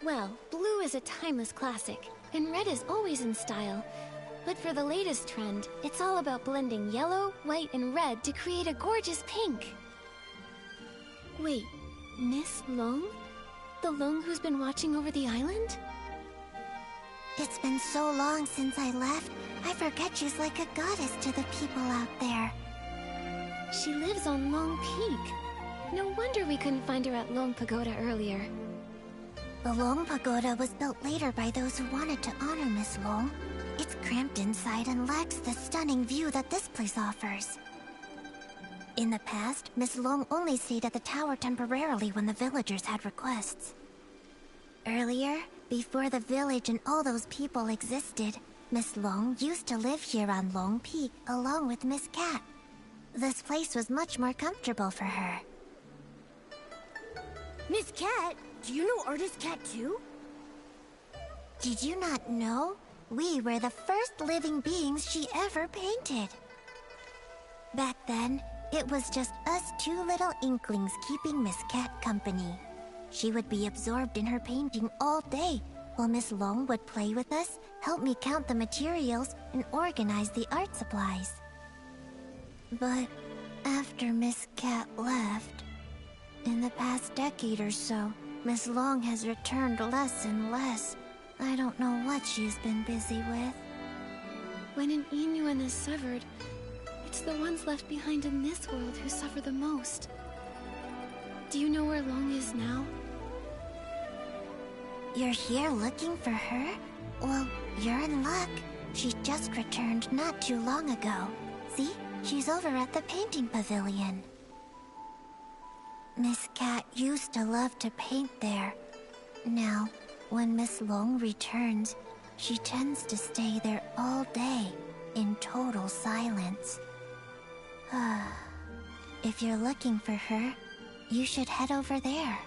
Well, blue is a timeless classic, and red is always in style. But for the latest trend, it's all about blending yellow, white, and red to create a gorgeous pink. Wait, Miss Long? The Long who's been watching over the island? It's been so long since I left, I forget she's like a goddess to the people out there. She lives on Long Peak. No wonder we couldn't find her at Long Pagoda earlier. The Long Pagoda was built later by those who wanted to honor Miss Long. It's cramped inside and lacks the stunning view that this place offers. In the past, Miss Long only stayed at the tower temporarily when the villagers had requests. Earlier, before the village and all those people existed, Miss Long used to live here on Long Peak along with Miss Cat. This place was much more comfortable for her. Miss Cat? Do you know Artist Cat too? Did you not know? We were the first living beings she ever painted. Back then, it was just us two little inklings keeping Miss Cat company. She would be absorbed in her painting all day, while Miss Long would play with us, help me count the materials, and organize the art supplies. But after Miss Cat left, in the past decade or so, Miss Long has returned less and less. I don't know what she's been busy with. When an Inuan is severed, it's the ones left behind in this world who suffer the most. Do you know where Long is now? You're here looking for her? Well, you're in luck. She just returned not too long ago. See? She's over at the painting pavilion. Miss Cat used to love to paint there. Now, when Miss Long returns, she tends to stay there all day, in total silence. If you're looking for her, you should head over there.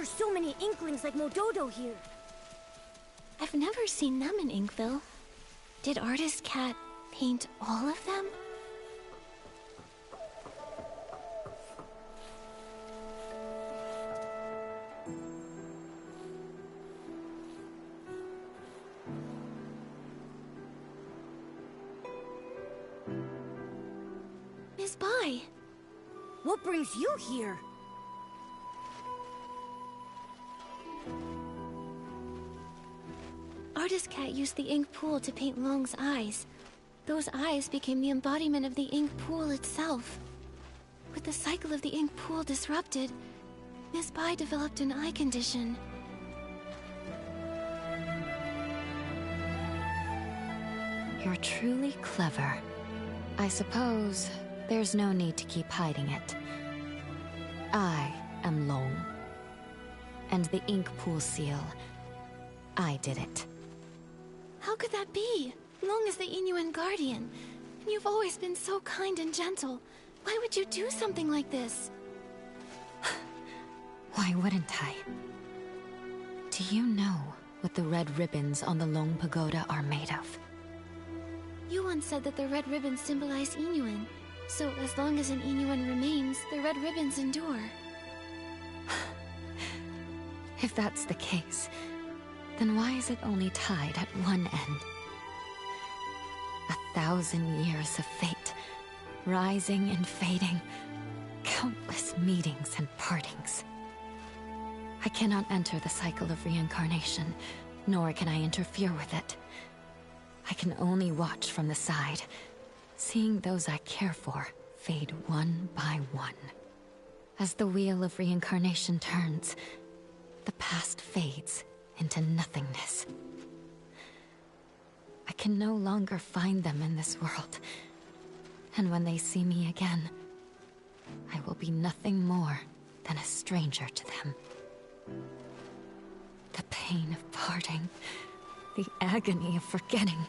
are so many Inklings like Mododo here. I've never seen them in Inkville. Did Artist Cat paint all of them? Miss Bai! What brings you here? Artist Cat used the ink pool to paint Long's eyes. Those eyes became the embodiment of the ink pool itself. With the cycle of the ink pool disrupted, Miss Bai developed an eye condition. You're truly clever. I suppose there's no need to keep hiding it. I am Long. And the ink pool seal, I did it. How could that be? Long is the Inuan guardian. And you've always been so kind and gentle. Why would you do something like this? Why wouldn't I? Do you know what the red ribbons on the Long Pagoda are made of? You once said that the red ribbons symbolize Inuan. So as long as an Inuan remains, the red ribbons endure. If that's the case, then why is it only tied at one end? 1,000 years of fate, rising and fading, countless meetings and partings. I cannot enter the cycle of reincarnation, nor can I interfere with it. I can only watch from the side, seeing those I care for fade one by one. As the wheel of reincarnation turns, the past fades into nothingness. I can no longer find them in this world, and when they see me again, I will be nothing more than a stranger to them. The pain of parting, the agony of forgetting,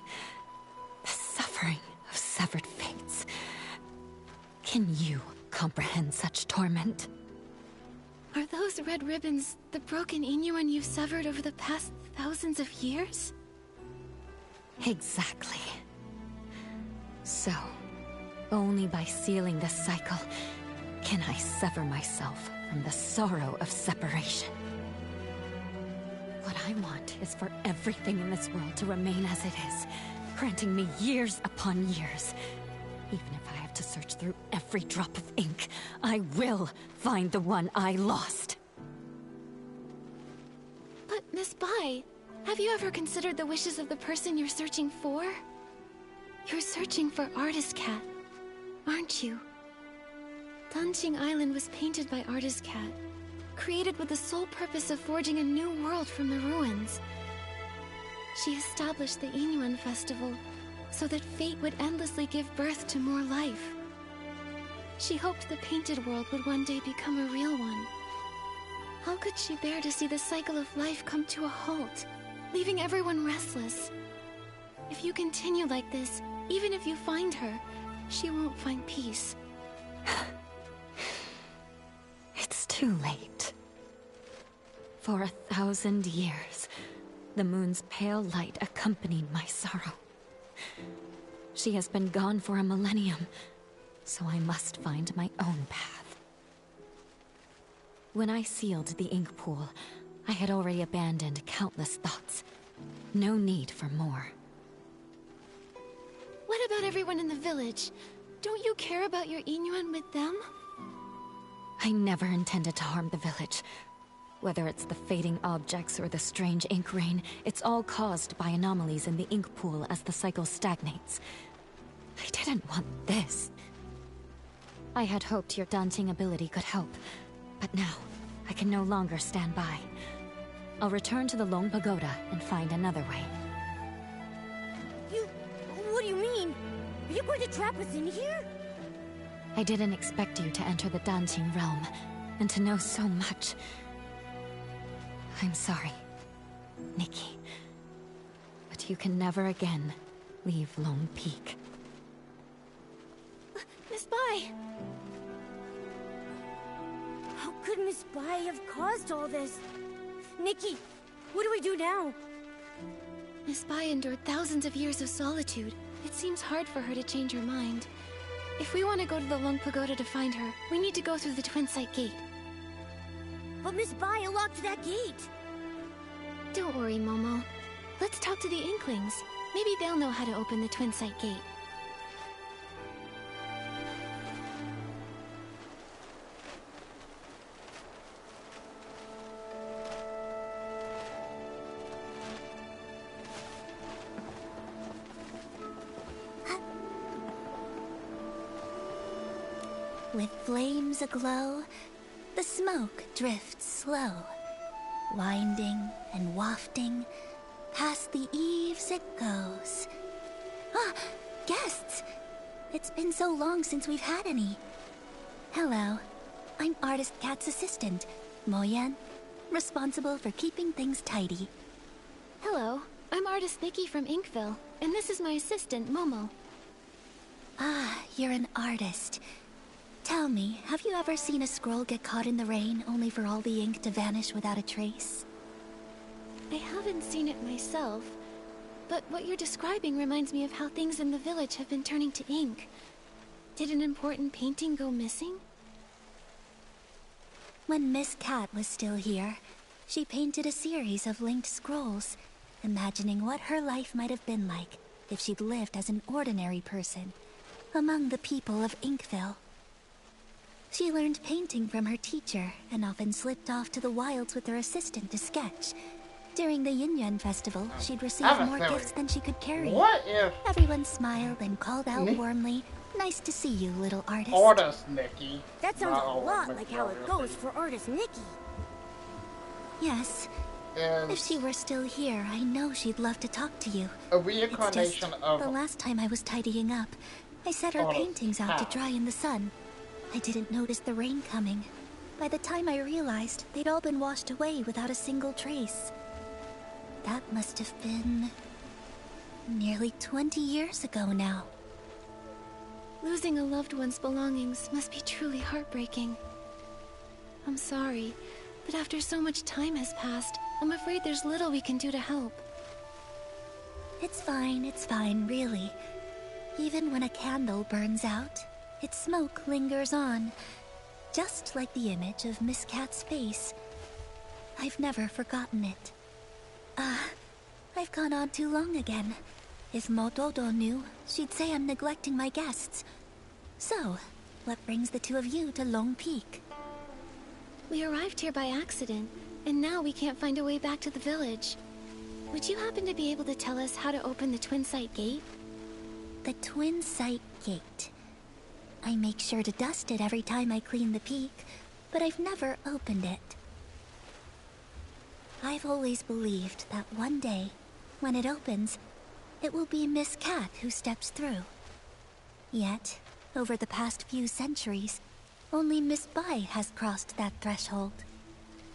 the suffering of severed fates. Can you comprehend such torment? Are those red ribbons the broken Inuan you've severed over the past thousands of years? Exactly. So, only by sealing this cycle can I sever myself from the sorrow of separation. What I want is for everything in this world to remain as it is, granting me years upon years. Even if I have to search through every drop of ink, I will find the one I lost. But Miss Bai, have you ever considered the wishes of the person you're searching for? You're searching for Artist Cat, aren't you? Danqing Island was painted by Artist Cat, created with the sole purpose of forging a new world from the ruins. She established the Inuan Festival so that fate would endlessly give birth to more life. She hoped the painted world would one day become a real one. How could she bear to see the cycle of life come to a halt, leaving everyone restless? If you continue like this, even if you find her, she won't find peace. It's too late. For 1,000 years, the moon's pale light accompanied my sorrow. She has been gone for a millennium, so I must find my own path. When I sealed the ink pool, I had already abandoned countless thoughts. No need for more. What about everyone in the village? Don't you care about your Inuan with them? I never intended to harm the village. Whether it's the fading objects or the strange ink rain, it's all caused by anomalies in the ink pool as the cycle stagnates. I didn't want this. I had hoped your daunting ability could help, but now I can no longer stand by. I'll return to the Long Pagoda and find another way. What do you mean? Are you going to trap us in here? I didn't expect you to enter the daunting realm, and to know so much. I'm sorry, Nikki. But you can never again leave Lone Peak. Miss Bai! How could Miss Bai have caused all this? Nikki, what do we do now? Miss Bai endured thousands of years of solitude. It seems hard for her to change her mind. If we want to go to the Long Pagoda to find her, we need to go through the Twin Sight Gate. But Miss Bai locked that gate. Don't worry, Momo. Let's talk to the Inklings. Maybe they'll know how to open the Twin Sight Gate. With flames aglow, the smoke drifts slow, winding and wafting, past the eaves it goes. Ah, guests! It's been so long since we've had any. Hello, I'm Artist Cat's assistant, Moyen, responsible for keeping things tidy. Hello, I'm Artist Nikki from Inkville, and this is my assistant, Momo. Ah, you're an artist. Tell me, have you ever seen a scroll get caught in the rain only for all the ink to vanish without a trace? I haven't seen it myself, but what you're describing reminds me of how things in the village have been turning to ink. Did an important painting go missing? When Miss Cat was still here, she painted a series of linked scrolls, imagining what her life might have been like if she'd lived as an ordinary person among the people of Inkville. She learned painting from her teacher and often slipped off to the wilds with her assistant to sketch. During the Yin Yuan festival, she'd receive more gifts than she could carry. What if everyone smiled and called out warmly, "Nice to see you, little artist." Artist Nikki. That sounds a lot like how it goes for Artist Nikki. Yes. If she were still here, I know she'd love to talk to you. A reincarnation of the last time I was tidying up, I set her paintings out to dry in the sun. I didn't notice the rain coming. By the time I realized, they'd all been washed away without a single trace. That must have been nearly 20 years ago now. Losing a loved one's belongings must be truly heartbreaking. I'm sorry, but after so much time has passed, I'm afraid there's little we can do to help. It's fine, really. Even when a candle burns out, its smoke lingers on, just like the image of Miss Cat's face. I've never forgotten it. I've gone on too long again. If Mododo knew, she'd say I'm neglecting my guests. So, what brings the two of you to Long Peak? We arrived here by accident, and now we can't find a way back to the village. Would you happen to be able to tell us how to open the Twin Sight Gate? The Twin Sight Gate. I make sure to dust it every time I clean the peak, but I've never opened it. I've always believed that one day, when it opens, it will be Miss Cat who steps through. Yet, over the past few centuries, only Miss Bai has crossed that threshold.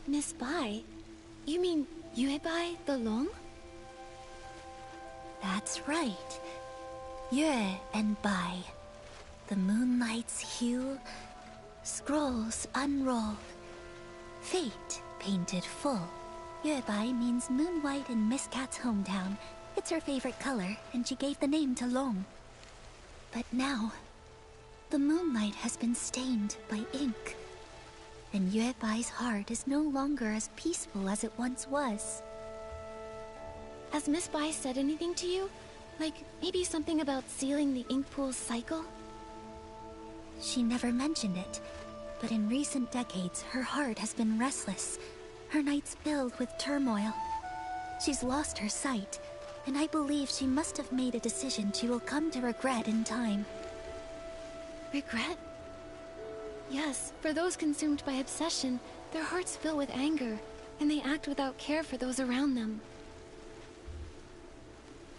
Miss Bai? You mean Yue Bai the Long? That's right. Yue and Bai. The moonlight's hue, scrolls unrolled, fate painted full. Yue Bai means moon white in Miss Cat's hometown. It's her favorite color, and she gave the name to Long. But now, the moonlight has been stained by ink, and Yue Bai's heart is no longer as peaceful as it once was. Has Miss Bai said anything to you? Like, maybe something about sealing the ink pool's cycle? She never mentioned it, but in recent decades, her heart has been restless, her nights filled with turmoil. She's lost her sight, and I believe she must have made a decision she will come to regret in time. Regret? Yes, for those consumed by obsession, their hearts fill with anger, and they act without care for those around them.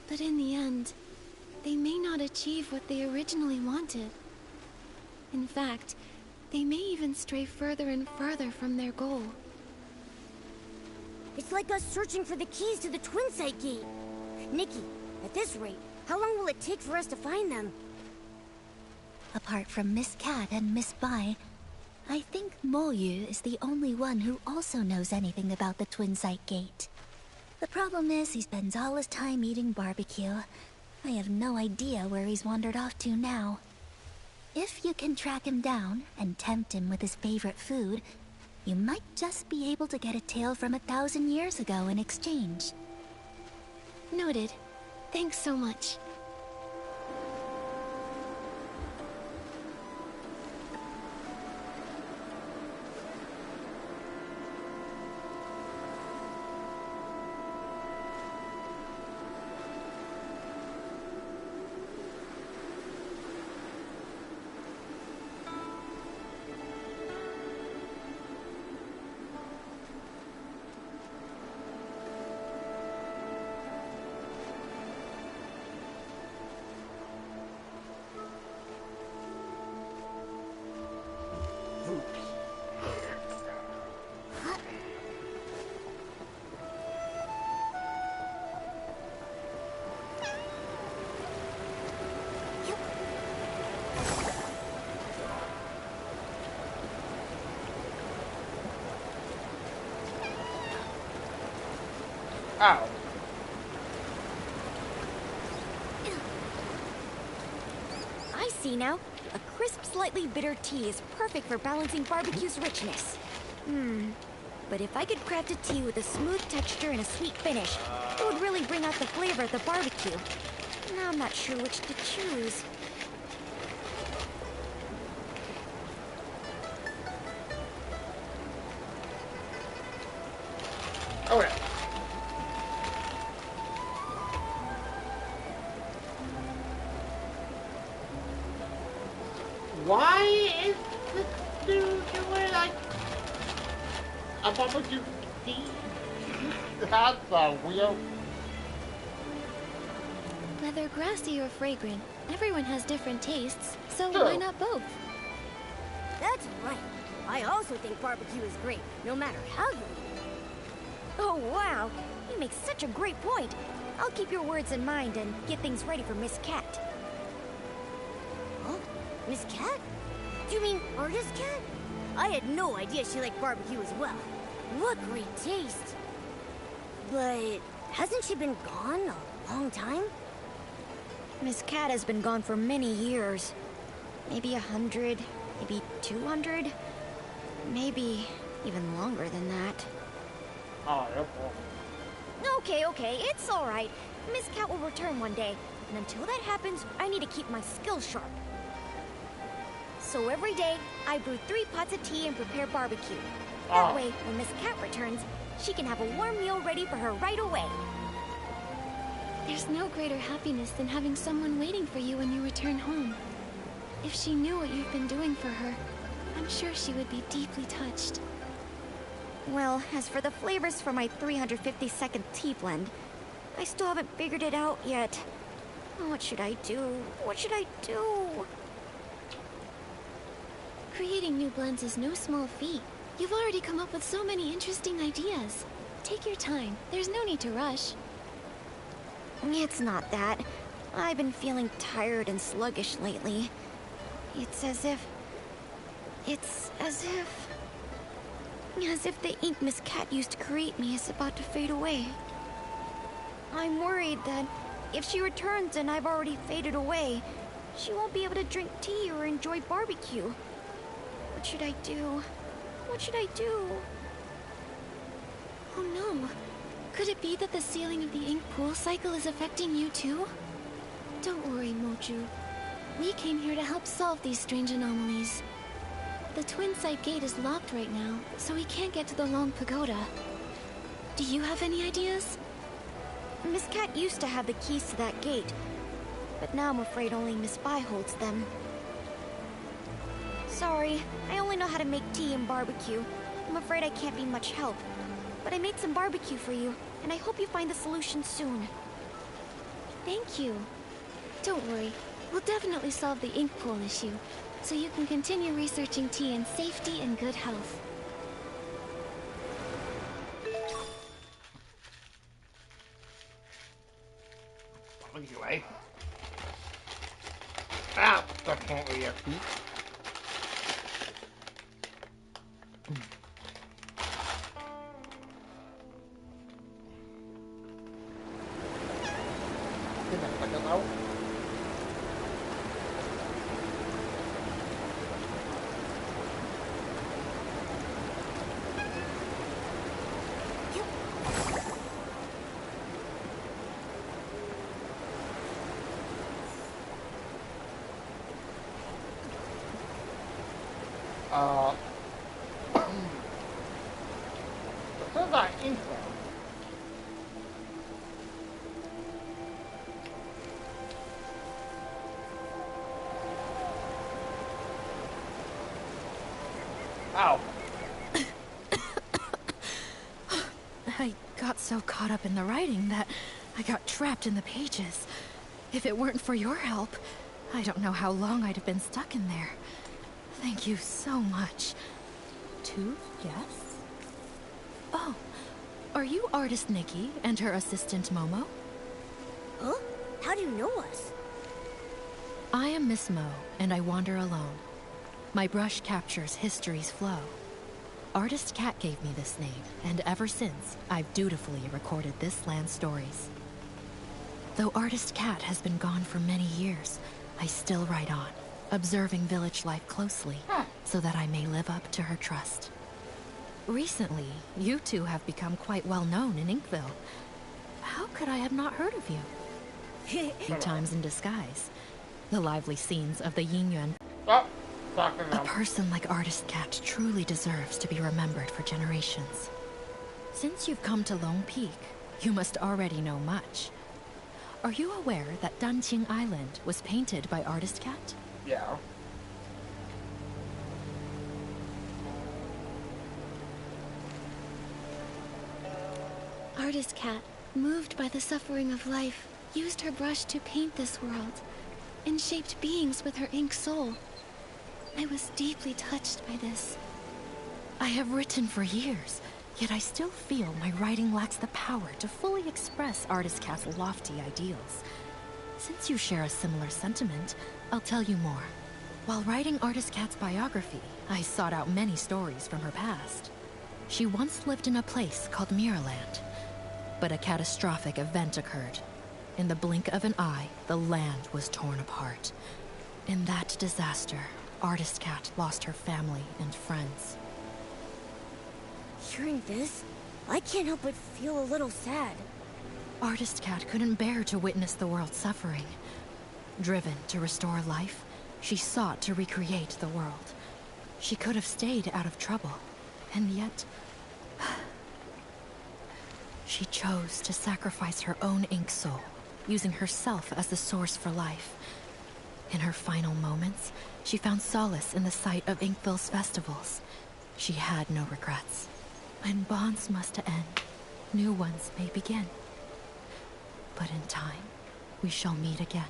But in the end, they may not achieve what they originally wanted. In fact, they may even stray further and further from their goal. It's like us searching for the keys to the Twin Sight Gate. Nikki, at this rate, how long will it take for us to find them? Apart from Miss Cat and Miss Bai, I think Moyu is the only one who also knows anything about the Twin Site Gate. The problem is he spends all his time eating barbecue. I have no idea where he's wandered off to now. If you can track him down and tempt him with his favorite food, you might just be able to get a tale from 1,000 years ago in exchange. Noted. Thanks so much. Ow. I see now. A crisp, slightly bitter tea is perfect for balancing barbecue's richness. But if I could craft a tea with a smooth texture and a sweet finish, it would really bring out the flavor of the barbecue. Now I'm not sure which to choose. Oh yeah. Why is this dude doing like a barbecue tea? That's a weird. Whether grassy or fragrant, everyone has different tastes, so True. why not both? That's right. I also think barbecue is great, no matter how you eat it. Oh, wow. You make such a great point. I'll keep your words in mind and get things ready for Miss Cat. Huh? Miss Cat? Do you mean Artist Cat? I had no idea she liked barbecue as well. What great taste. But hasn't she been gone a long time? Miss Cat has been gone for many years. Maybe 100, maybe 200, maybe even longer than that. Oh, yeah. Okay, it's all right. Miss Cat will return one day, and until that happens, I need to keep my skills sharp. So every day, I brew 3 pots of tea and prepare barbecue. That way, when Miss Cat returns, she can have a warm meal ready for her right away. There's no greater happiness than having someone waiting for you when you return home. If she knew what you've been doing for her, I'm sure she would be deeply touched. Well, as for the flavors for my 352nd tea blend, I still haven't figured it out yet. What should I do? What should I do? Creating new blends is no small feat. You've already come up with so many interesting ideas. Take your time. There's no need to rush. It's not that. I've been feeling tired and sluggish lately. It's as if the ink Miss Cat used to create me is about to fade away. I'm worried that if she returns and I've already faded away, she won't be able to drink tea or enjoy barbecue. What should I do? What should I do? Oh no. Could it be that the sealing of the ink pool cycle is affecting you too? Don't worry, Moju. We came here to help solve these strange anomalies. The Twin Site Gate is locked right now, so we can't get to the Long Pagoda. Do you have any ideas? Miss Cat used to have the keys to that gate, but now I'm afraid only Miss Bai holds them. Sorry, I only know how to make tea and barbecue. I'm afraid I can't be much help. But I made some barbecue for you, and I hope you find the solution soon. Thank you. Don't worry, we'll definitely solve the ink pool issue, so you can continue researching tea in safety and good health. Anyway. That's definitely a feat. This is our intro. Ow. I got so caught up in the writing that I got trapped in the pages. If it weren't for your help, I don't know how long I'd have been stuck in there. Thank you so much. Two guests? Oh, are you artist Nikki and her assistant Momo? Huh? How do you know us? I am Miss Mo, and I wander alone. My brush captures history's flow. Artist Cat gave me this name, and ever since, I've dutifully recorded this land's stories. Though Artist Cat has been gone for many years, I still write on, observing village life closely, so that I may live up to her trust. Recently, you two have become quite well known in Inkville. How could I have not heard of you? Many times in disguise. The lively scenes of the Yingyuan. A person like Artist Cat truly deserves to be remembered for generations. Since you've come to Lone Peak, you must already know much. Are you aware that Danqing Island was painted by Artist Cat? Yeah. Artist Cat, moved by the suffering of life, used her brush to paint this world, and shaped beings with her ink soul. I was deeply touched by this. I have written for years, yet I still feel my writing lacks the power to fully express Artist Cat's lofty ideals. Since you share a similar sentiment, I'll tell you more. While writing Artist Cat's biography, I sought out many stories from her past. She once lived in a place called Mirrorland, but a catastrophic event occurred. In the blink of an eye, the land was torn apart. In that disaster, Artist Cat lost her family and friends. Hearing this, I can't help but feel a little sad. Artist Cat couldn't bear to witness the world suffering. Driven to restore life, she sought to recreate the world. She could have stayed out of trouble, and yet... she chose to sacrifice her own ink soul, using herself as the source for life. In her final moments, she found solace in the sight of Inkville's festivals. She had no regrets. When bonds must end, new ones may begin. But in time, we shall meet again.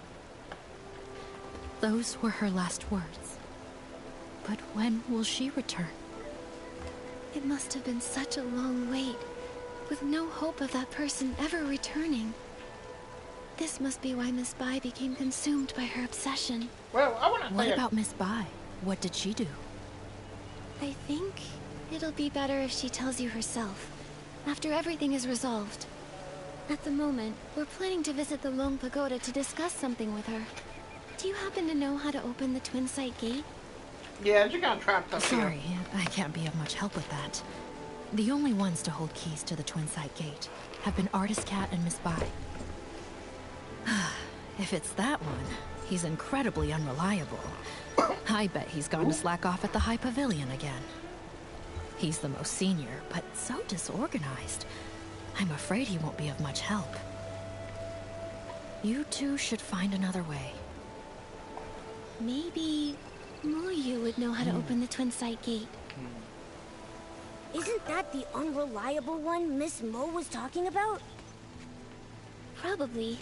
Those were her last words. But when will she return? It must have been such a long wait, with no hope of that person ever returning. This must be why Miss Bai became consumed by her obsession. Well, I want to What about Miss Bai? What did she do? I think it'll be better if she tells you herself, after everything is resolved. At the moment, we're planning to visit the Long Pagoda to discuss something with her. Do you happen to know how to open the Twin Sight Gate? Yeah, she got trapped up Sorry, I can't be of much help with that. The only ones to hold keys to the Twin Sight Gate have been Artist Cat and Miss Bai. If it's that one, he's incredibly unreliable. I bet he's gone to slack off at the High Pavilion again. He's the most senior, but so disorganized. I'm afraid he won't be of much help. You two should find another way. Maybe Muyu would know how to open the Twin Sight Gate. Isn't that the unreliable one Miss Mo was talking about? Probably.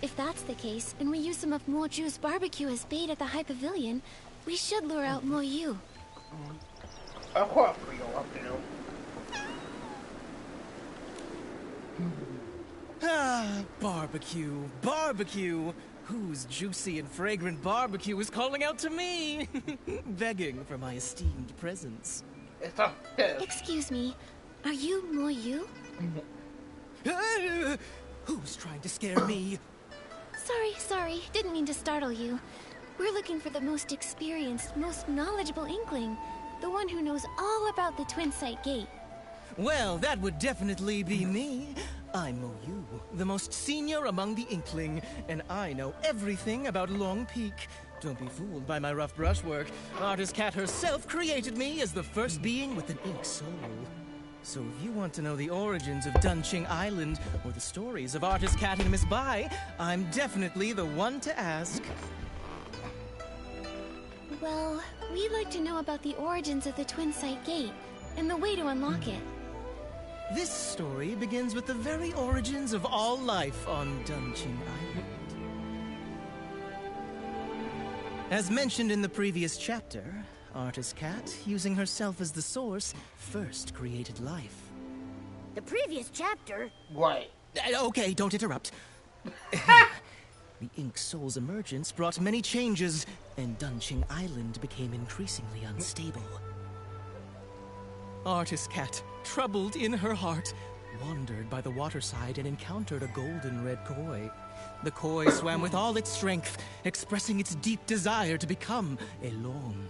If that's the case, and we use some of Moju's barbecue as bait at the High Pavilion, we should lure out Moyu. Of course we go up to. Ah, barbecue, barbecue. Whose juicy and fragrant barbecue is calling out to me? Begging for my esteemed presence. It's a fish. Excuse me, are you Moyu? Who's trying to scare me? Sorry, didn't mean to startle you. We're looking for the most experienced, most knowledgeable Inkling. The one who knows all about the Twin Sight Gate. Well, that would definitely be me. I'm Moyu, the most senior among the Inkling, and I know everything about Long Peak. Don't be fooled by my rough brushwork. Artist Cat herself created me as the first being with an ink soul. So if you want to know the origins of Dunching Island or the stories of Artist Cat and Miss Bai, I'm definitely the one to ask. Well, we'd like to know about the origins of the Twin Sight Gate and the way to unlock it. This story begins with the very origins of all life on Dunching Island. As mentioned in the previous chapter, Artist Cat, using herself as the source, first created life. The previous chapter? What? Okay, don't interrupt. The Ink Soul's emergence brought many changes, and Dunching Island became increasingly unstable. Artist Cat, troubled in her heart, wandered by the waterside and encountered a golden red koi. The koi swam with all its strength, expressing its deep desire to become a long.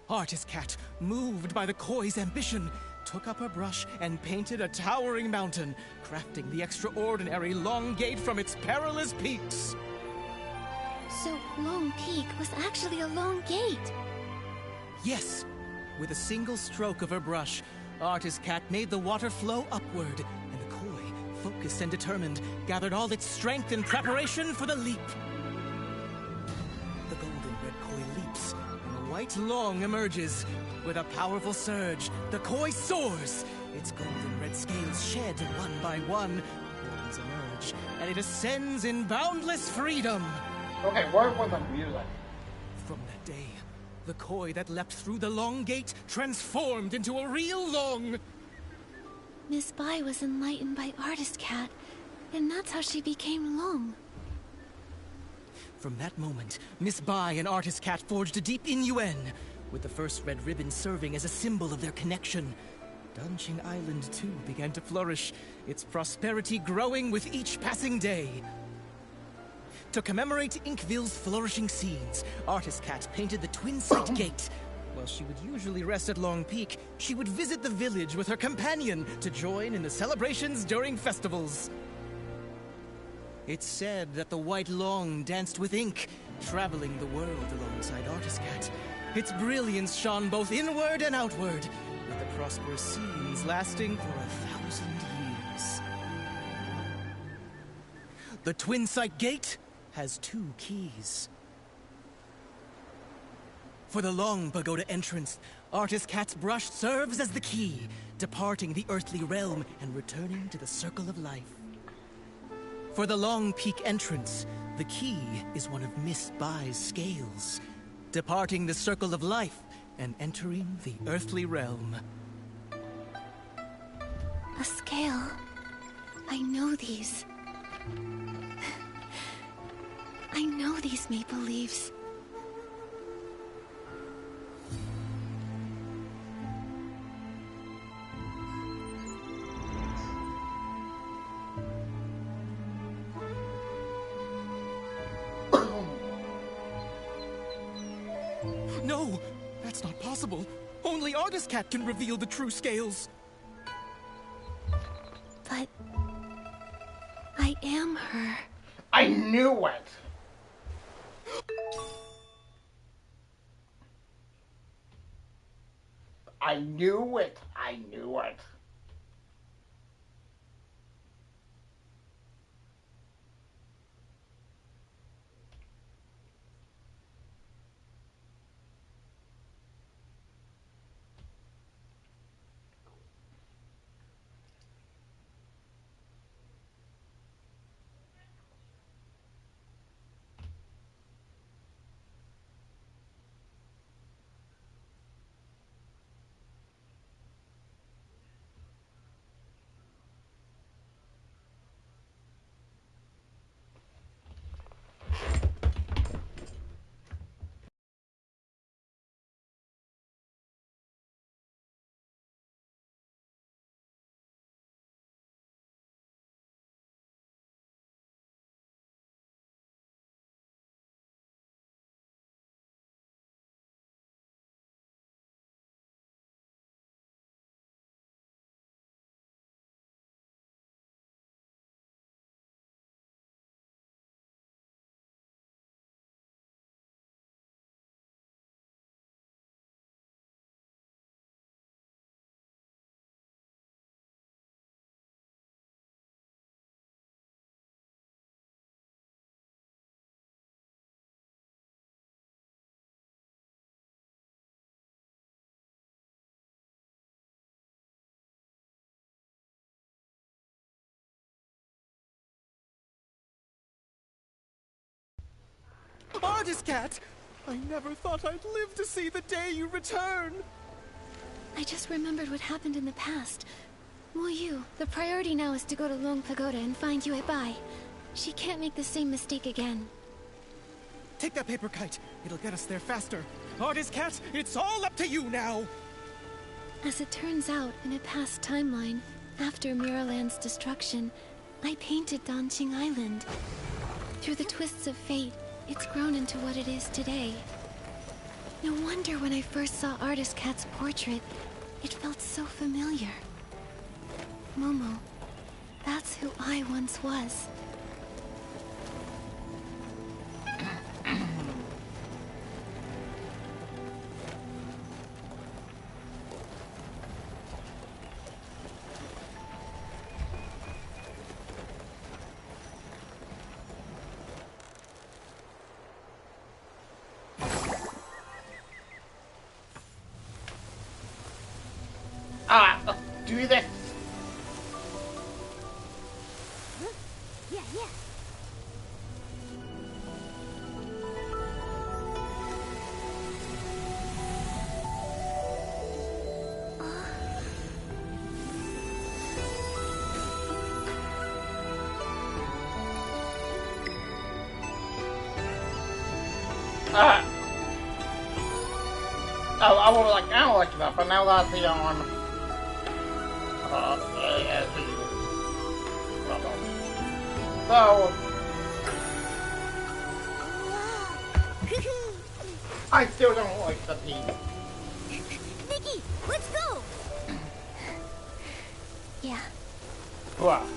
Artist Cat, moved by the koi's ambition, took up her brush and painted a towering mountain, crafting the extraordinary Long Gate from its perilous peaks. So Long Peak was actually a long gate. Yes. With a single stroke of her brush, Artist Cat made the water flow upward, and the koi, focused and determined, gathered all its strength in preparation for the leap. The golden red koi leaps, and a white long emerges. With a powerful surge, the koi soars. Its golden red scales shed one by one. Horns emerge, and it ascends in boundless freedom. Okay, where was the music? From that day, the koi that leapt through the Long Gate transformed into a real long. Miss Bai was enlightened by Artist Cat, and that's how she became Long. From that moment, Miss Bai and Artist Cat forged a deep innuendo, with the first red ribbon serving as a symbol of their connection. Dunching Island, too, began to flourish, its prosperity growing with each passing day. To commemorate Inkville's flourishing scenes, Artist Cat painted the Twin Sight Gate. While she would usually rest at Long Peak, she would visit the village with her companion to join in the celebrations during festivals. It's said that the White Long danced with ink, traveling the world alongside Artist Cat. Its brilliance shone both inward and outward, with the prosperous scenes lasting for 1,000 years. The Twin Sight Gate has 2 keys. For the Long Pagoda entrance, Artist Cat's brush serves as the key, departing the earthly realm and returning to the Circle of Life. For the Long Peak entrance, the key is one of Miss Bai's scales, departing the Circle of Life and entering the earthly realm. A scale. I know these. I know these maple leaves. No! That's not possible! Only Artist Cat can reveal the true scales! But I am her. I knew it! I knew it! I knew it! Artist Cat! I never thought I'd live to see the day you return! I just remembered what happened in the past. Wu Yu, the priority now is to go to Long Pagoda and find Yue Bai. She can't make the same mistake again. Take that paper kite. It'll get us there faster. Artist Cat, it's all up to you now! As it turns out, in a past timeline, after Miraland's destruction, I painted Danqing Island. Through the twists of fate, it's grown into what it is today. No wonder when I first saw Artist Cat's portrait, it felt so familiar. Momo, that's who I once was. Let's do this. Huh? Yeah. I would like analyze that, but now that I see on so I still don't like the team. Nikki, let's go. Yeah. Wow.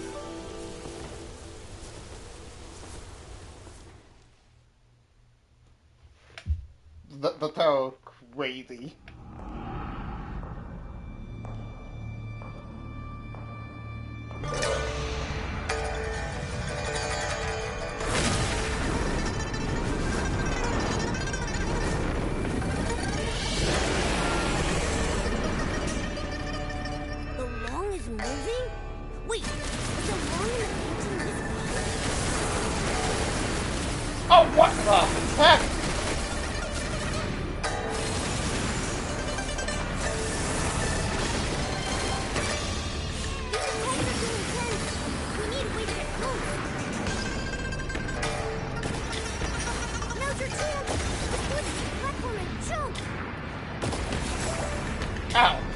The so crazy. Oh, what the heck? Ow.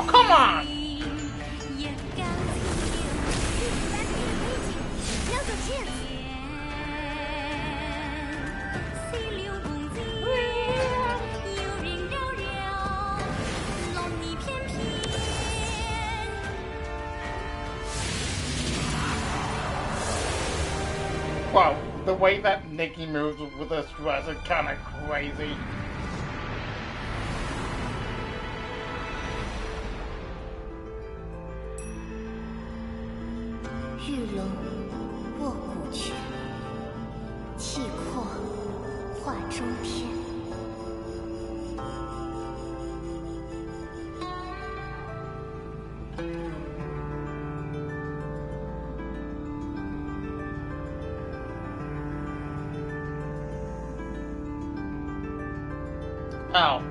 Oh, come on! Now's our chance! Wow, the way that Nikki moves with this dress is kind of crazy. Ow.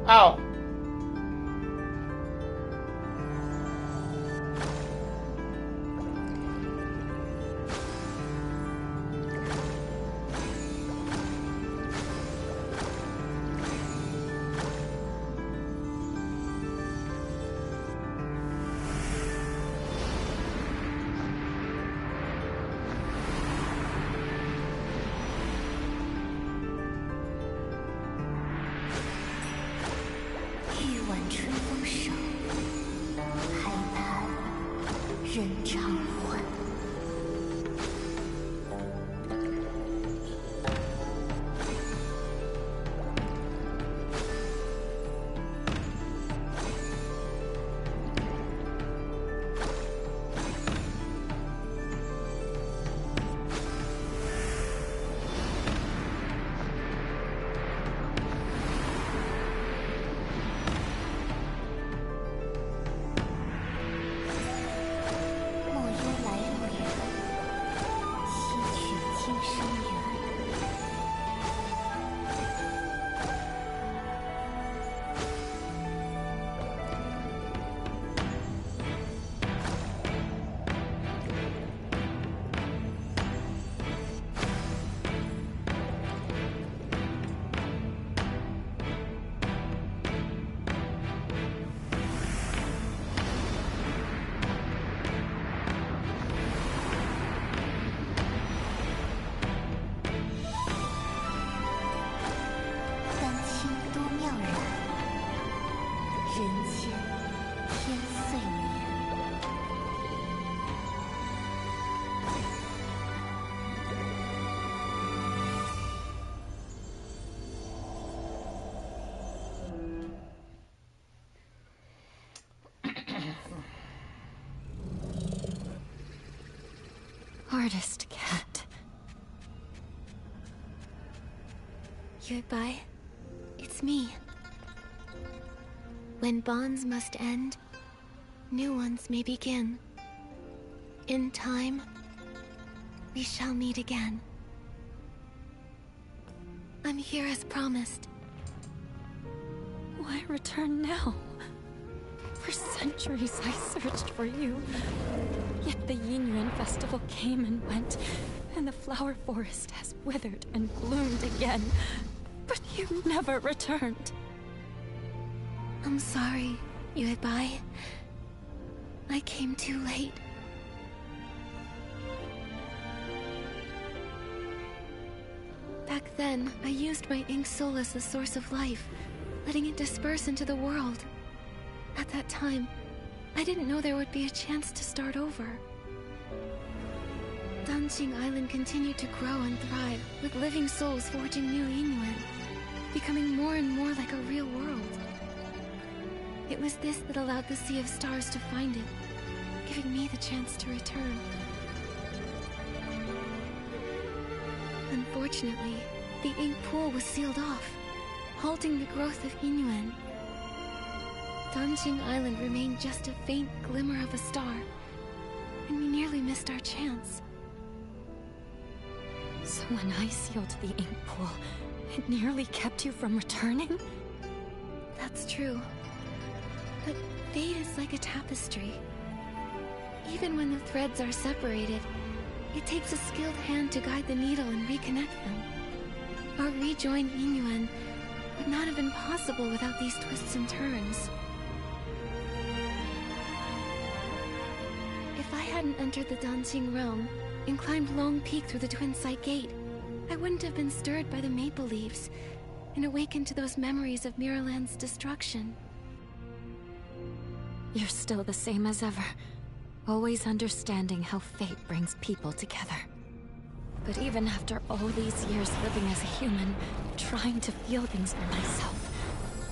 Ow. Artist cat. Goodbye. It's me. When bonds must end, new ones may begin. In time, we shall meet again. I'm here as promised. Why return now? For centuries I searched for you. Yet the Yinyuan festival came and went, and the flower forest has withered and bloomed again. But you never returned. I'm sorry, Yuebai. I came too late. Back then, I used my ink soul as the source of life, letting it disperse into the world. At that time, I didn't know there would be a chance to start over. Danqing Island continued to grow and thrive, with living souls forging new Yinyuan, becoming more and more like a real world. It was this that allowed the Sea of Stars to find it, giving me the chance to return. Unfortunately, the ink pool was sealed off, halting the growth of Yinyuan. Danqing Island remained just a faint glimmer of a star, and we nearly missed our chance. So when I sealed the ink pool, it nearly kept you from returning? That's true. But fate is like a tapestry. Even when the threads are separated, it takes a skilled hand to guide the needle and reconnect them. Our rejoined Yinyuan would not have been possible without these twists and turns. If I hadn't entered the Danqing realm and climbed Long Peak through the Twin Sight Gate, I wouldn't have been stirred by the maple leaves and awakened to those memories of Miraland's destruction. You're still the same as ever, always understanding how fate brings people together. But even after all these years living as a human, trying to feel things for myself,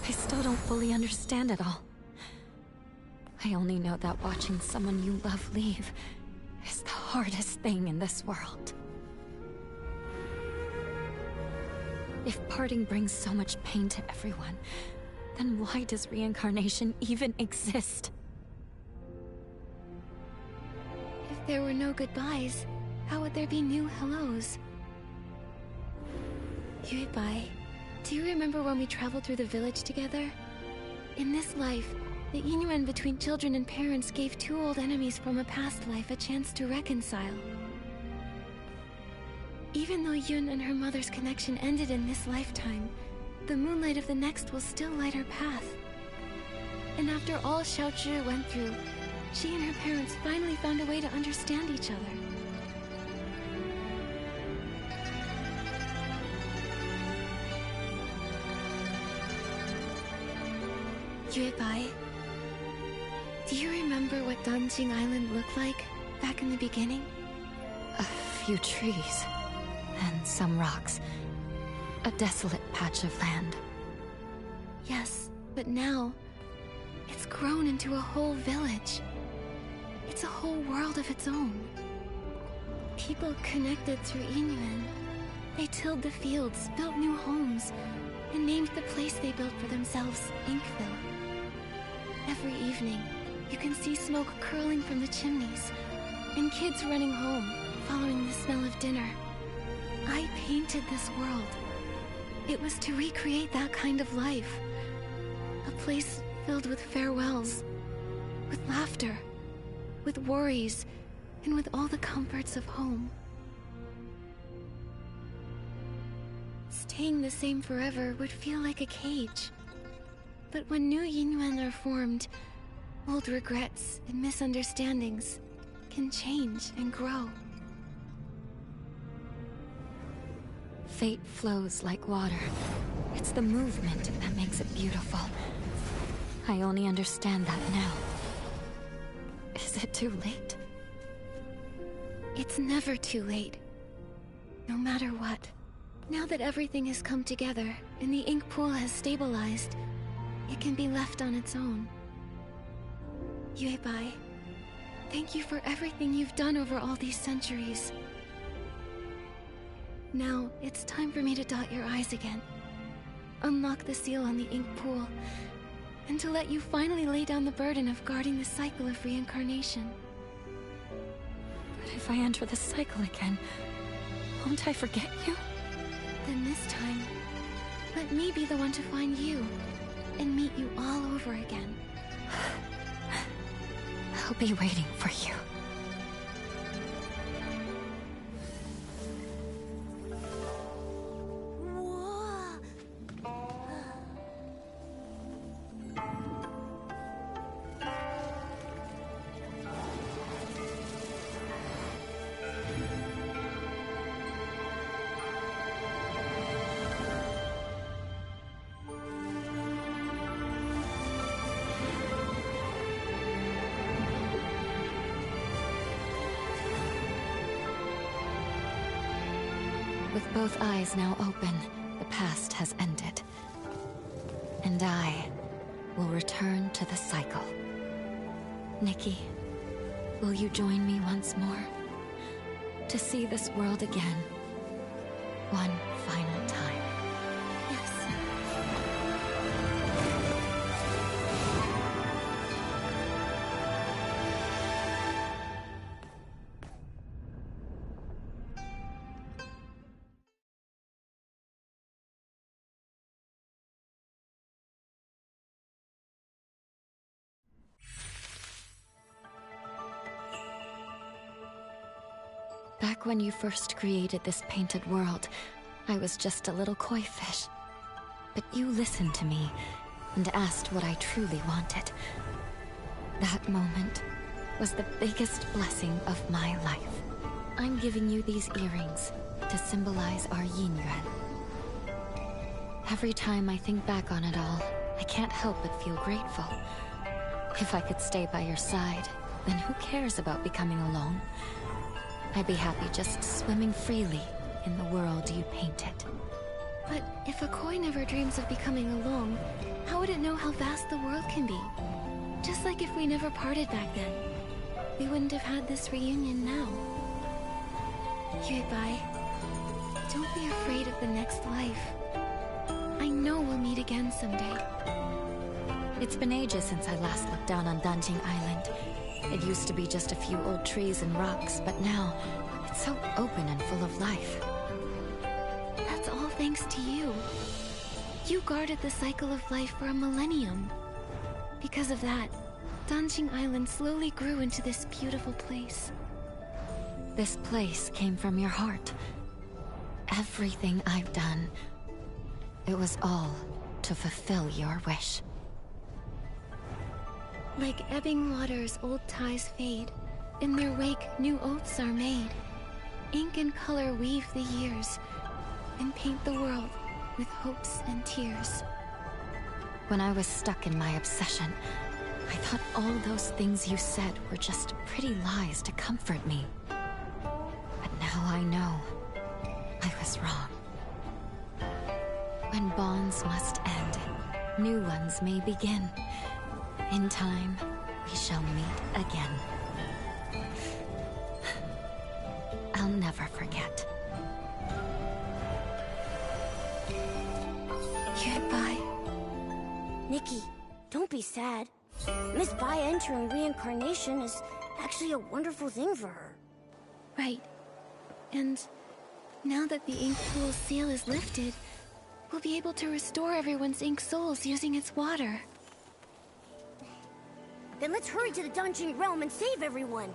I still don't fully understand it all. I only know that watching someone you love leave is the hardest thing in this world. If parting brings so much pain to everyone, then why does reincarnation even exist? If there were no goodbyes, how would there be new hellos? Yuebai, do you remember when we traveled through the village together? In this life, the Yinyuan between children and parents gave two old enemies from a past life a chance to reconcile. Even though Yun and her mother's connection ended in this lifetime, the moonlight of the next will still light her path. And after all Xiaozhi went through, she and her parents finally found a way to understand each other. Yuebai, do you remember what Danjing Island looked like back in the beginning? A few trees, and some rocks. A desolate patch of land. Yes, but now, it's grown into a whole village. It's a whole world of its own. People connected through Yinyuan. They tilled the fields, built new homes, and named the place they built for themselves Inkville. Every evening, you can see smoke curling from the chimneys, and kids running home, following the smell of dinner. I painted this world. It was to recreate that kind of life. A place filled with farewells, with laughter, with worries, and with all the comforts of home. Staying the same forever would feel like a cage. But when new Yinyuan are formed, old regrets and misunderstandings can change and grow. Fate flows like water. It's the movement that makes it beautiful. I only understand that now. Is it too late? It's never too late. No matter what. Now that everything has come together and the ink pool has stabilized, it can be left on its own. Yuebai, thank you for everything you've done over all these centuries. Now, it's time for me to dot your I's again. Unlock the seal on the ink pool, and to let you finally lay down the burden of guarding the cycle of reincarnation. But if I enter the cycle again, won't I forget you? Then this time, let me be the one to find you, and meet you all over again. I'll be waiting for you. With both eyes now open, the past has ended. And I will return to the cycle. Nikki, will you join me once more? To see this world again, one final time. Back when you first created this painted world, I was just a little koi fish. But you listened to me and asked what I truly wanted. That moment was the biggest blessing of my life. I'm giving you these earrings to symbolize our yin yuan. Every time I think back on it all, I can't help but feel grateful. If I could stay by your side, then who cares about becoming alone? I'd be happy just swimming freely in the world you painted. But if a koi never dreams of becoming alone, how would it know how vast the world can be? Just like if we never parted back then, we wouldn't have had this reunion now. Yue-bai, don't be afraid of the next life. I know we'll meet again someday. It's been ages since I last looked down on Danjing Island. It used to be just a few old trees and rocks, but now it's so open and full of life. That's all thanks to you. You guarded the cycle of life for a millennium. Because of that, Danjing Island slowly grew into this beautiful place. This place came from your heart. Everything I've done, it was all to fulfill your wish. Like ebbing waters, old ties fade. In their wake, new oaths are made. Ink and color weave the years, and paint the world with hopes and tears. When I was stuck in my obsession, I thought all those things you said were just pretty lies to comfort me. But now I know I was wrong. When bonds must end, new ones may begin. In time, we shall meet again. I'll never forget. Goodbye. Nikki, don't be sad. Miss Bai entering reincarnation is actually a wonderful thing for her. Right. And now that the ink pool seal is lifted, we'll be able to restore everyone's ink souls using its water. Then let's hurry to the Danjing realm and save everyone.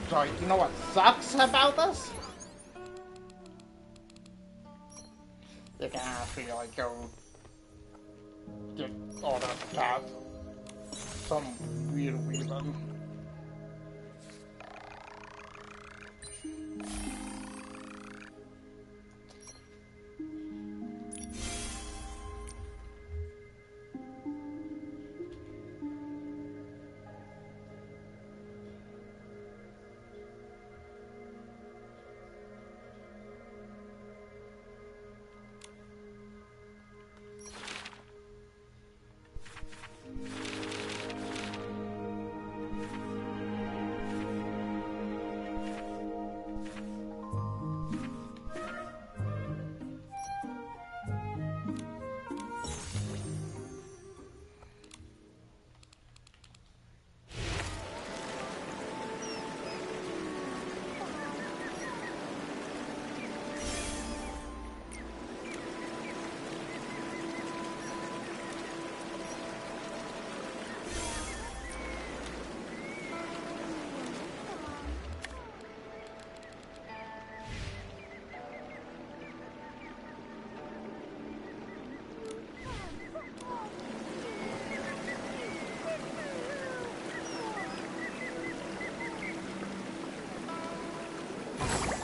Sorry, you know what sucks about this? You're gonna have to like go get all that stuff. Some weird reason.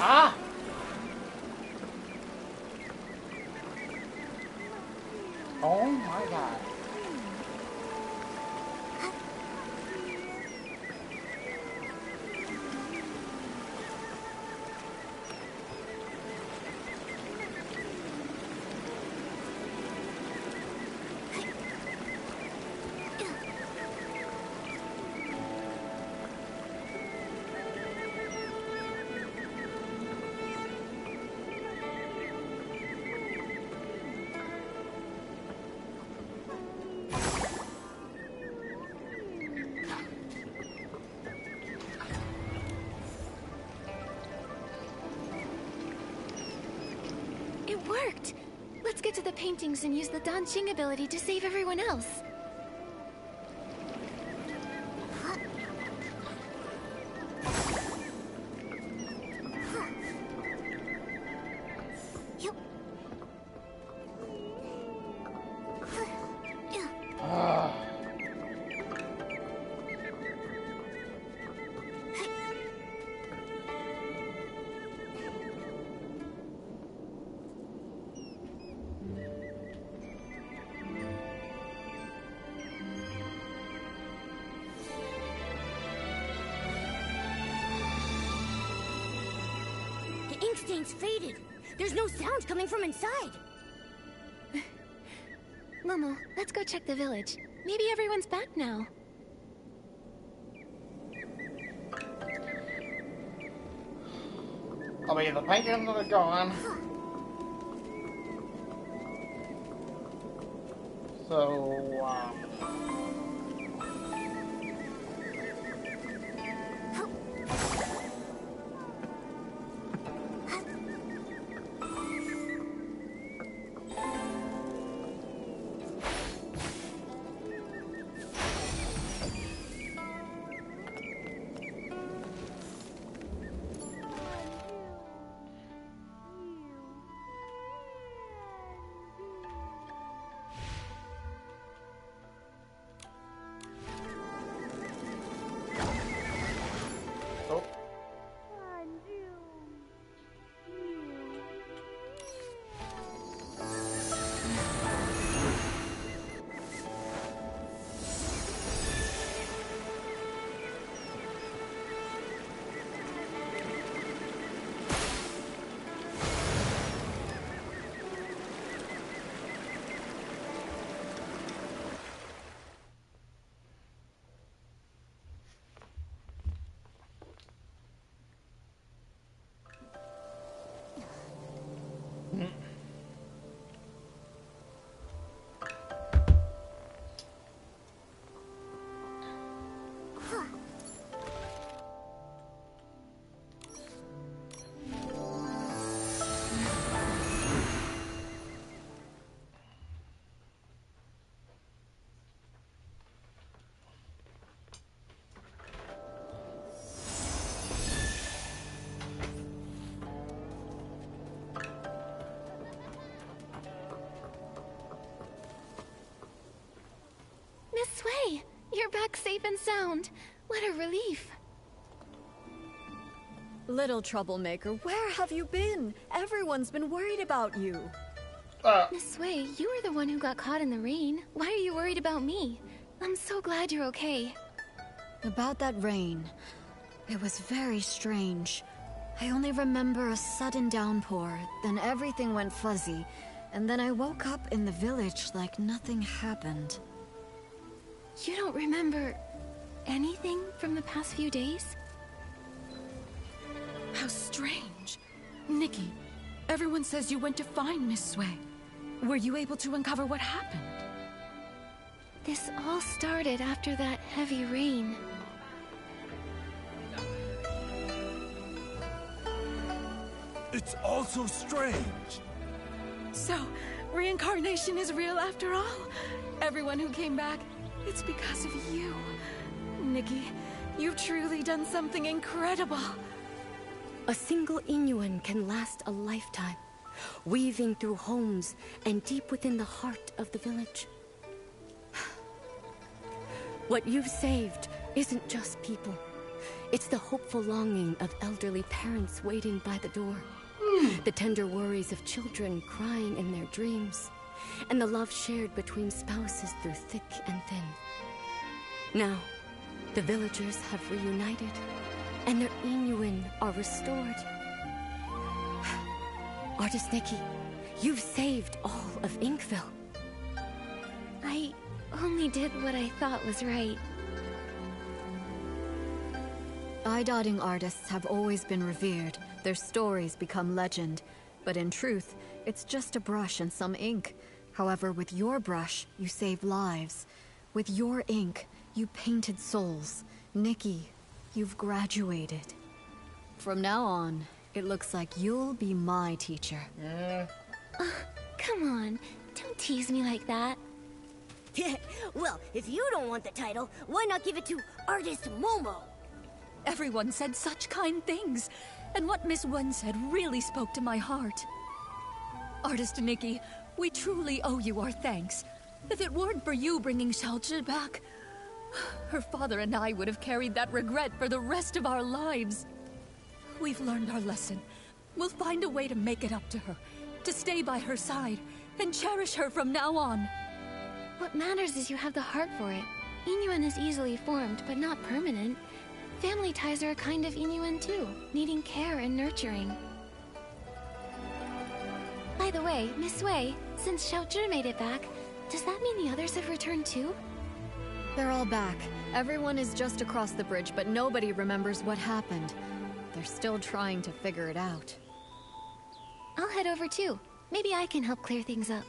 Ah! Oh my god. It worked! Let's get to the paintings and use the Danqing ability to save everyone else. The ink stain's faded. There's no sound coming from inside. Momo, let's go check the village. Maybe everyone's back now. I mean, the paintings are gone. So, Miss Sui, you're back safe and sound. What a relief. Little troublemaker, where have you been? Everyone's been worried about you. Miss Sui, you were the one who got caught in the rain. Why are you worried about me? I'm so glad you're okay. About that rain, it was very strange. I only remember a sudden downpour, then everything went fuzzy, and then I woke up in the village like nothing happened. You don't remember anything from the past few days? How strange. Nikki, everyone says you went to find Miss Sui. Were you able to uncover what happened? This all started after that heavy rain. It's all so strange. So, reincarnation is real after all? Everyone who came back, it's because of you. Nikki, you've truly done something incredible. A single Inuan can last a lifetime, weaving through homes and deep within the heart of the village. What you've saved isn't just people. It's the hopeful longing of elderly parents waiting by the door. The tender worries of children crying in their dreams. And the love shared between spouses through thick and thin. Now, the villagers have reunited, and their Inuin are restored. Artist Nikki, you've saved all of Inkville. I only did what I thought was right. Eye-dotting artists have always been revered. Their stories become legend. But in truth, it's just a brush and some ink. However, with your brush, you save lives. With your ink, you painted souls. Nikki, you've graduated. From now on, it looks like you'll be my teacher. Come on, don't tease me like that. Well, if you don't want the title, why not give it to Artist Momo? Everyone said such kind things, and what Miss Wen said really spoke to my heart. Artist Nikki, we truly owe you our thanks. If it weren't for you bringing Xiaozhi back, her father and I would have carried that regret for the rest of our lives. We've learned our lesson. We'll find a way to make it up to her, to stay by her side, and cherish her from now on. What matters is you have the heart for it. Inuin is easily formed, but not permanent. Family ties are a kind of Inuin too, needing care and nurturing. By the way, Miss Wei, since Xiaozhi made it back, does that mean the others have returned too? They're all back. Everyone is just across the bridge, but nobody remembers what happened. They're still trying to figure it out. I'll head over too. Maybe I can help clear things up.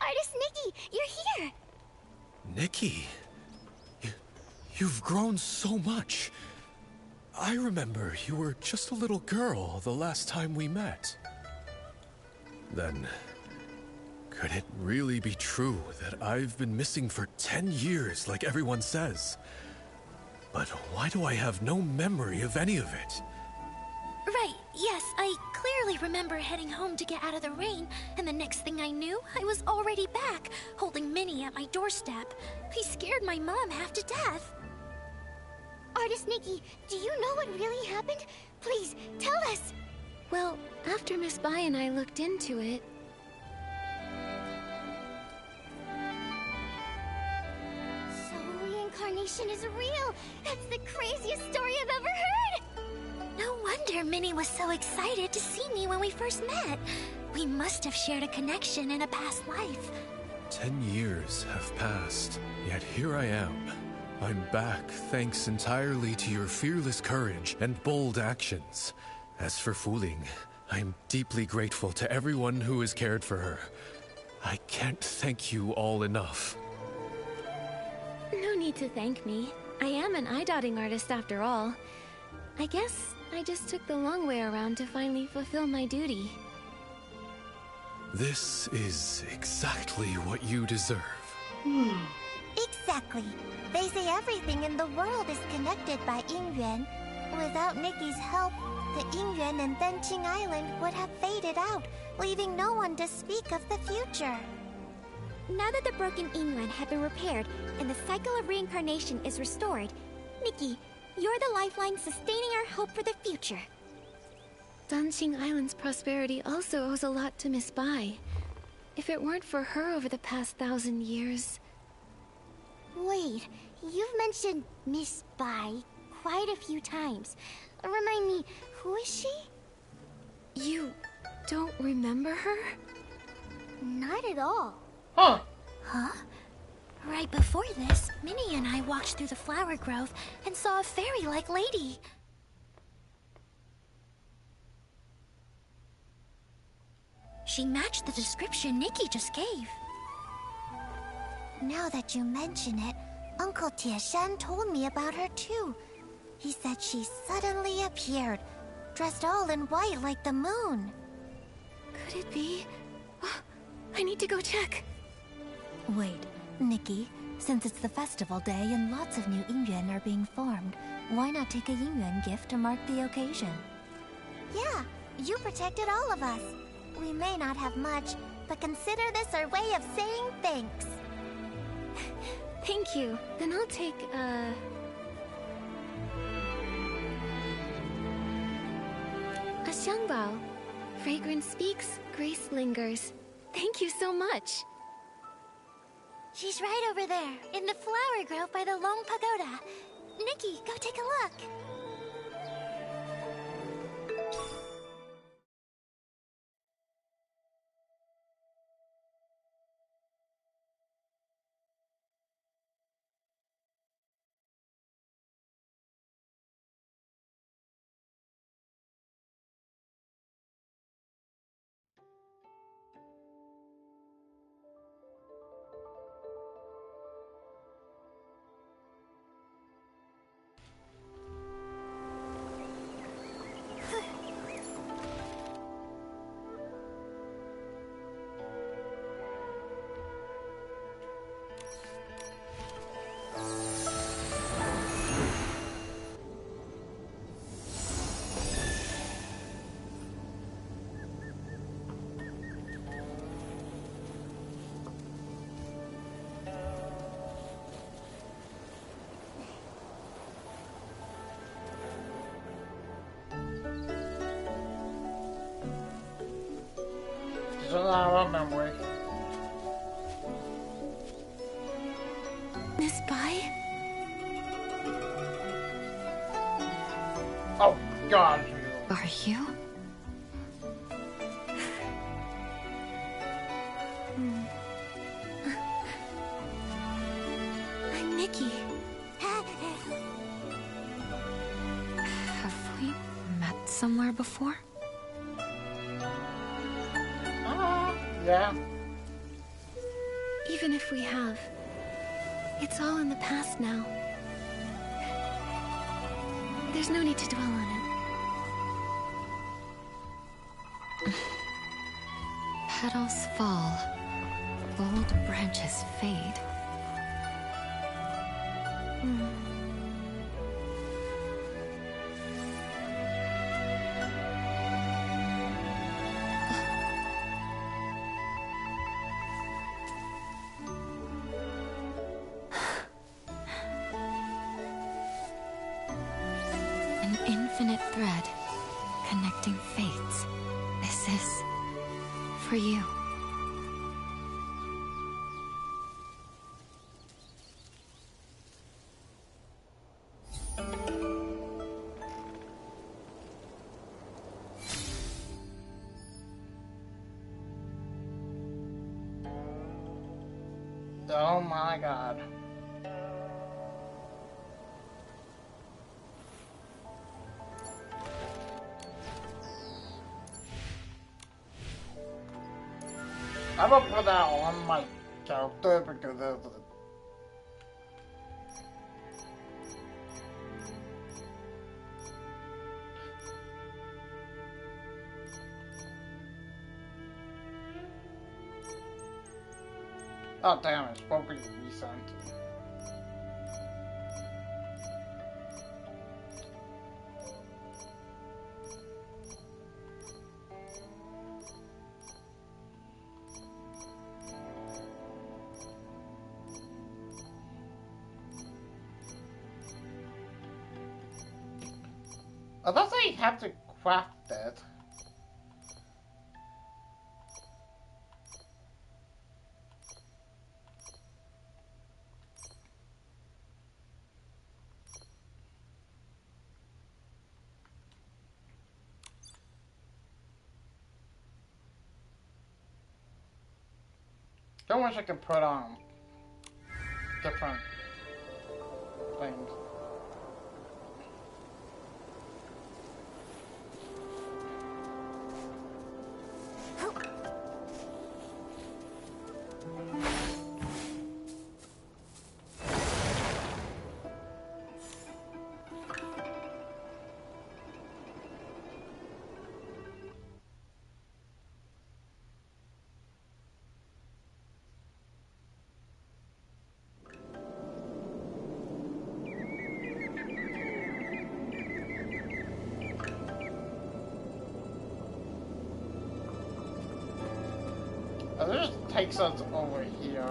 Artist Nikki, you're here! Nikki, you've grown so much. I remember you were just a little girl the last time we met. Then, could it really be true that I've been missing for 10 years like everyone says? But why do I have no memory of any of it? Right, yes, I clearly remember heading home to get out of the rain, and the next thing I knew, I was already back, holding Minnie at my doorstep. I scared my mom half to death. Artist Nikki, do you know what really happened? Please, tell us! Well, after Miss Bai and I looked into it... So reincarnation is real! That's the craziest story I've ever heard! No wonder Minnie was so excited to see me when we first met. We must have shared a connection in a past life. 10 years have passed, yet here I am. I'm back thanks entirely to your fearless courage and bold actions. As for Fu Ling, I'm deeply grateful to everyone who has cared for her. I can't thank you all enough. No need to thank me. I am an eye-dotting artist after all. I guess I just took the long way around to finally fulfill my duty. This is exactly what you deserve. Exactly. They say everything in the world is connected by Yingyuan. Without Nikki's help, the Yingyuan and Benqing Island would have faded out, leaving no one to speak of the future. Now that the broken Inyuan have been repaired and the cycle of reincarnation is restored, Nikki, you're the lifeline sustaining our hope for the future. Danqing Island's prosperity also owes a lot to Miss Bai. If it weren't for her over the past 1,000 years... Wait, you've mentioned Miss Bai quite a few times. Remind me, who is she? You don't remember her? Not at all. Huh? Right before this, Minnie and I walked through the flower grove and saw a fairy-like lady. She matched the description Nikki just gave. Now that you mention it, Uncle Tieshan told me about her too. He said she suddenly appeared, dressed all in white like the moon. Could it be? Oh, I need to go check. Wait, Nikki, since it's the festival day and lots of new Inyuan are being formed, why not take a Inyuan gift to mark the occasion? Yeah, you protected all of us. We may not have much, but consider this our way of saying thanks. Thank you. Then I'll take, a xiangbao. Fragrance speaks, grace lingers. Thank you so much. She's right over there, in the flower grove by the Long Pagoda. Nikki, go take a look. I memory. Miss Bai? Oh, God. Are you? I'm Nikki. Have we met somewhere before? Yeah. Even if we have, it's all in the past now. There's no need to dwell on it. Petals fall, old branches fade. An infinite thread connecting fates. This is for you. Oh my God. I'm gonna put that on my character because there's a... Oh damn, it's probably recent. I thought I have to craft it. I wish I could put on different things. This takes us over here.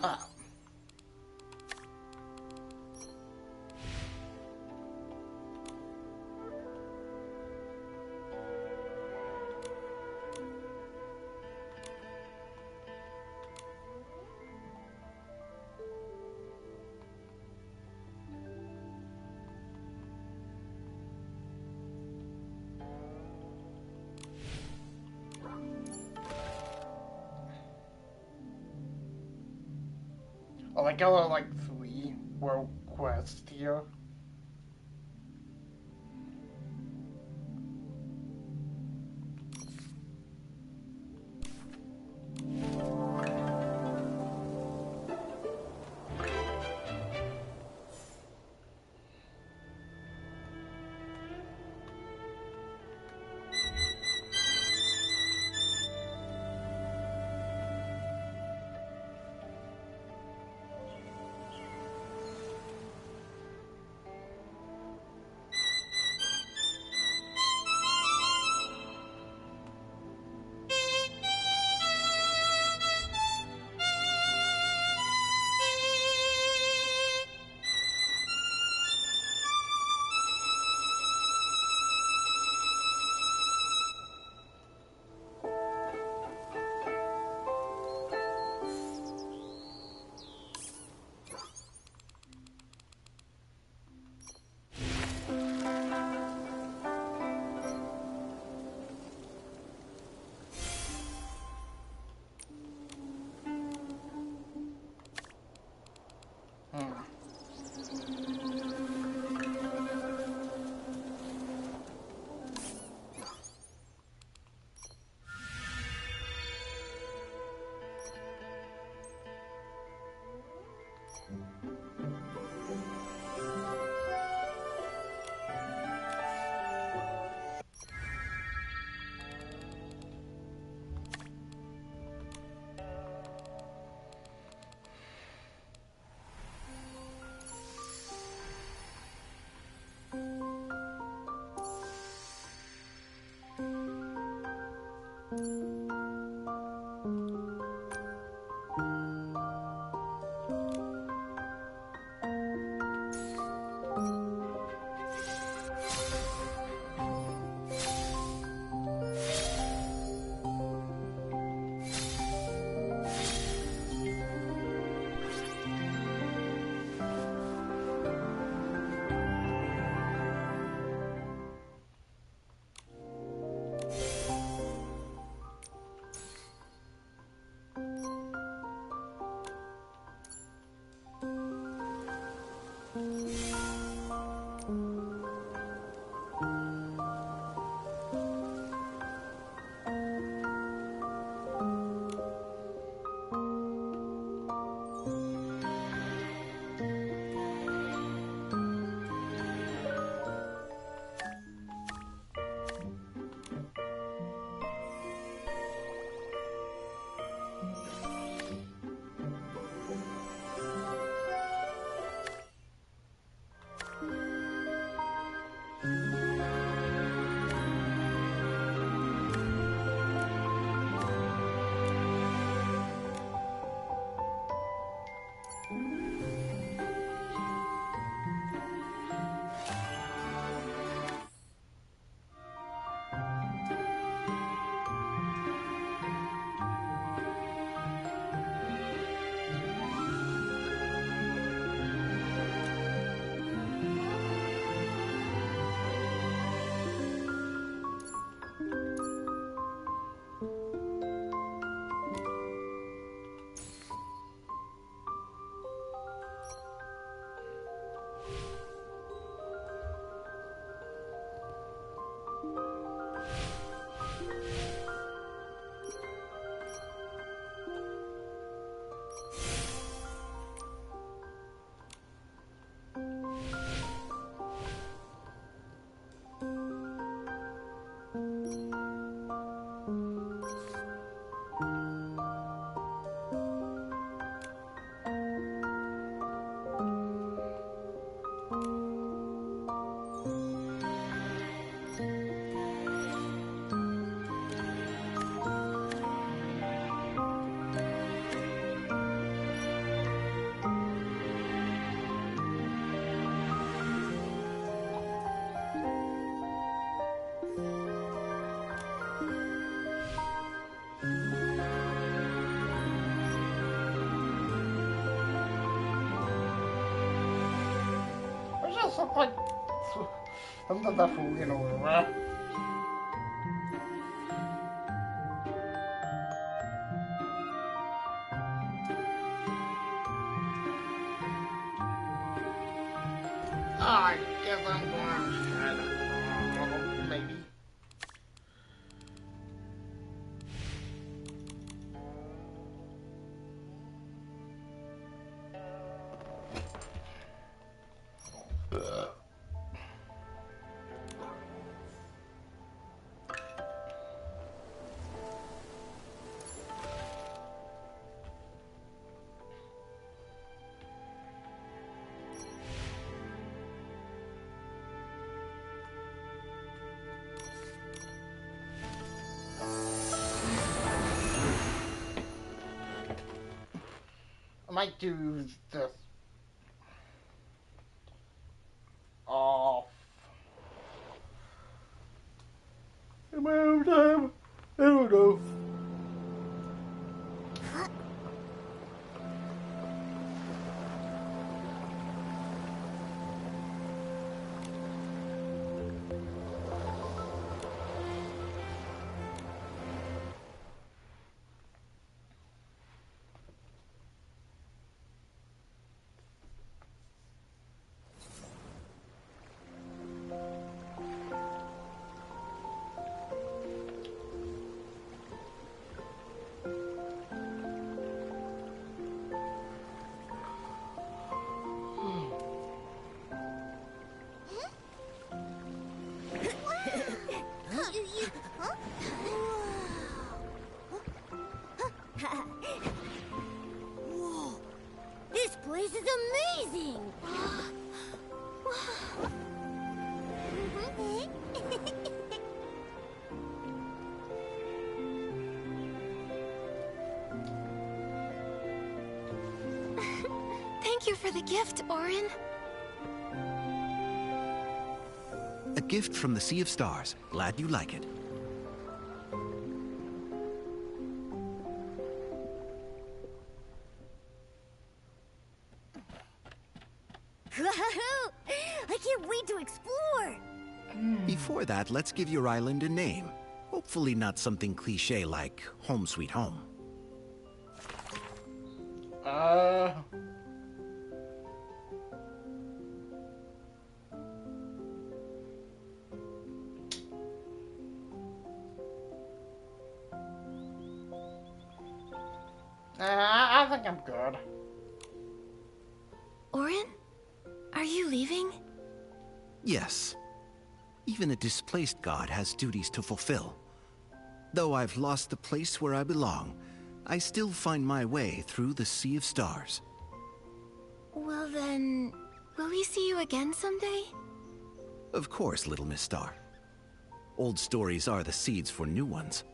Ah. Oh, I got like 3 world quests here. just look like something that's falling over. I guess I'm going to maybe. I might do this off. Am I out of time? I don't know. Whoa, this place is amazing! Thank you for the gift, Orin. A gift from the Sea of Stars. Glad you like it. I can't wait to explore! Before that, let's give your island a name. Hopefully not something cliché like Home Sweet Home. I think I'm good. Orin? Are you leaving? Yes. Even a displaced god has duties to fulfill. Though I've lost the place where I belong, I still find my way through the Sea of Stars. Well then, will we see you again someday? Of course, little Miss Star. Old stories are the seeds for new ones.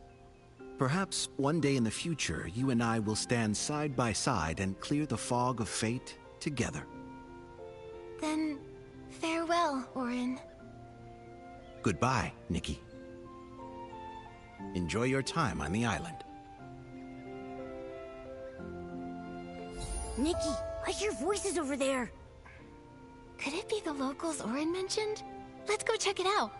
Perhaps one day in the future, you and I will stand side by side and clear the fog of fate together. Then, farewell, Orin. Goodbye, Nikki. Enjoy your time on the island. Nikki, I hear voices over there. Could it be the locals Orin mentioned? Let's go check it out.